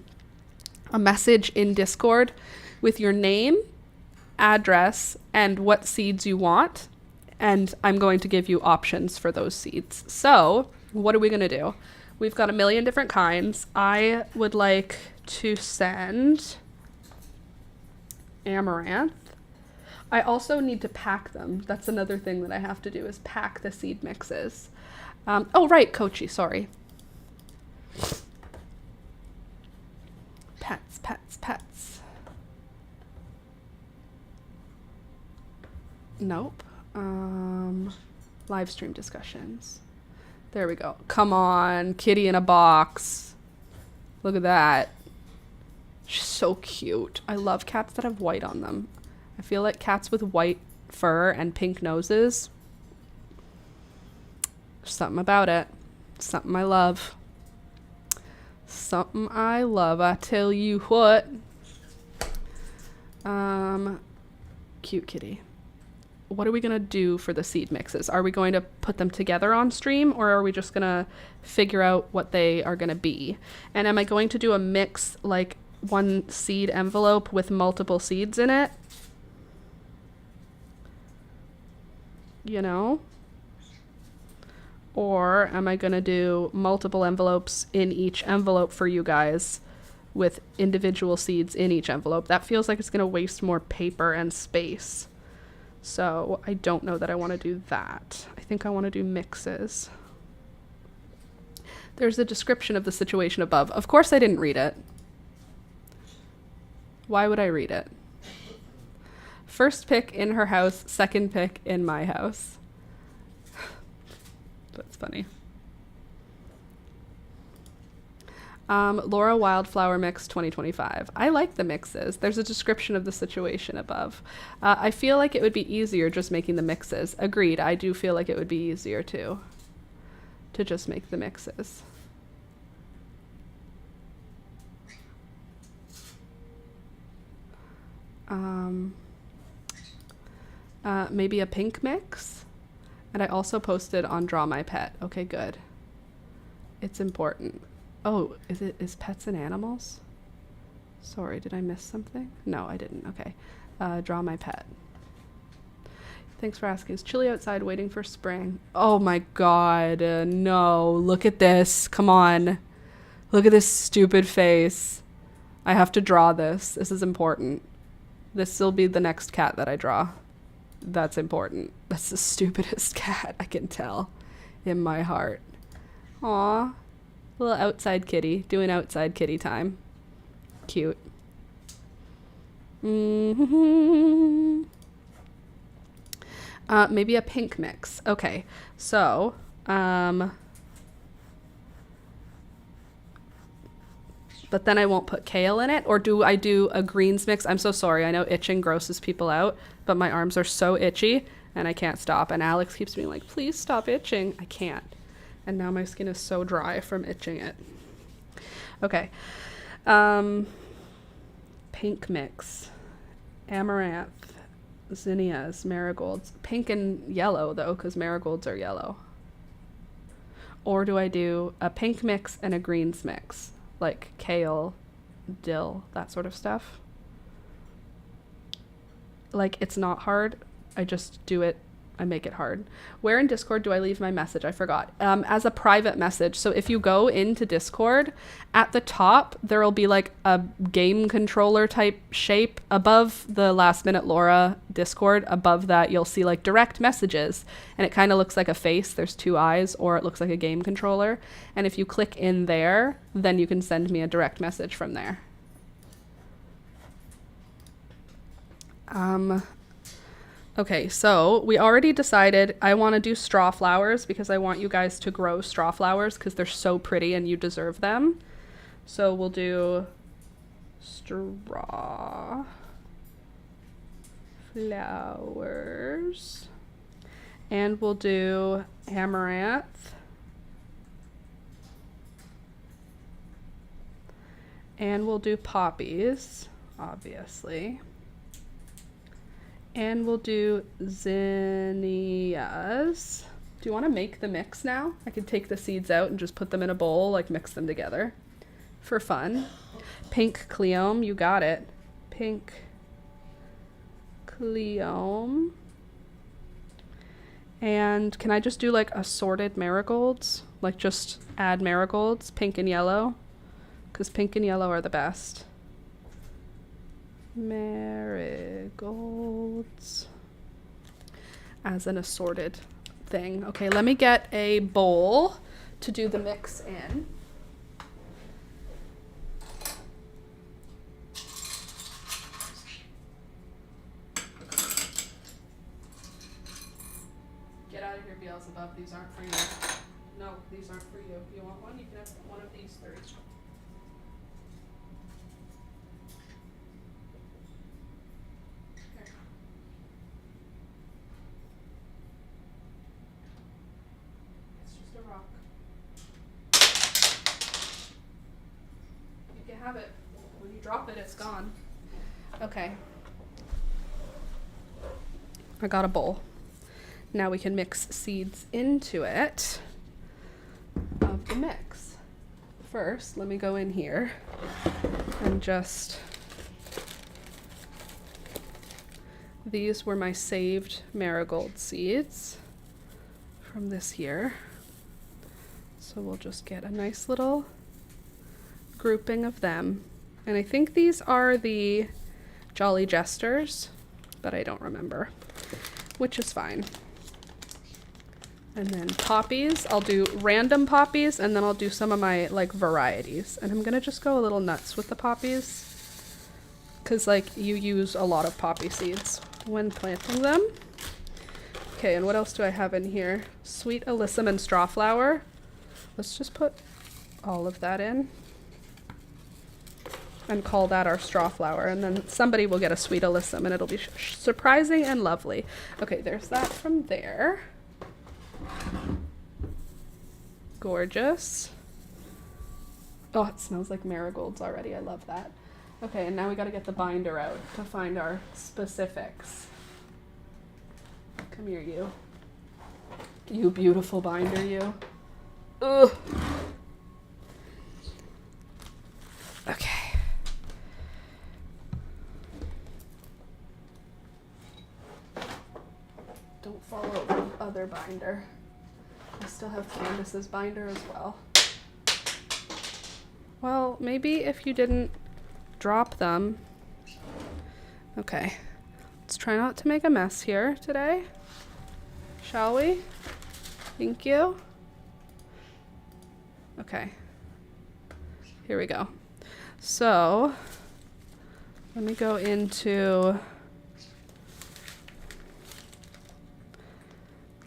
a message in Discord with your name, address, and what seeds you want. And I'm going to give you options for those seeds. So what are we going to do? We've got a million different kinds. I would like to send amaranth. I also need to pack them. That's another thing that I have to do, is pack the seed mixes. Oh, right, Kochi, sorry. Pets. Nope. Live stream discussions. There we go. Come on, kitty in a box. Look at that. She's so cute. I love cats that have white on them. I feel like cats with white fur and pink noses, something about it. Something I love. Something I love, I tell you what. Cute kitty. What are we going to do for the seed mixes? Are we going to put them together on stream, or are we just going to figure out what they are going to be? And am I going to do a mix, like one seed envelope with multiple seeds in it? You know? Or am I going to do multiple envelopes in each envelope for you guys with individual seeds in each envelope? That feels like it's going to waste more paper and space. So I don't know that I want to do that. I think I want to do mixes. There's a description of the situation above. Of course I didn't read it. Why would I read it? First pick in her house, second pick in my house. That's funny. Laura Wildflower Mix 2025. I like the mixes. There's a description of the situation above. I feel like it would be easier just making the mixes. Agreed. I do feel like it would be easier to just make the mixes. Maybe a pink mix. And I also posted on Draw My Pet. Okay, good. It's important. Oh, is pets and animals? Sorry, did I miss something? No, I didn't. Okay. Draw My Pet. Thanks for asking. It's chilly outside, waiting for spring. Oh my god, no. Look at this. Come on. Look at this stupid face. I have to draw this. This is important. This will be the next cat that I draw. That's important. That's the stupidest cat, I can tell, in my heart. Aw. Little outside kitty. Doing outside kitty time. Cute. Mm-hmm. Maybe a pink mix. Okay. So, but then I won't put kale in it, or do I do a greens mix? I'm so sorry. I know itching grosses people out, but my arms are so itchy and I can't stop. And Alex keeps being like, please stop itching. I can't. And now my skin is so dry from itching it. Okay. Pink mix. amaranth, zinnias, marigolds. Pink and yellow, though, because marigolds are yellow. Or do I do a pink mix and a greens mix? Like kale, dill, that sort of stuff. Like, it's not hard. I just do it. I make it hard. Where in Discord do I leave my message? I forgot. As a private message. So if you go into Discord, at the top, there will be like a game controller type shape. Above the Last Minute Laura Discord, above that, you'll see like direct messages. And it kind of looks like a face. There's 2 eyes, or it looks like a game controller. And if you click in there, then you can send me a direct message from there. Okay, so we already decided I want to do straw flowers because I want you guys to grow straw flowers because they're so pretty and you deserve them. So we'll do straw flowers. And we'll do amaranth. And we'll do poppies, obviously. And we'll do zinnias. Do you want to make the mix now? I could take the seeds out and just put them in a bowl, like mix them together for fun. Pink cleome, you got it. Pink cleome. And can I just do like assorted marigolds? Like just add marigolds, pink and yellow? Because pink and yellow are the best. Marigolds as an assorted thing. Okay, let me get a bowl to do the mix in. Get out of here, Beelzebub. These aren't for you. No, these aren't for you. You want one? You can have one of these 3. Have it. When you drop it, it's gone. Okay. I got a bowl. Now we can mix seeds into it of the mix. First, let me go in here and just... These were my saved marigold seeds from this year. So we'll just get a nice little grouping of them. And I think these are the Jolly Jesters, but I don't remember, which is fine. And then poppies, I'll do random poppies, and then I'll do some of my like varieties. And I'm gonna just go a little nuts with the poppies because like you use a lot of poppy seeds when planting them. Okay, and what else do I have in here? Sweet alyssum and strawflower. Let's just put all of that in and call that our straw flower, and then somebody will get a sweet alyssum and it'll be surprising and lovely. Okay, there's that from there. Gorgeous. Oh, it smells like marigolds already. I love that. Okay, and now we got to get the binder out to find our specifics. Come here, you. You beautiful binder, you. Ugh. Okay. Don't fall over the other binder. I still have Candace's binder as well. Well, maybe if you didn't drop them. Okay. Let's try not to make a mess here today. Shall we? Thank you. Okay. Here we go. So, let me go into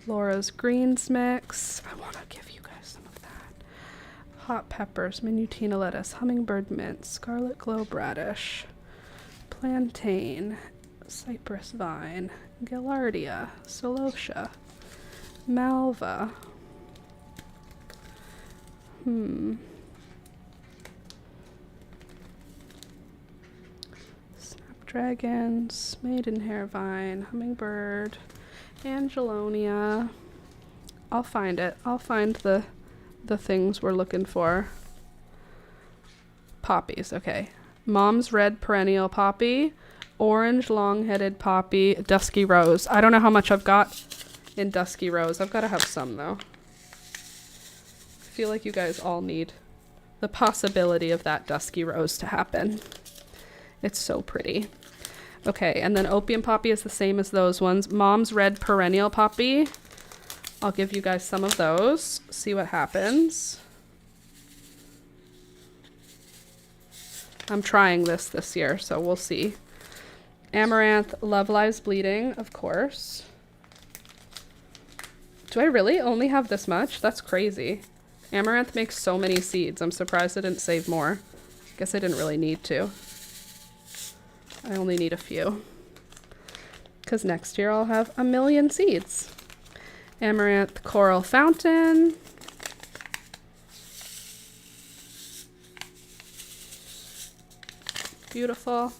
Laura's greens mix. I want to give you guys some of that. Hot peppers, minutina lettuce, hummingbird mint, scarlet globe radish, plantain, cypress vine, gaillardia, celosia, malva. Dragons, maidenhair vine, hummingbird, angelonia. I'll find it. I'll find the things we're looking for. Poppies, okay. Mom's red perennial poppy, orange long-headed poppy, dusky rose. I don't know how much I've got in dusky rose. I've got to have some though. I feel like you guys all need the possibility of that dusky rose to happen. It's so pretty. Okay, and then opium poppy is the same as those ones. Mom's red perennial poppy. I'll give you guys some of those. See what happens. I'm trying this year, so we'll see. Amaranth, Love Lies Bleeding, of course. Do I really only have this much? That's crazy. Amaranth makes so many seeds. I'm surprised I didn't save more. Guess I didn't really need to. I only need a few. Because next year I'll have 1,000,000 seeds. Amaranth Coral Fountain. Beautiful.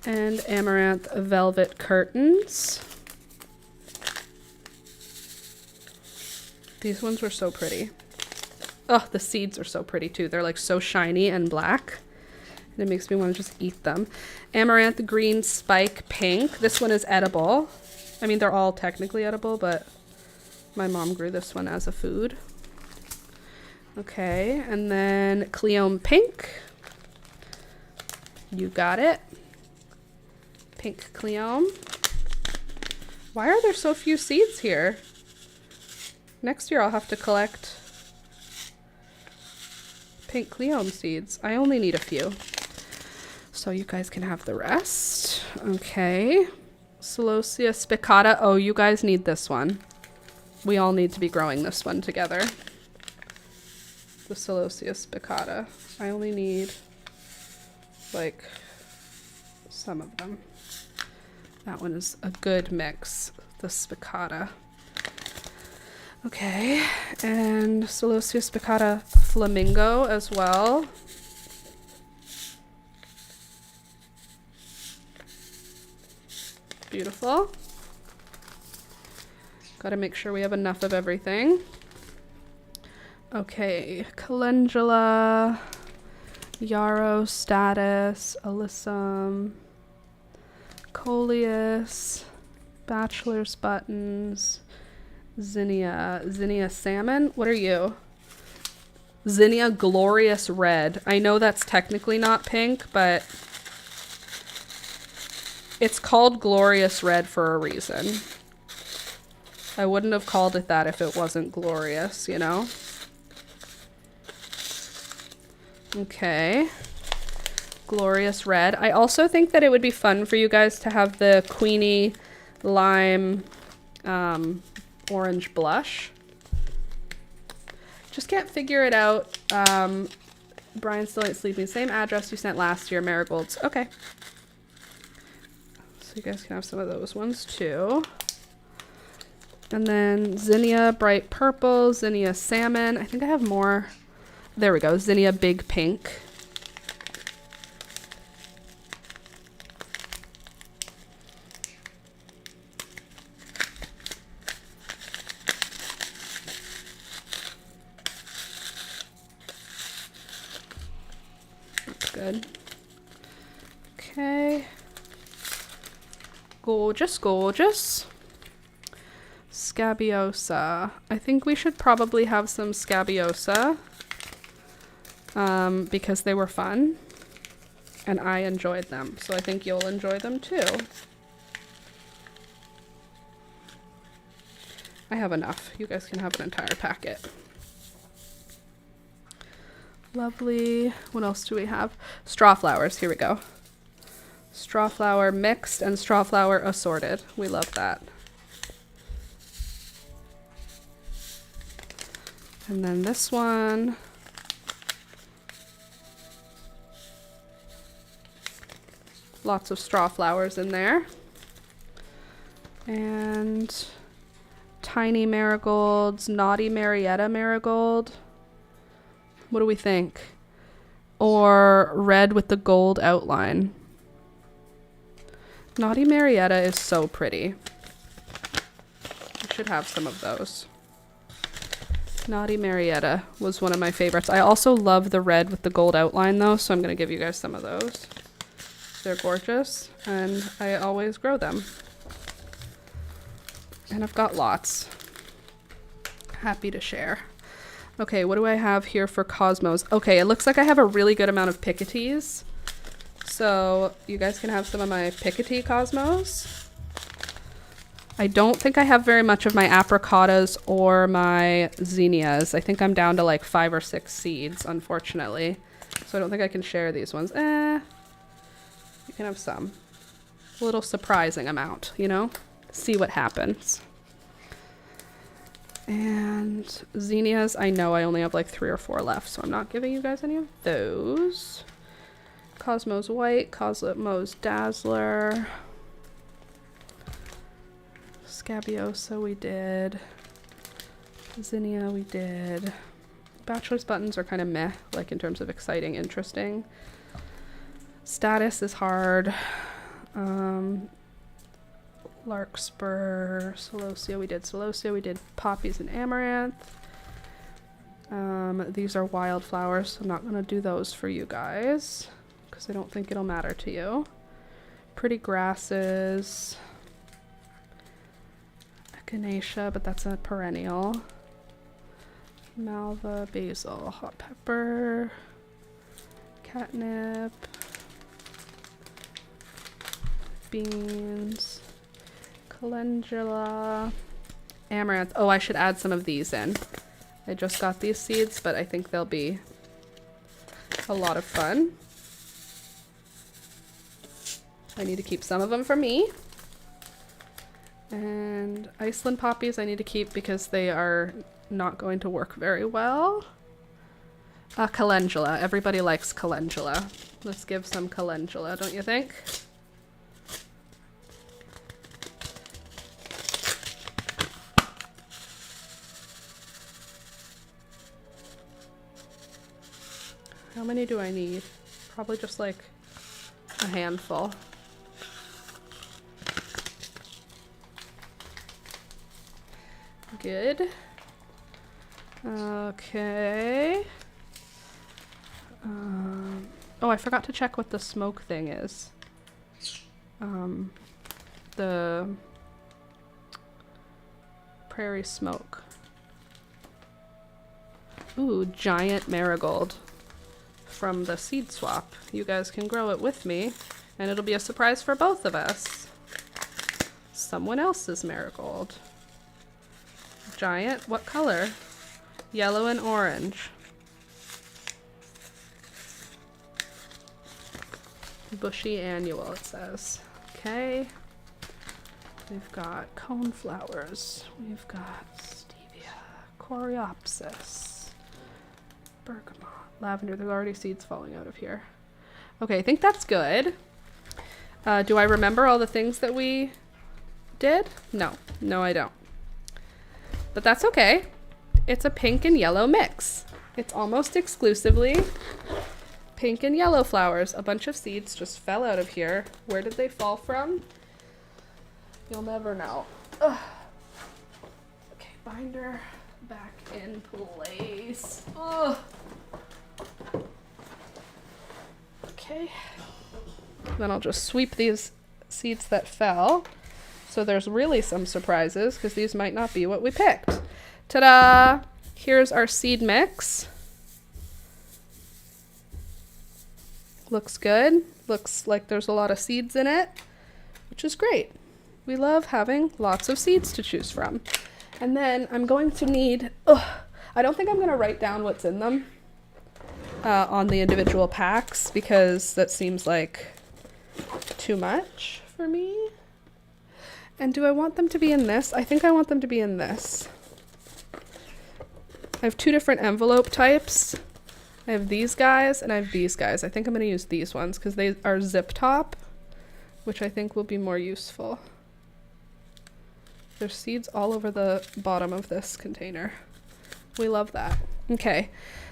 And Amaranth Velvet Curtains. These ones were so pretty. Oh, the seeds are so pretty too. They're like so shiny and black. And it makes me want to just eat them. Amaranth Green Spike Pink. This one is edible. I mean, they're all technically edible, but my mom grew this one as a food. Okay, and then Cleome Pink. You got it. Pink Cleome. Why are there so few seeds here? Next year I'll have to collect pink Cleome seeds. I only need a few. So you guys can have the rest. Okay. Celosia spicata. Oh, you guys need this one. We all need to be growing this one together. The Celosia spicata. I only need like some of them. That one is a good mix. The spicata. Okay, and Celosia spicata flamingo as well. Beautiful. Got to make sure we have enough of everything. Okay, calendula, yarrow status, alyssum, coleus, bachelor's buttons, zinnia salmon. What are you? Zinnia glorious red. I know that's technically not pink, but it's called glorious red for a reason. I wouldn't have called it that if it wasn't glorious, you know? Okay. Glorious red. I also think that it would be fun for you guys to have the Queenie lime orange blush. Just can't figure it out. Brian still ain't sleeping. Same address you sent last year, marigolds. Okay. So you guys can have some of those ones too. And then zinnia bright purple, zinnia salmon. I think I have more. There we go. Zinnia big pink. That's good. Okay. Gorgeous, gorgeous. Scabiosa. I think we should probably have some scabiosa because they were fun and I enjoyed them. So I think you'll enjoy them too. I have enough. You guys can have an entire packet. Lovely. What else do we have? Straw flowers. Here we go. Straw flower mixed and straw flower assorted. We love that. And then this one. Lots of straw flowers in there. And tiny marigolds, naughty Marietta marigold. What do we think? Or red with the gold outline. Naughty Marietta is so pretty. I should have some of those. Naughty Marietta was one of my favorites. I also love the red with the gold outline though, so I'm going to give you guys some of those. They're gorgeous, and I always grow them. And I've got lots. Happy to share. Okay, what do I have here for Cosmos? Okay, it looks like I have a really good amount of Picotees. So you guys can have some of my Picotee Cosmos. I don't think I have very much of my Apricotas or my Zinnias. I think I'm down to like 5 or 6 seeds, unfortunately. So I don't think I can share these ones. You can have some. A little surprising amount, you know? See what happens. And Zinnias, I know I only have like 3 or 4 left, so I'm not giving you guys any of those. Cosmos White, Cosmos Dazzler. Scabiosa we did. Zinnia we did. Bachelor's buttons are kind of meh, like in terms of exciting, interesting. Status is hard. Larkspur, Celosia we did. Celosia we did. Poppies and Amaranth. These are wildflowers, so I'm not going to do those for you guys because I don't think it'll matter to you. Pretty grasses. Echinacea, but that's a perennial. Malva, basil, hot pepper, catnip, beans, calendula, amaranth. Oh, I should add some of these in. I just got these seeds, but I think they'll be a lot of fun. I need to keep some of them for me. And Iceland poppies I need to keep because they are not going to work very well. Calendula. Everybody likes calendula. Let's give some calendula, don't you think? How many do I need? Probably just like a handful. Good. Okay. Oh, I forgot to check what the smoke thing is. The prairie smoke. Ooh, giant marigold from the seed swap. You guys can grow it with me, and it'll be a surprise for both of us. Someone else's marigold. Giant, what color? Yellow and orange. Bushy annual, it says. Okay. We've got coneflowers. We've got stevia, coreopsis, bergamot, lavender. There's already seeds falling out of here. Okay, I think that's good. Do I remember all the things that we did? No. No, I don't. But that's okay. It's a pink and yellow mix. It's almost exclusively pink and yellow flowers. A bunch of seeds just fell out of here. Where did they fall from? You'll never know. Ugh. Okay, binder back in place. Ugh. Okay. Then I'll just sweep these seeds that fell. So there's really some surprises because these might not be what we picked. Ta-da! Here's our seed mix. Looks good. Looks like there's a lot of seeds in it, which is great. We love having lots of seeds to choose from. And then I'm going to need, I don't think I'm going to write down what's in them on the individual packs because that seems like too much for me. And do I want them to be in this? I think I want them to be in this. I have 2 different envelope types. I have these guys and I have these guys. I think I'm going to use these ones because they are zip top, which I think will be more useful. There's seeds all over the bottom of this container. We love that. Okay,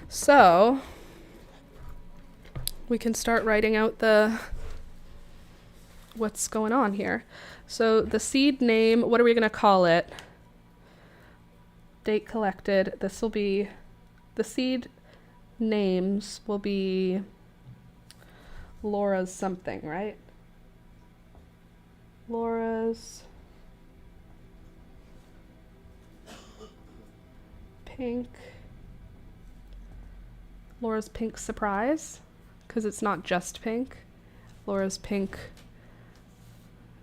so we can start writing out the what's going on here. So the seed name, what are we going to call it? Date collected. This will be, the seed names will be Laura's something, right? Laura's pink. Laura's pink surprise, because it's not just pink. Laura's pink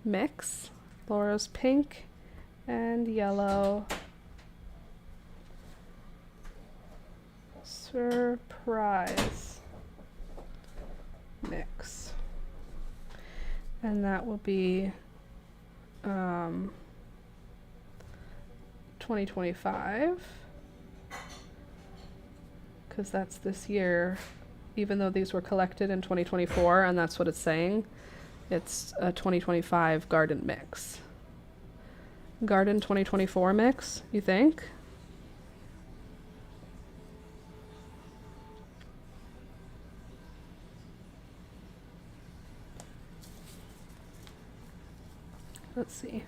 mix. Laura's pink and yellow surprise mix. And that will be 2025, because that's this year, even though these were collected in 2024, and that's what it's saying. It's a 2025 garden mix. Garden 2024 mix, you think? Let's see.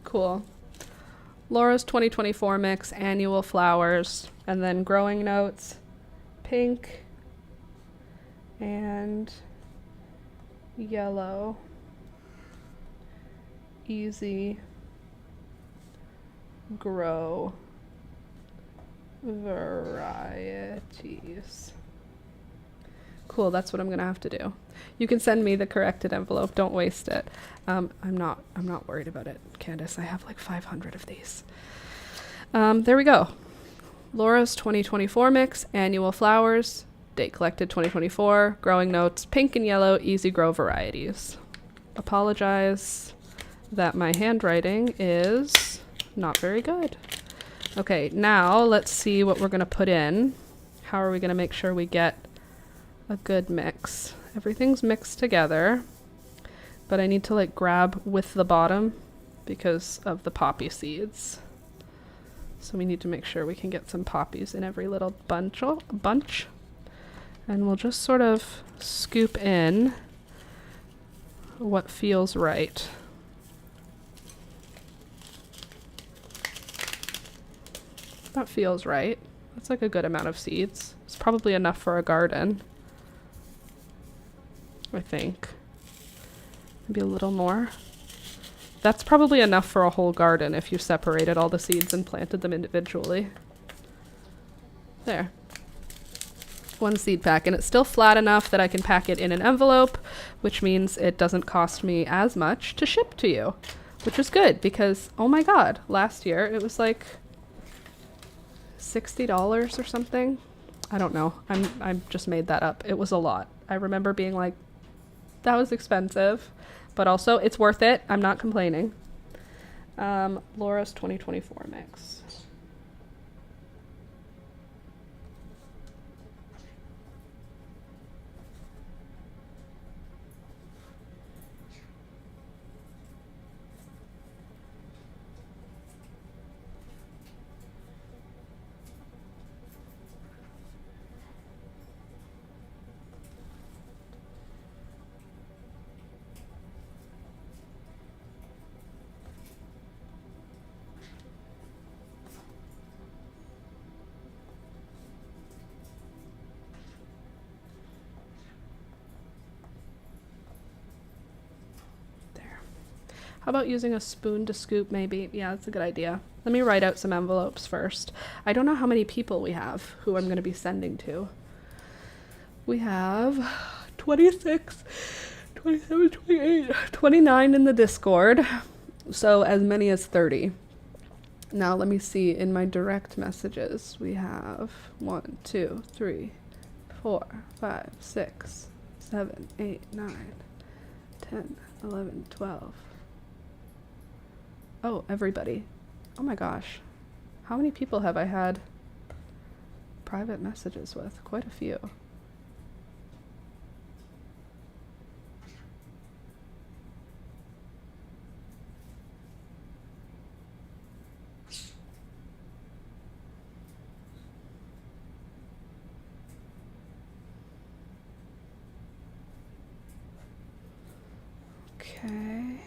Cool. Laura's 2024 mix, annual flowers, and then growing notes, pink and yellow, easy grow varieties. Cool, that's what I'm gonna have to do. You can send me the corrected envelope, don't waste it. I'm not worried about it, Candace. I have like 500 of these. There we go. Laura's 2024 mix, annual flowers, date collected 2024, growing notes, pink and yellow, easy grow varieties. Apologize that my handwriting is not very good. Okay, now let's see what we're gonna put in. How are we gonna make sure we get a good mix? Everything's mixed together, but I need to like grab with the bottom because of the poppy seeds. So we need to make sure we can get some poppies in every little bunch. And we'll just sort of scoop in what feels right. That feels right. That's like a good amount of seeds. It's probably enough for a garden, I think. Maybe a little more. That's probably enough for a whole garden if you separated all the seeds and planted them individually. There. One seed pack, and it's still flat enough that I can pack it in an envelope, which means it doesn't cost me as much to ship to you, which is good because, oh my God, last year it was like $60 or something. I don't know. I just made that up. It was a lot. I remember being like, that was expensive, but also it's worth it. I'm not complaining. Laura's 2024 mix. How about using a spoon to scoop maybe? Yeah, that's a good idea. Let me write out some envelopes first. I don't know how many people we have who I'm going to be sending to. We have 26, 27, 28, 29 in the Discord. So as many as 30. Now let me see in my direct messages. We have 1, 2, 3, 4, 5, 6, 7, 8, 9, 10, 11, 12. Oh, everybody. Oh my gosh. How many people have I had private messages with? Quite a few. Okay.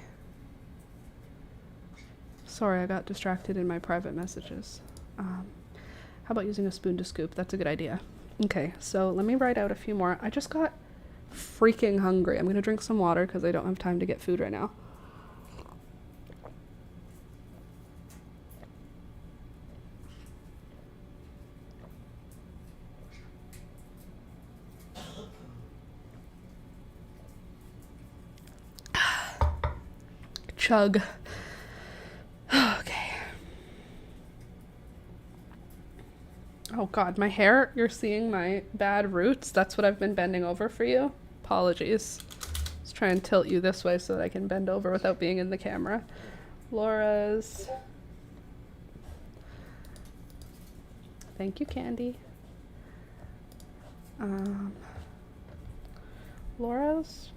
Sorry, I got distracted in my private messages. How about using a spoon to scoop? That's a good idea. Okay, so let me write out a few more. I just got freaking hungry. I'm gonna drink some water because I don't have time to get food right now. Chug. Okay. Oh God, my hair, you're seeing my bad roots. That's what I've been bending over for you. Apologies. Let's try and tilt you this way so that I can bend over without being in the camera. Laura's. Thank you, Candy. Laura's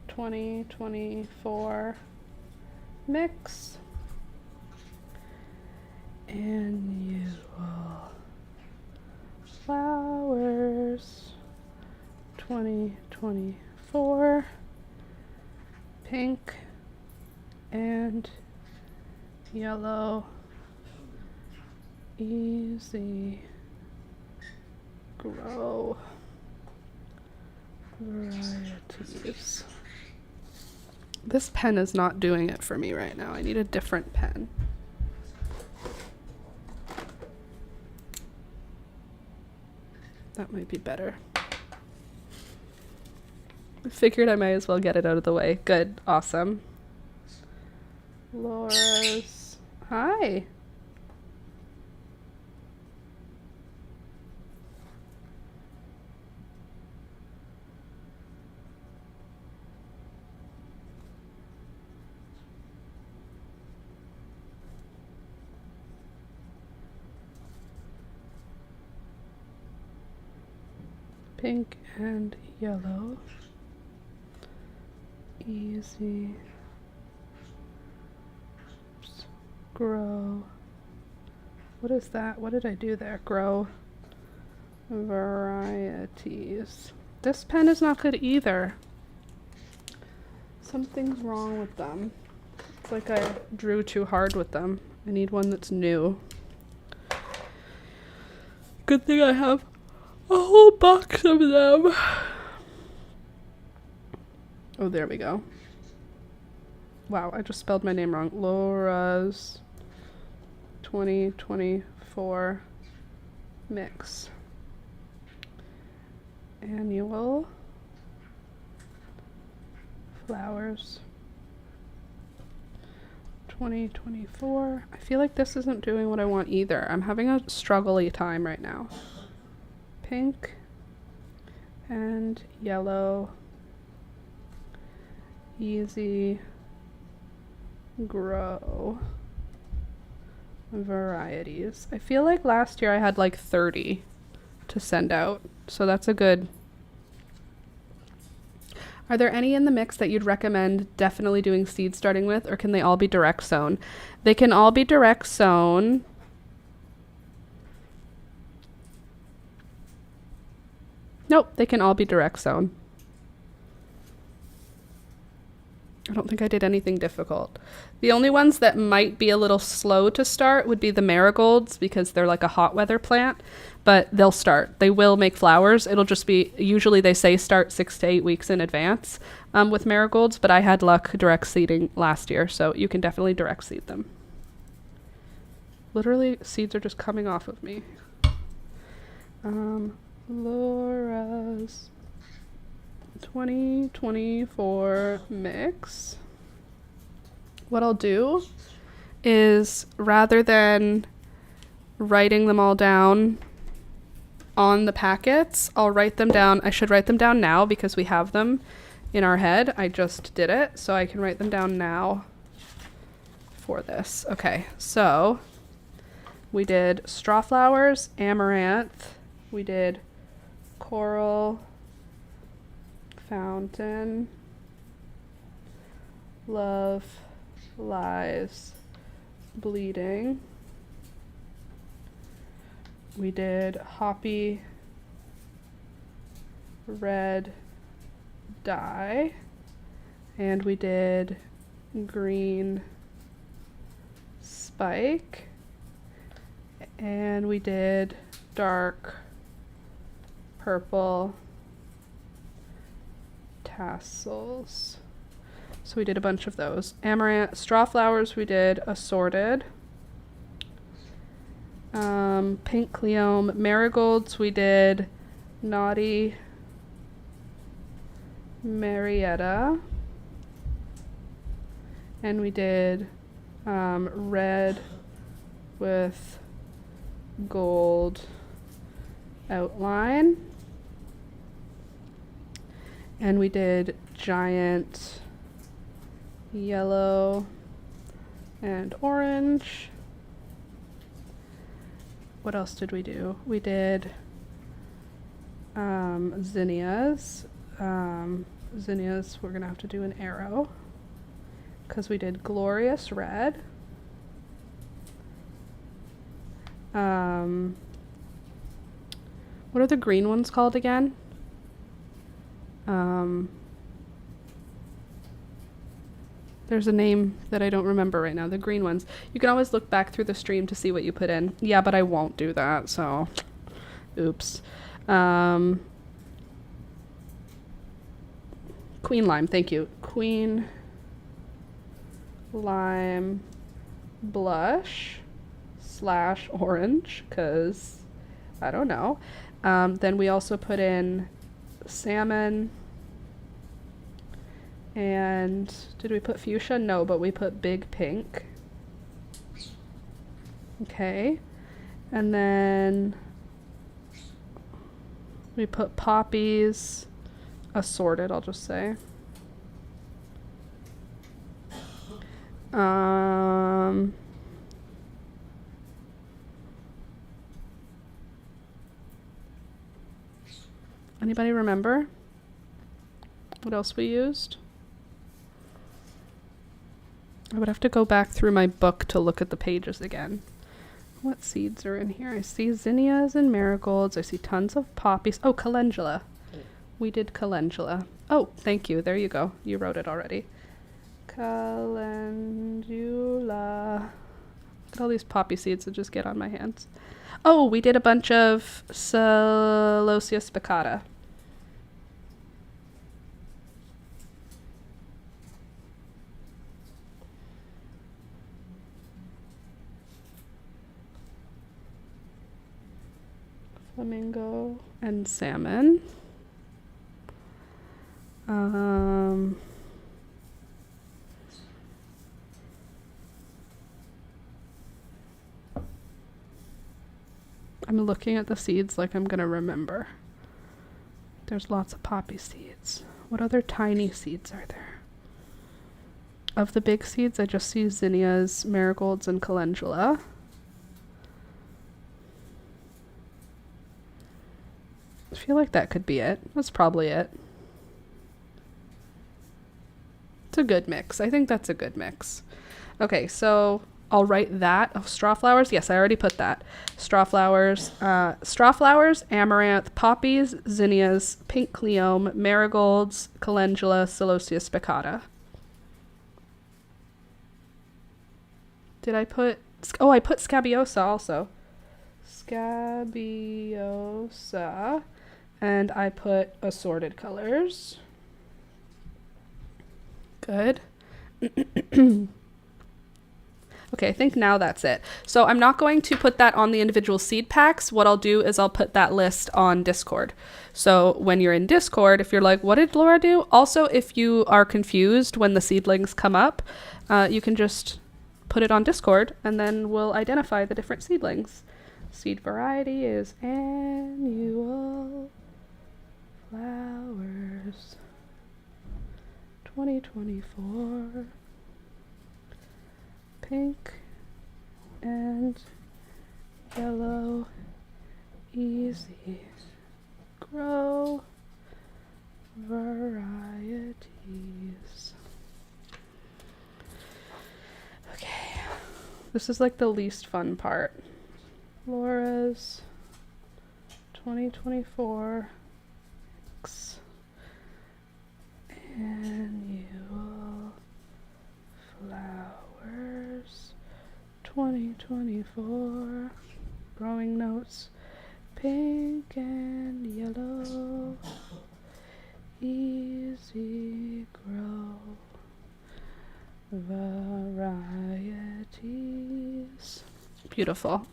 2024 mix. Annual flowers 2024 pink and yellow easy grow varieties. This pen is not doing it for me right now. I need a different pen. That might be better. I figured I might as well get it out of the way. Good. Awesome. Laura's. Hi. Pink and yellow. Easy. Grow. What is that? What did I do there? Grow varieties. This pen is not good either. Something's wrong with them. It's like I drew too hard with them. I need one that's new. Good thing I have a whole box of them. Oh, there we go. Wow, I just spelled my name wrong. Laura's 2024 mix. Annual flowers 2024. I feel like this isn't doing what I want either. I'm having a struggly time right now. Pink and yellow easy grow varieties. I feel like last year I had like 30 to send out, so that's a good. Are there any in the mix that you'd recommend definitely doing seed starting with, or can they all be direct sown? They can all be direct sown. Nope, they can all be direct sown. I don't think I did anything difficult. The only ones that might be a little slow to start would be the marigolds, because they're like a hot weather plant, but they'll start. They will make flowers. It'll just be, usually they say start 6 to 8 weeks in advance with marigolds, but I had luck direct seeding last year, so you can definitely direct seed them. Literally, seeds are just coming off of me. Laura's 2024 mix. What I'll do is, rather than writing them all down on the packets, I'll write them down. I should write them down now because we have them in our head. I just did it, so I can write them down now for this. Okay, so we did straw flowers, amaranth. We did coral, fountain, love, lies, bleeding. We did hoppy, red, dye. And we did green, spike. And we did dark, purple, tassels. So we did a bunch of those. Amaranth, straw flowers we did assorted. Pink cleome, marigolds we did naughty, Marietta. And we did red with gold outline. And we did giant yellow and orange. What else did we do? We did zinnias. Zinnias, we're gonna have to do an arrow because we did glorious red. What are the green ones called again? There's a name that I don't remember right now. The green ones. You can always look back through the stream to see what you put in. Yeah, but I won't do that, so oops. Queen lime, thank you. Queen lime blush / orange, because I don't know. Then we also put in salmon. And did we put fuchsia? No, but we put big pink. Okay. And then we put poppies, assorted, I'll just say. Anybody remember what else we used? I would have to go back through my book to look at the pages again. What seeds are in here? I see zinnias and marigolds. I see tons of poppies. Oh, calendula. We did calendula. Oh, thank you. There you go. You wrote it already. Calendula. Look at all these poppy seeds that just get on my hands. Oh, we did a bunch of Celosia spicata. Flamingo and salmon. I'm looking at the seeds like I'm gonna remember. There's lots of poppy seeds. What other tiny seeds are there? Of the big seeds, I just see zinnias, marigolds, and calendula. I feel like that could be it. That's probably it. It's a good mix. I think that's a good mix. Okay, so I'll write that. Oh, straw flowers. Yes, I already put that. Straw flowers, amaranth, poppies, zinnias, pink cleome, marigolds, calendula, Celosia spicata. Did I put... Oh, I put scabiosa also. Scabiosa. And I put assorted colors. Good. Okay, I think now that's it. So I'm not going to put that on the individual seed packs. What I'll do is I'll put that list on Discord. So when you're in Discord, if you're like, what did Laura do? Also, if you are confused when the seedlings come up, you can just put it on Discord and then we'll identify the different seedlings. Seed variety is annual flowers 2024. pink and yellow, easy grow varieties. Okay, this is like the least fun part. Laura's 2024 annual flowers 2024 growing notes, pink and yellow, easy grow varieties. Beautiful.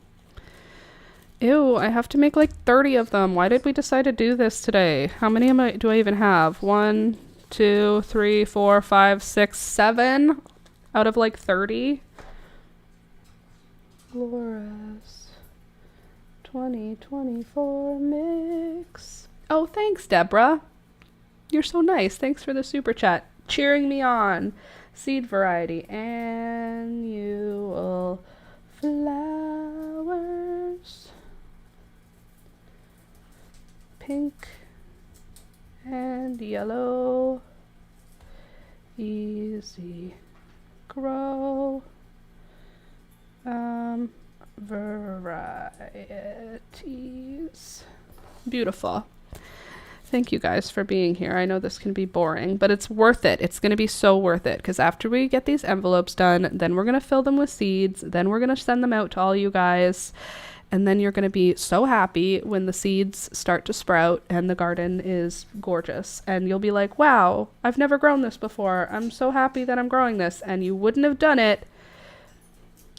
Ew, I have to make like 30 of them. Why did we decide to do this today? How many do I even have? 1, 2, 3, 4, 5, 6, 7 out of like 30. Laura's 2024 mix. Oh, thanks, Deborah. You're so nice. Thanks for the super chat. Cheering me on. Seed variety. Annual flowers. Pink and yellow. Easy grow. Varieties. Beautiful. Thank you guys for being here. I know this can be boring, but it's worth it. It's going to be so worth it, because after we get these envelopes done, then we're going to fill them with seeds. Then we're going to send them out to all you guys. And then you're going to be so happy when the seeds start to sprout and the garden is gorgeous. And you'll be like, wow, I've never grown this before. I'm so happy that I'm growing this. And you wouldn't have done it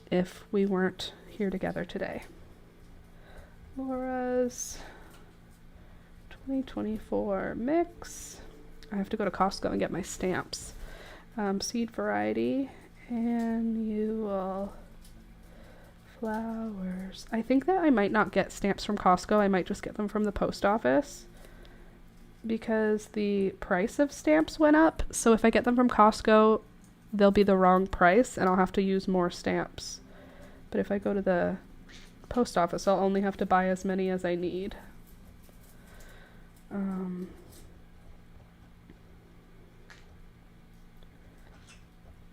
if we weren't here together today. Laura's 2024 mix. I have to go to Costco and get my stamps. Seed variety, annual flowers. I think that I might not get stamps from Costco. I might just get them from the post office, because the price of stamps went up. So if I get them from Costco, they'll be the wrong price and I'll have to use more stamps. But if I go to the post office, I'll only have to buy as many as I need.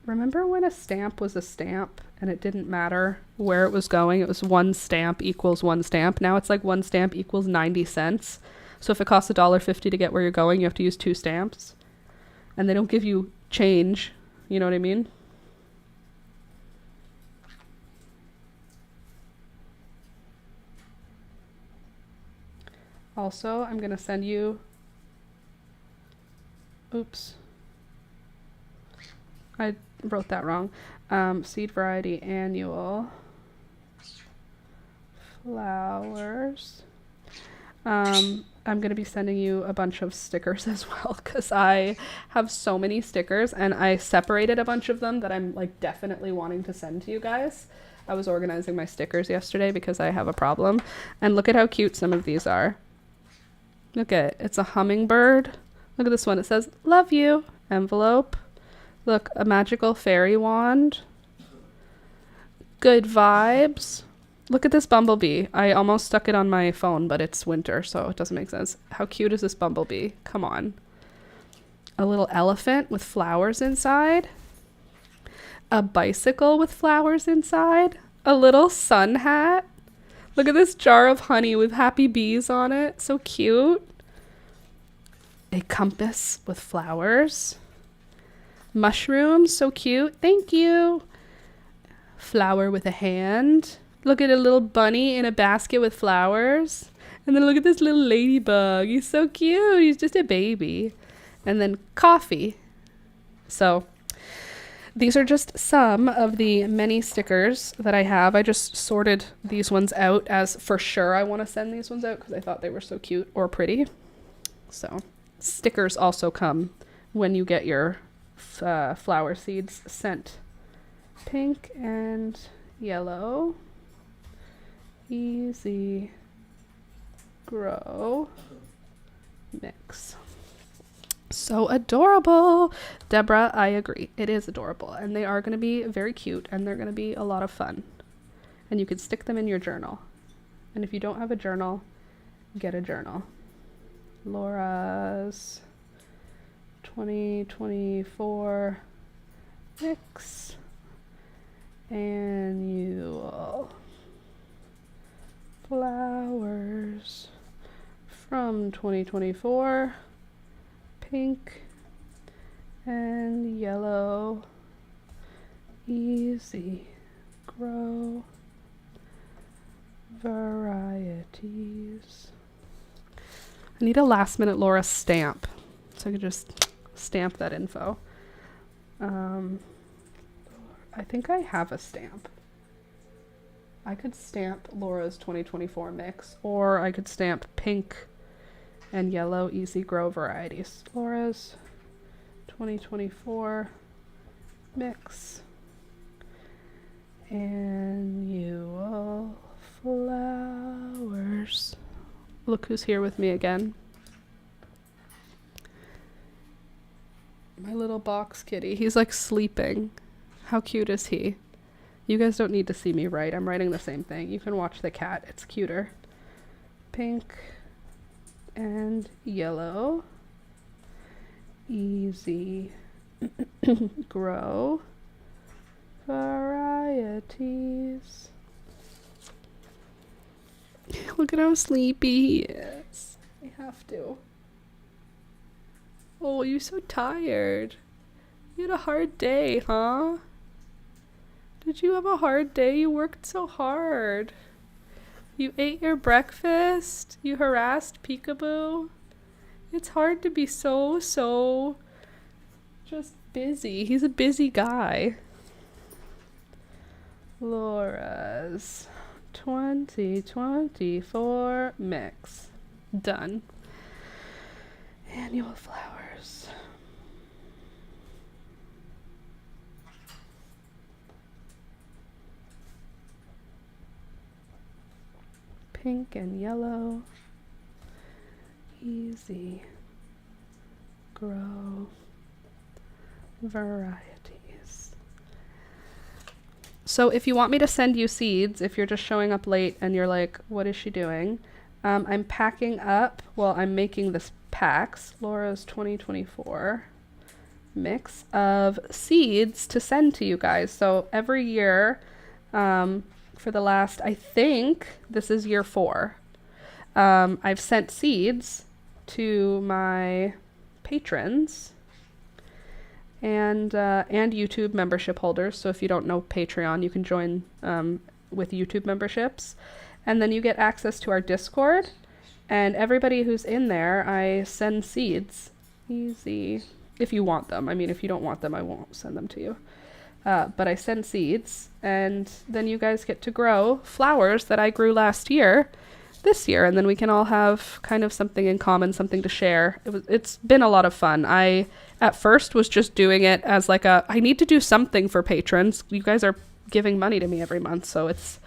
Remember when a stamp was a stamp and it didn't matter where it was going? It was one stamp equals one stamp. Now it's like one stamp equals 90 cents. So if it costs $1.50 to get where you're going, you have to use 2 stamps. And they don't give you change. You know what I mean? Also, I'm going to send you... Oops. I wrote that wrong. Seed variety annual flowers. I'm going to be sending you a bunch of stickers as well, because I have so many stickers and I separated a bunch of them that I'm like definitely wanting to send to you guys. I was organizing my stickers yesterday because I have a problem. And look at how cute some of these are. Look at it. It's a hummingbird. Look at this one. It says, love you. Envelope. Look, a magical fairy wand. Good vibes. Look at this bumblebee. I almost stuck it on my phone, but it's winter, so it doesn't make sense. How cute is this bumblebee? Come on. A little elephant with flowers inside. A bicycle with flowers inside. A little sun hat. Look at this jar of honey with happy bees on it. So cute. A compass with flowers. Mushrooms. So cute. Thank you. Flower with a hand. Look at a little bunny in a basket with flowers. And then look at this little ladybug. He's so cute. He's just a baby. And then coffee. So these are just some of the many stickers that I have. I just sorted these ones out as for sure I want to send these ones out because I thought they were so cute or pretty. So stickers also come when you get your flower seeds sent. Pink and yellow. Easy grow mix. So adorable. Deborah, I agree. It is adorable. And they are going to be very cute, and they're going to be a lot of fun. And you could stick them in your journal. And if you don't have a journal, get a journal. Laura's 2024 mix annual flowers from 2024, pink and yellow, easy grow varieties. I need a last minute Laura stamp so I could just stamp that info. I think I have a stamp. I could stamp Laura's 2024 mix, or I could stamp pink and yellow easy grow varieties. Laura's 2024 mix annual flowers. Look who's here with me again. My little box kitty. He's like sleeping. How cute is he? You guys don't need to see me write. I'm writing the same thing. You can watch the cat. It's cuter. Pink and yellow. Easy grow varieties. Look at how sleepy he is. I have to. Oh, you're so tired. You had a hard day, huh? Did you have a hard day? You worked so hard. You ate your breakfast. You harassed Peekaboo. It's hard to be so just busy. He's a busy guy. Laura's 2024 mix. Done. Annual flowers. Pink and yellow. Easy grow varieties. So if you want me to send you seeds, if you're just showing up late and you're like, what is she doing? I'm packing up, I'm making this packs, Laura's 2024 mix of seeds to send to you guys. So every year, for the last, I think this is year 4, I've sent seeds to my patrons and YouTube membership holders. So if you don't know Patreon, you can join with YouTube memberships, and then you get access to our Discord, and everybody who's in there, I send seeds. Easy. If you want them. I mean, if you don't want them, I won't send them to you. But I send seeds, and then you guys get to grow flowers that I grew last year, this year, and then we can all have kind of something in common, something to share. It's been a lot of fun. I at first was just doing it as like I need to do something for patrons. You guys are giving money to me every month, so it's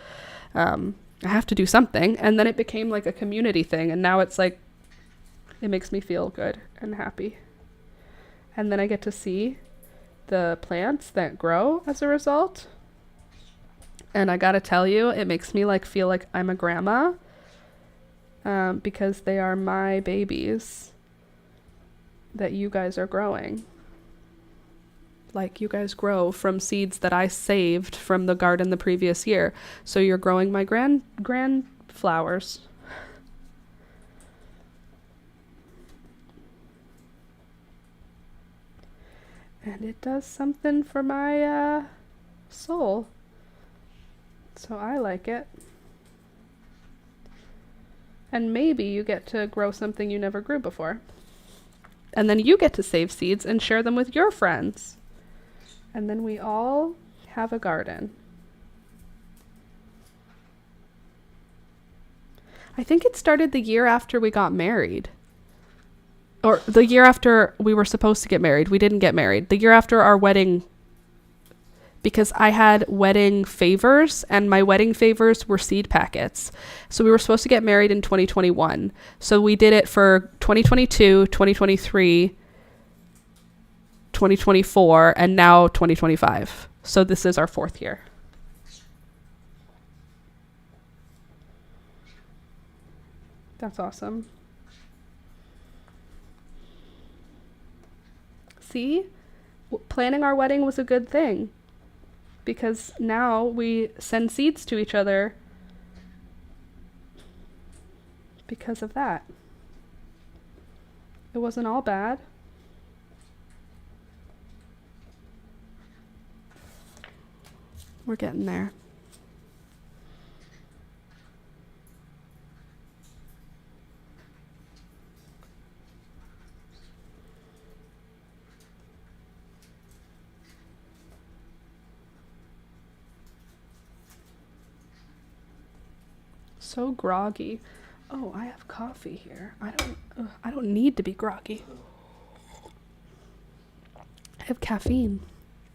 I have to do something. And then it became like a community thing, and now it's like it makes me feel good and happy. And then I get to see the plants that grow as a result. And I gotta tell you, it makes me like feel like I'm a grandma, because they are my babies that you guys are growing. Like, you guys grow from seeds that I saved from the garden the previous year. So you're growing my grand flowers. And it does something for my soul. So I like it. And maybe you get to grow something you never grew before. And then you get to save seeds and share them with your friends. And then we all have a garden. I think it started the year after we got married. Or the year after we were supposed to get married. We didn't get married. The year after our wedding, because I had wedding favors, and my wedding favors were seed packets. So we were supposed to get married in 2021. So we did it for 2022, 2023, 2024, and now 2025. So this is our 4th year. That's awesome. See? Planning our wedding was a good thing, because now we send seeds to each other because of that. It wasn't all bad. We're getting there. So groggy. Oh, I have coffee here. I don't need to be groggy. I have caffeine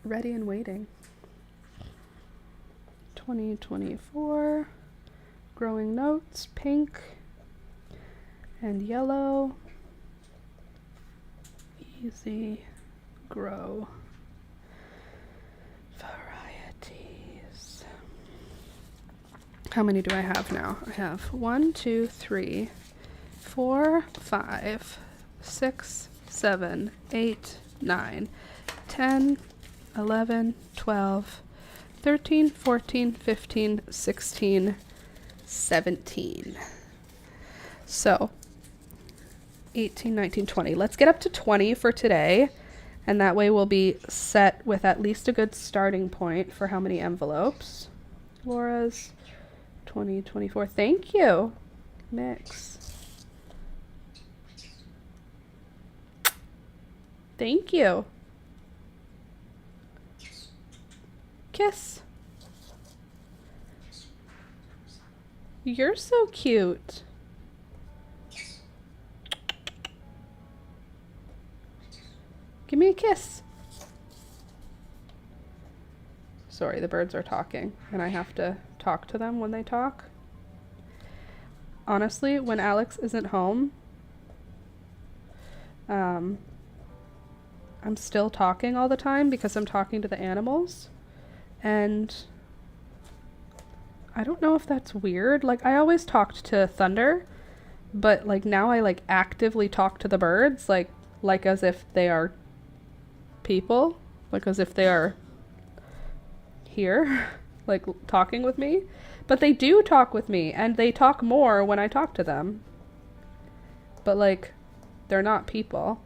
ready and waiting. 2024 growing notes, pink and yellow. Easy grow varieties. How many do I have now? I have 1, 2, 3, 4, 5, 6, 7, 8, 9, 10, 11, 12, 13, 14, 15, 16, 17. So 18, 19, 20. Let's get up to 20 for today. And that way we'll be set with at least a good starting point for how many envelopes. Laura's 2024. Thank you. Mix. Thank you. Kiss. You're so cute. Give me a kiss. Sorry, the birds are talking, and I have to talk to them when they talk. Honestly, when Alex isn't home, I'm still talking all the time because I'm talking to the animals. And I don't know if that's weird. Like, I always talked to Thunder, but like now I like actively talk to the birds, like as if they are people, like as if they are here, like talking with me. But they do talk with me, and they talk more when I talk to them. But like, they're not people.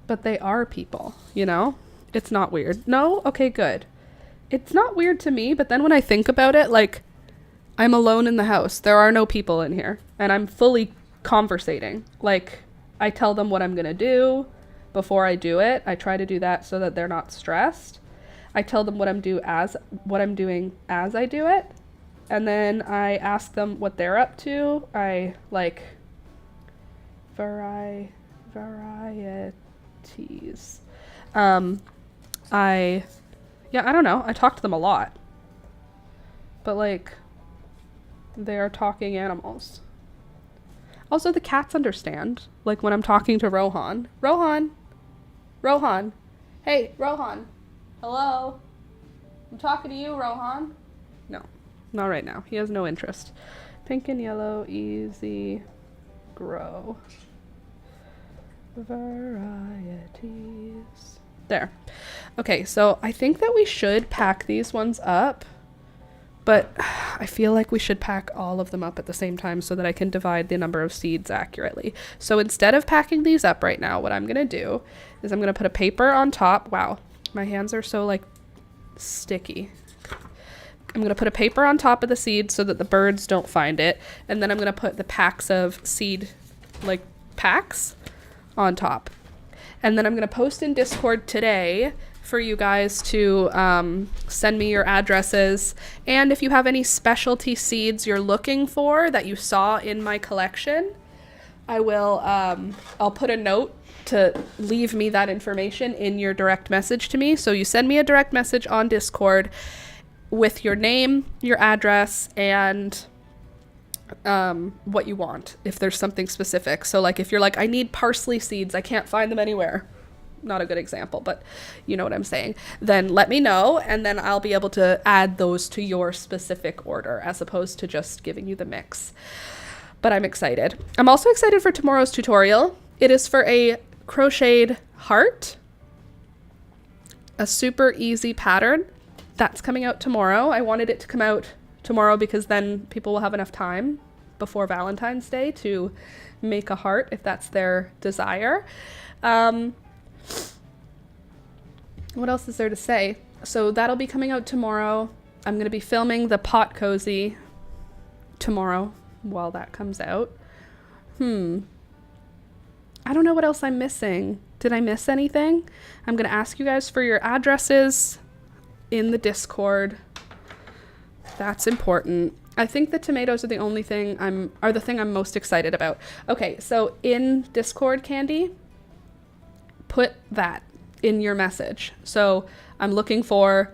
But they are people, you know? It's not weird. No? Okay, good. It's not weird to me, but then when I think about it, like, I'm alone in the house. There are no people in here, and I'm fully conversating. Like, I tell them what I'm gonna do before I do it. I try to do that so that they're not stressed. I tell them what I'm doing as I do it, and then I ask them what they're up to. I like varieties. I don't know. I talk to them a lot. But like, they are talking animals. Also, the cats understand. Like when I'm talking to Rohan. Rohan. Hey, Rohan. Hello. I'm talking to you, Rohan. No, not right now. He has no interest. Pink and yellow, easy grow varieties. There. Okay, so I think that we should pack these ones up, but I feel like we should pack all of them up at the same time so that I can divide the number of seeds accurately. So instead of packing these up right now, what I'm going to do is I'm going to put a paper on top. Wow, my hands are so like sticky. I'm going to put a paper on top of the seed so that the birds don't find it. And then I'm going to put the packs of seed, like packs, on top. And then I'm going to post in Discord today for you guys to send me your addresses. And if you have any specialty seeds you're looking for that you saw in my collection, I will, I'll put a note to leave me that information in your direct message to me. So you send me a direct message on Discord with your name, your address, and what you want, if there's something specific. So like if you're like, I need parsley seeds, I can't find them anywhere. Not a good example, but you know what I'm saying. Then let me know, and then I'll be able to add those to your specific order as opposed to just giving you the mix. But I'm excited. I'm also excited for tomorrow's tutorial. It is for a crocheted heart, a super easy pattern that's coming out tomorrow. I wanted it to come out tomorrow because then people will have enough time before Valentine's Day to make a heart if that's their desire. What else is there to say? So that'll be coming out tomorrow. I'm going to be filming the pot cozy tomorrow while that comes out. I don't know what else I'm missing. Did I miss anything? I'm going to ask you guys for your addresses in the Discord. That's important. I think the tomatoes are the only thing I'm most excited about. Okay, so in Discord, Candy, put that in your message. So I'm looking for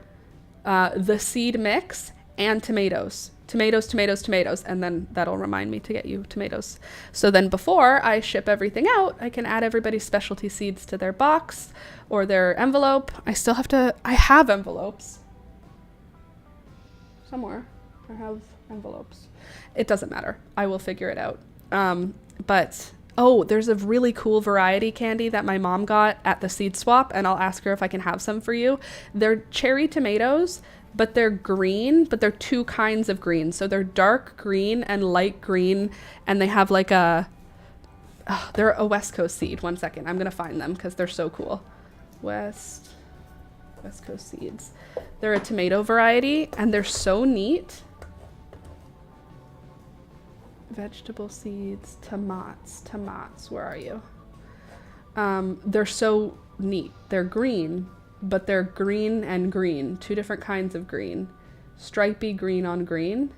the seed mix and tomatoes. Tomatoes, and then that'll remind me to get you tomatoes. So then before I ship everything out, I can add everybody's specialty seeds to their box or their envelope. I have envelopes. Somewhere I have envelopes. It doesn't matter. I will figure it out. There's a really cool variety, Candy, that my mom got at the seed swap, and I'll ask her if I can have some for you. They're cherry tomatoes, but they're green, but they're two kinds of green. So they're dark green and light green, and they have like they're a West Coast seed. One second, I'm gonna find them because they're so cool. West Coast seeds. They're a tomato variety, and they're so neat. Vegetable seeds, tomats, where are you? They're so neat. They're green, but they're green and green, two different kinds of green. Stripy green on green.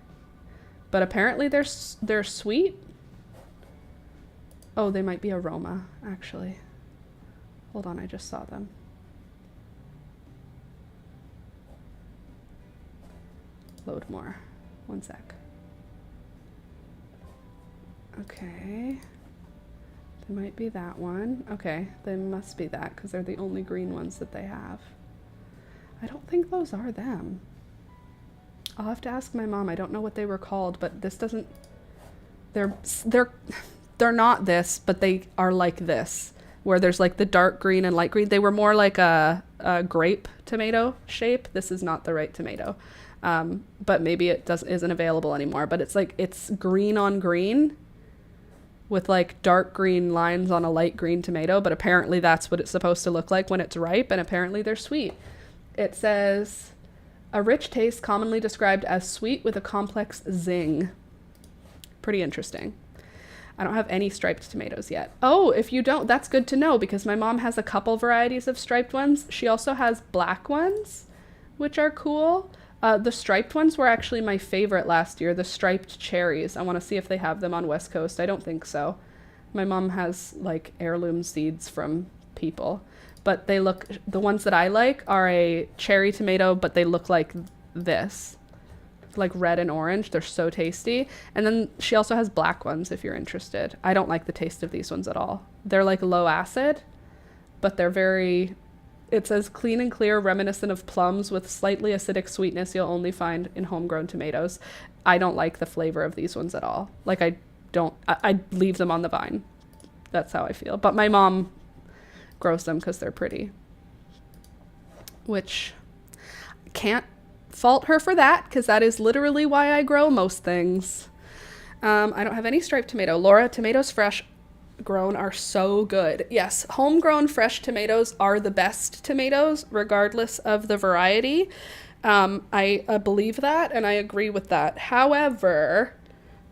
But apparently they're sweet. Oh, they might be aroma, actually. Hold on, I just saw them. Load more. One sec. Okay. They might be that one. Okay, they must be that because they're the only green ones that they have. I don't think those are them. I'll have to ask my mom. I don't know what they were called, but this doesn't... They're not this, but they are like this, where there's like the dark green and light green. They were more like a grape tomato shape. This is not the right tomato. But maybe it isn't available anymore. But it's green on green with like dark green lines on a light green tomato. But apparently that's what it's supposed to look like when it's ripe. And apparently they're sweet. It says, a rich taste commonly described as sweet with a complex zing. Pretty interesting. I don't have any striped tomatoes yet. Oh, if you don't, that's good to know because my mom has a couple varieties of striped ones. She also has black ones, which are cool. The striped ones were actually my favorite last year, the striped cherries. I want to see if they have them on West Coast. I don't think so. My mom has like heirloom seeds from people, but the ones that I like are a cherry tomato, but they look like this, like red and orange. They're so tasty. And then she also has black ones if you're interested. I don't like the taste of these ones at all. They're like low acid, but they're very... It says clean and clear, reminiscent of plums with slightly acidic sweetness you'll only find in homegrown tomatoes. I don't like the flavor of these ones at all. Like I leave them on the vine. That's how I feel. But my mom grows them because they're pretty. Which can't fault her for that because that is literally why I grow most things. I don't have any striped tomato. Laura, tomatoes fresh grown are so good. Yes, homegrown fresh tomatoes are the best tomatoes regardless of the variety. I believe that and I agree with that. However,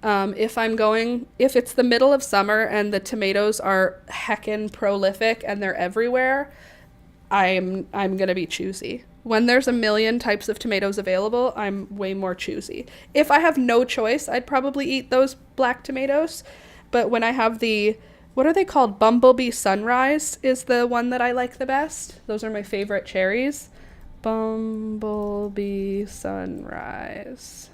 if it's the middle of summer and the tomatoes are heckin' prolific and they're everywhere, I'm gonna be choosy. When there's a million types of tomatoes available, I'm way more choosy. If I have no choice, I'd probably eat those black tomatoes. But when I have what are they called? Bumblebee Sunrise is the one that I like the best. Those are my favorite cherries. Bumblebee Sunrise.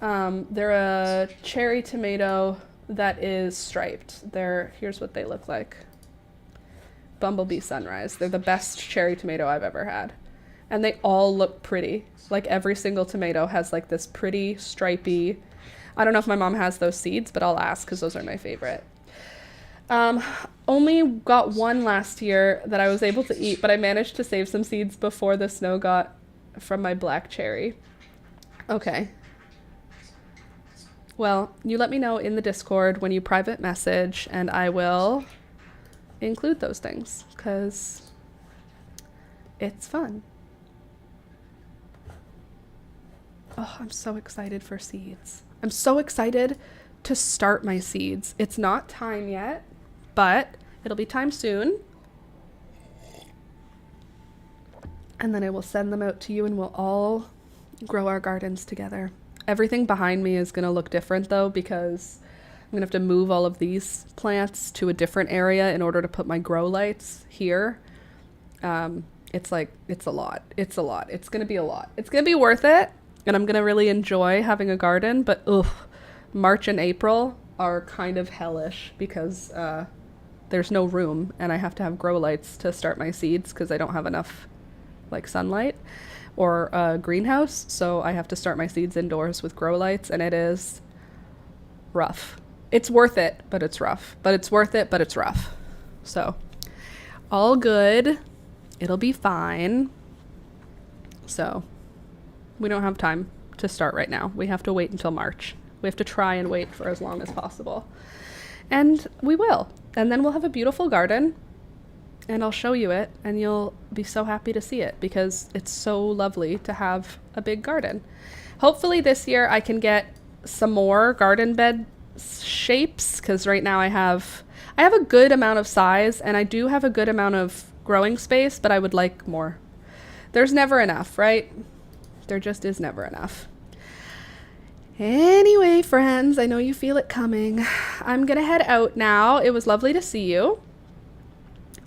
They're a cherry tomato that is striped. Here's what they look like. Bumblebee Sunrise. They're the best cherry tomato I've ever had. And they all look pretty. Like every single tomato has like this pretty stripy. I don't know if my mom has those seeds, but I'll ask because those are my favorite. Only got one last year that I was able to eat, but I managed to save some seeds before the snow got from my black cherry. Okay. Well, you let me know in the Discord when you private message, and I will include those things because it's fun. Oh, I'm so excited for seeds. I'm so excited to start my seeds. It's not time yet, but it'll be time soon. And then I will send them out to you and we'll all grow our gardens together. Everything behind me is going to look different though, because I'm going to have to move all of these plants to a different area in order to put my grow lights here. It's a lot. It's going to be a lot. It's going to be worth it. And I'm going to really enjoy having a garden, but March and April are kind of hellish because there's no room and I have to have grow lights to start my seeds because I don't have enough like sunlight or a greenhouse. So I have to start my seeds indoors with grow lights, and it is rough. It's worth it, but it's rough. But it's worth it, but it's rough. So all good. It'll be fine. So we don't have time to start right now. We have to wait until March. We have to try and wait for as long as possible. And we will. And then we'll have a beautiful garden. And I'll show you it. And you'll be so happy to see it because it's so lovely to have a big garden. Hopefully this year I can get some more garden bed shapes. Because right now I have a good amount of size. And I do have a good amount of growing space. But I would like more. There's never enough, right? There just is never enough. Anyway, friends, I know you feel it coming. I'm going to head out now. It was lovely to see you.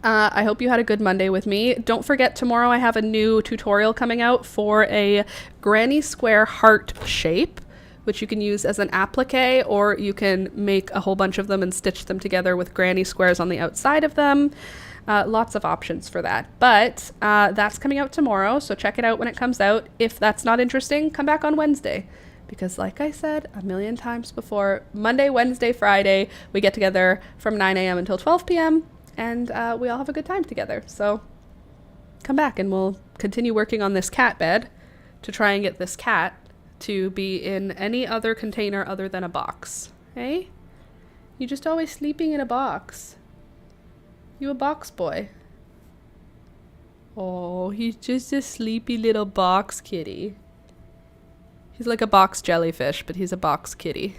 I hope you had a good Monday with me. Don't forget, tomorrow I have a new tutorial coming out for a granny square heart shape, which you can use as an applique, or you can make a whole bunch of them and stitch them together with granny squares on the outside of them. Lots of options for that. But that's coming out tomorrow, so check it out when it comes out. If that's not interesting, come back on Wednesday. Because like I said a million times before, Monday, Wednesday, Friday, we get together from 9 a.m. until 12 p.m. and we all have a good time together. So come back and we'll continue working on this cat bed to try and get this cat to be in any other container other than a box. Hey? You're just always sleeping in a box. You a box boy. Oh, he's just a sleepy little box kitty. He's like a box jellyfish, but he's a box kitty.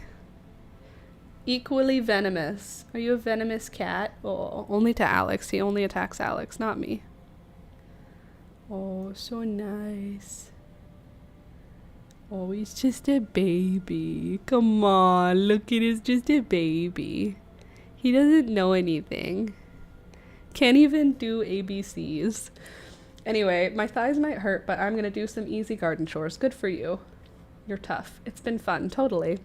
Equally venomous. Are you a venomous cat? Oh, only to Alex. He only attacks Alex, not me. Oh, so nice. Oh, he's just a baby. Come on, look, it is just a baby. He doesn't know anything. Can't even do ABCs. Anyway, my thighs might hurt, but I'm going to do some easy garden chores. Good for you. You're tough. It's been fun, totally.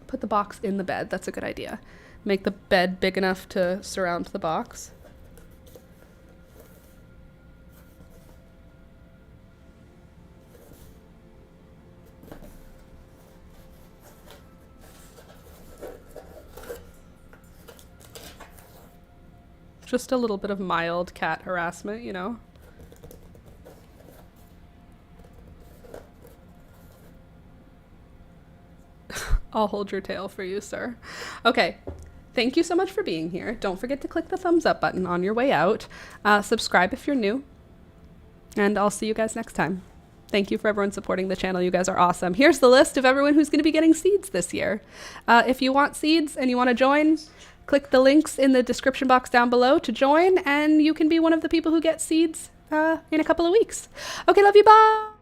Put the box in the bed. That's a good idea. Make the bed big enough to surround the box. Just a little bit of mild cat harassment, you know? I'll hold your tail for you, sir. Okay. Thank you so much for being here. Don't forget to click the thumbs up button on your way out. Subscribe if you're new. And I'll see you guys next time. Thank you for everyone supporting the channel. You guys are awesome. Here's the list of everyone who's going to be getting seeds this year. If you want seeds and you want to join, click the links in the description box down below to join, and you can be one of the people who get seeds in a couple of weeks. Okay, love you. Bye.